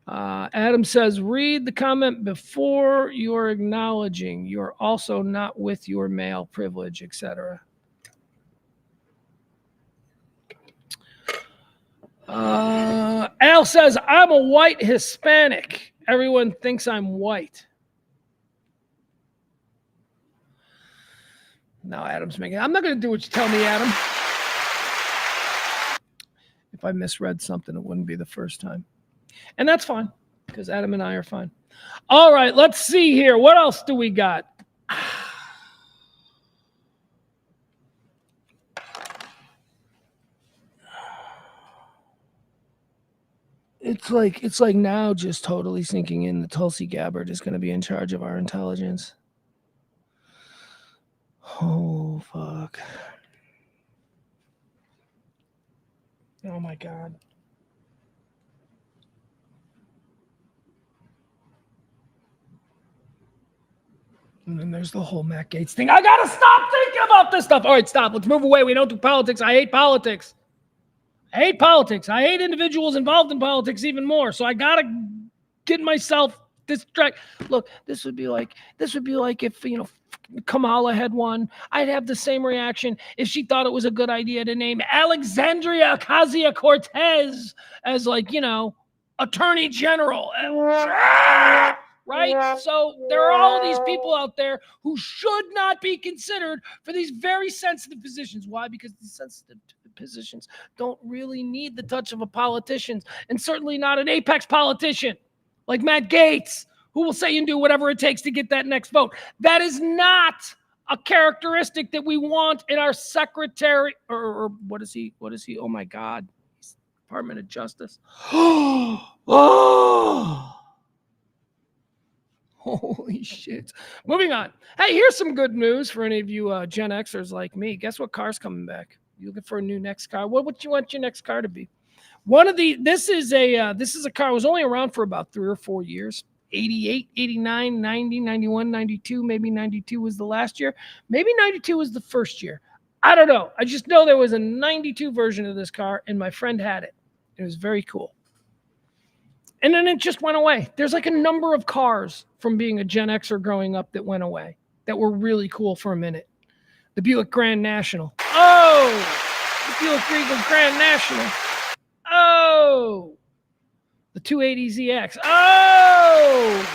Adam says, read the comment before you're acknowledging you're also not with your male privilege, etc. Al says, I'm a white Hispanic. Everyone thinks I'm white. No, Adam's making. I'm not going to do what you tell me, Adam. If I misread something, it wouldn't be the first time. And that's fine, because Adam and I are fine. All right, let's see here. What else do we got? It's like now just totally sinking in that Tulsi Gabbard is going to be in charge of our intelligence. Oh, fuck. Oh, my God. And then there's the whole Matt Gaetz thing. I got to stop thinking about this stuff. All right, stop. Let's move away. We don't do politics. I hate politics. I hate politics. I hate individuals involved in politics even more. So I got to get myself distracted. Look, this would be like if, Kamala had won. I'd have the same reaction if she thought it was a good idea to name Alexandria Ocasio-Cortez as, Attorney General. Right? So there are all these people out there who should not be considered for these very sensitive positions. Why? Because these sensitive positions don't really need the touch of a politician, and certainly not an apex politician like Matt Gaetz, who will say and do whatever it takes to get that next vote. That is not a characteristic that we want in our secretary, or what is he? Oh my God. He's Department of Justice. Oh. Holy shit. Moving on. Hey, here's some good news for any of you Gen Xers like me. Guess what car's coming back? You looking for a new next car? What would you want your next car to be? This is a car that was only around for about 3 or 4 years. 88, 89, 90, 91, 92, maybe 92 was the last year. Maybe 92 was the first year. I don't know. I just know there was a 92 version of this car, and my friend had it. It was very cool. And then it just went away. There's like a number of cars from being a Gen Xer growing up that went away that were really cool for a minute. The Buick Grand National. Oh! The Buick Regal Grand National. Oh! The 280ZX. Oh!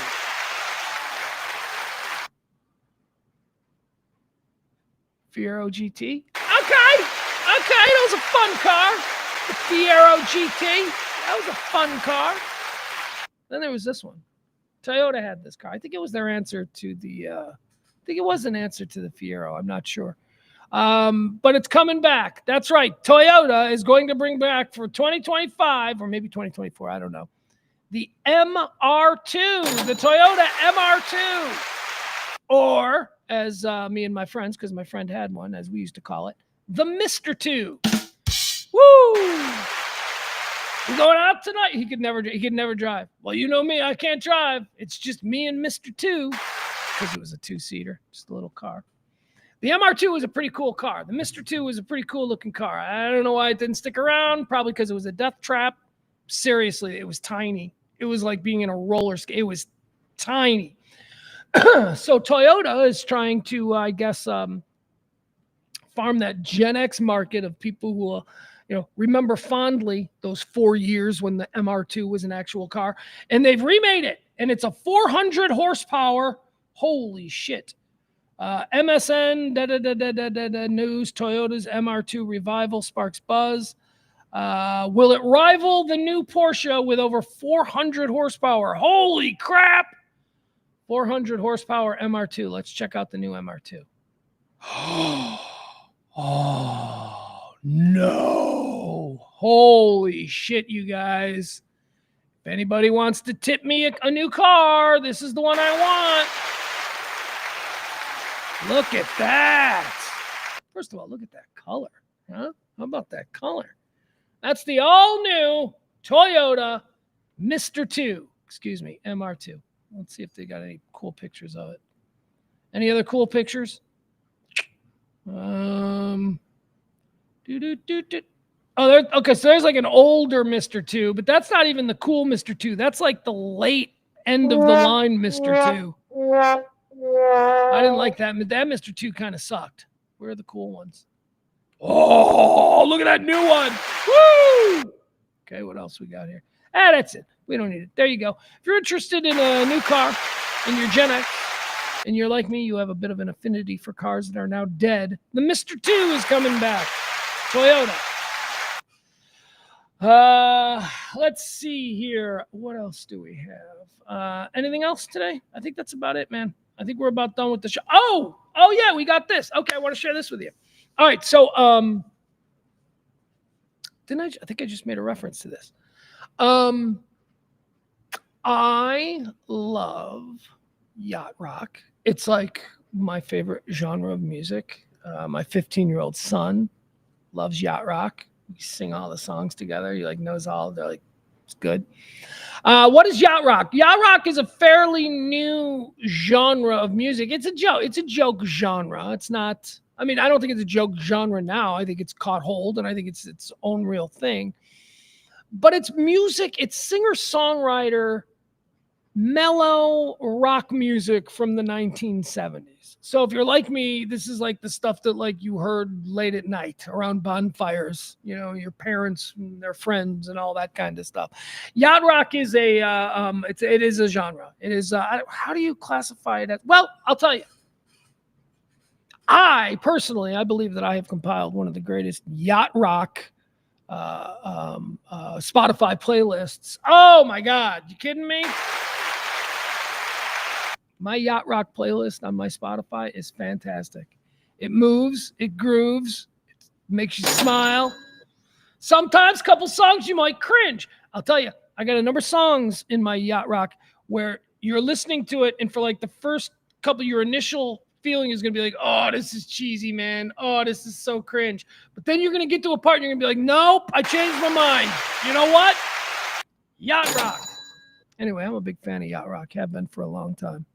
Fiero GT. Okay. That was a fun car. The Fiero GT. That was a fun car. Then there was this one. Toyota had this car. I think it was their answer to the, I think it was an answer to the Fiero. I'm not sure. But it's coming back. That's right. Toyota is going to bring back for 2025 or maybe 2024. I don't know. The MR2, the Toyota MR2. Or, as me and my friends, because my friend had one, as we used to call it, the Mr. 2. Woo! He's going out tonight. He could never drive. Well, you know me, I can't drive. It's just me and Mr. 2, because it was a 2-seater, just a little car. The MR2 was a pretty cool car. The Mr. 2 was a pretty cool looking car. I don't know why it didn't stick around. Probably because it was a death trap. Seriously, it was tiny. It was like being in a roller skate. It was tiny. So Toyota is trying to, I guess, farm that Gen X market of people who, remember fondly those 4 years when the MR2 was an actual car. And they've remade it. And it's a 400 horsepower. Holy shit. MSN, news, Toyota's MR2 revival sparks buzz. Will it rival the new Porsche with over 400 horsepower? Holy crap! 400 horsepower MR2. Let's check out the new MR2. Oh, no. Holy shit, you guys. If anybody wants to tip me a new car, this is the one I want. Look at that. First of all, look at that color. Huh? How about that color? That's the all-new Toyota Mr. 2. Excuse me, MR2. Let's see if they got any cool pictures of it. Any other cool pictures? Oh, okay, so there's like an older Mr. 2, but that's not even the cool Mr. 2. That's like the late end of the line Mr. 2. I didn't like that. That Mr. 2 kind of sucked. Where are the cool ones? Oh, look at that new one. Woo! Okay, what else we got here? That's it. We don't need it. There you go. If you're interested in a new car and you're Gen X and you're like me, you have a bit of an affinity for cars that are now dead, the Mr. 2 is coming back. Toyota. Let's see here. What else do we have? Anything else today? I think that's about it, man. I think we're about done with the show. Oh yeah, we got this. Okay, I want to share this with you. All right, so I think I just made a reference to this. I love yacht rock. It's like my favorite genre of music. My 15-year-old son loves yacht rock. We sing all the songs together. He knows all. They're like, it's good. What is yacht rock? Yacht rock is a fairly new genre of music. It's a joke. It's a joke genre. It's not. I mean, I don't think it's a joke genre now. I think it's caught hold, and I think it's its own real thing. But it's music. It's singer-songwriter, mellow rock music from the 1970s. So if you're like me, this is like the stuff that you heard late at night around bonfires, your parents and their friends and all that kind of stuff. Yacht rock is it is a genre. It is, how do you classify it as? Well, I'll tell you. I believe that I have compiled one of the greatest yacht rock Spotify playlists. Oh my God. You kidding me? My yacht rock playlist on my Spotify is fantastic. It moves, it grooves, it makes you smile. Sometimes a couple songs you might cringe. I'll tell you, I got a number of songs in my yacht rock where you're listening to it, and for the first couple, your initial feeling is going to be like, oh, this is cheesy, man. Oh, this is so cringe. But then you're going to get to a part and you're going to be like, nope, I changed my mind. You know what? Yacht rock. Anyway, I'm a big fan of yacht rock. Have been for a long time.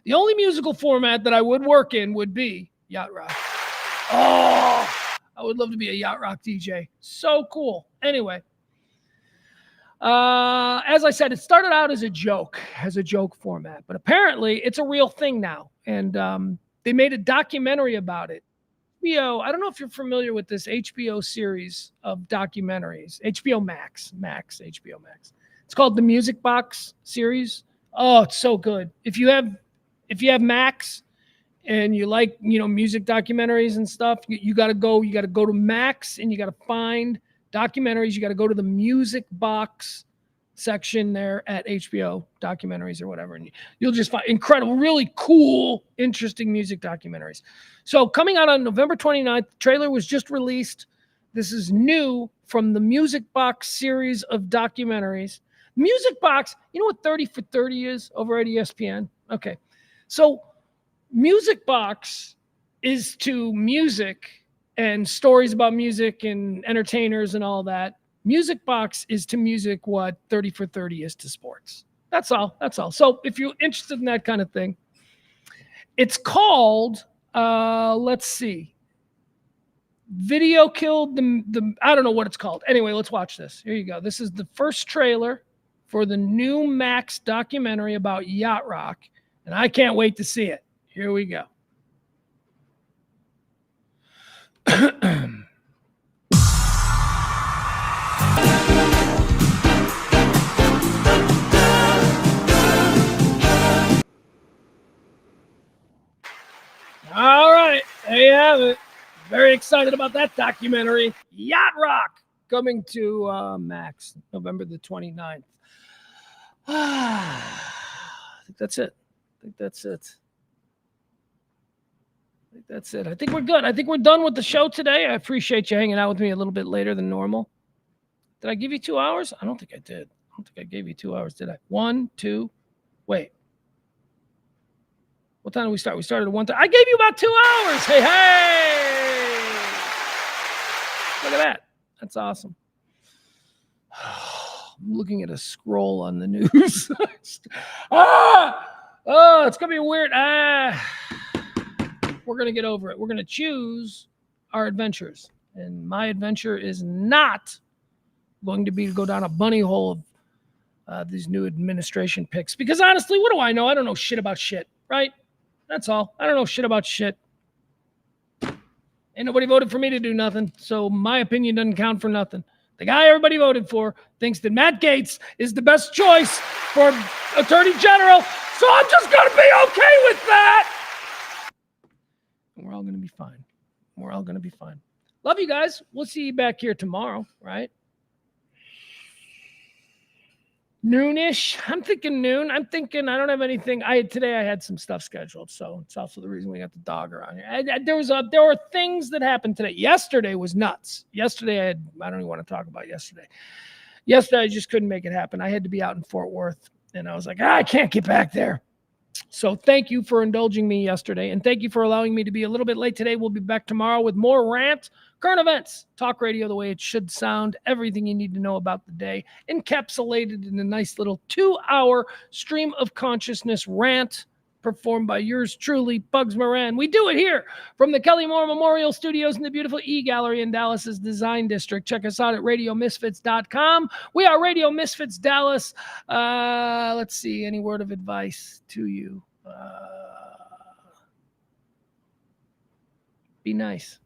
The only musical format that I would work in would be yacht rock. Oh, I would love to be a yacht rock DJ. So cool. Anyway, as I said, it started out as a joke format, but apparently it's a real thing now. And they made a documentary about it. HBO, I don't know if you're familiar with this HBO series of documentaries. HBO Max. It's called the Music Box series. Oh, it's so good. If you have Max and you like, music documentaries and stuff, you got to go to Max and you got to find documentaries. You got to go to the Music Box section there at HBO documentaries or whatever. And you'll just find incredible, really cool, interesting music documentaries. So coming out on November 29th, the trailer was just released. This is new from the Music Box series of documentaries. Music Box, you know what 30 for 30 is over at ESPN? Okay. So Music Box is to music and stories about music and entertainers and all that. Music Box is to music what 30 for 30 is to sports. That's all. So if you're interested in that kind of thing, it's called, let's see. Video Killed the I don't know what it's called. Anyway, let's watch this. Here you go. This is the first trailer for the new Max documentary about yacht rock, and I can't wait to see it. Here we go. All right, there you have it. Very excited about that documentary, Yacht Rock, coming to Max, November the 29th. I think that's it. I think we're good. I think we're done with the show today. I appreciate you hanging out with me a little bit later than normal. Did I give you 2 hours? I don't think I did. I don't think I gave you 2 hours, did I? 1, 2, wait. What time did we start? We started at 1:30. I gave you about 2 hours. Hey! Look at that. That's awesome. I'm looking at a scroll on the news. It's going to be weird. We're going to get over it. We're going to choose our adventures. And my adventure is not going to be to go down a bunny hole of these new administration picks. Because honestly, what do I know? I don't know shit about shit, right? That's all. I don't know shit about shit. Ain't nobody voted for me to do nothing, so my opinion doesn't count for nothing. The guy everybody voted for thinks that Matt Gaetz is the best choice for Attorney General, so I'm just going to be okay with that. We're all going to be fine. Love you guys. We'll see you back here tomorrow, right? Noonish. I'm thinking noon. I don't have anything. Today I had some stuff scheduled, so it's also the reason we got the dog around here. There were things that happened today. Yesterday was nuts. Yesterday I don't even want to talk about yesterday. Yesterday I just couldn't make it happen. I had to be out in Fort Worth, and I was like, I can't get back there. So thank you for indulging me yesterday, and thank you for allowing me to be a little bit late today. We'll be back tomorrow with more Rant, current events, talk radio the way it should sound, everything you need to know about the day, encapsulated in a nice little 2-hour stream of consciousness rant performed by yours truly, Pugs Moran. We do it here from the Kelly Moore Memorial Studios in the beautiful E-Gallery in Dallas's Design District. Check us out at RadioMisfits.com. We are Radio Misfits Dallas. Let's see, any word of advice to you? Be nice.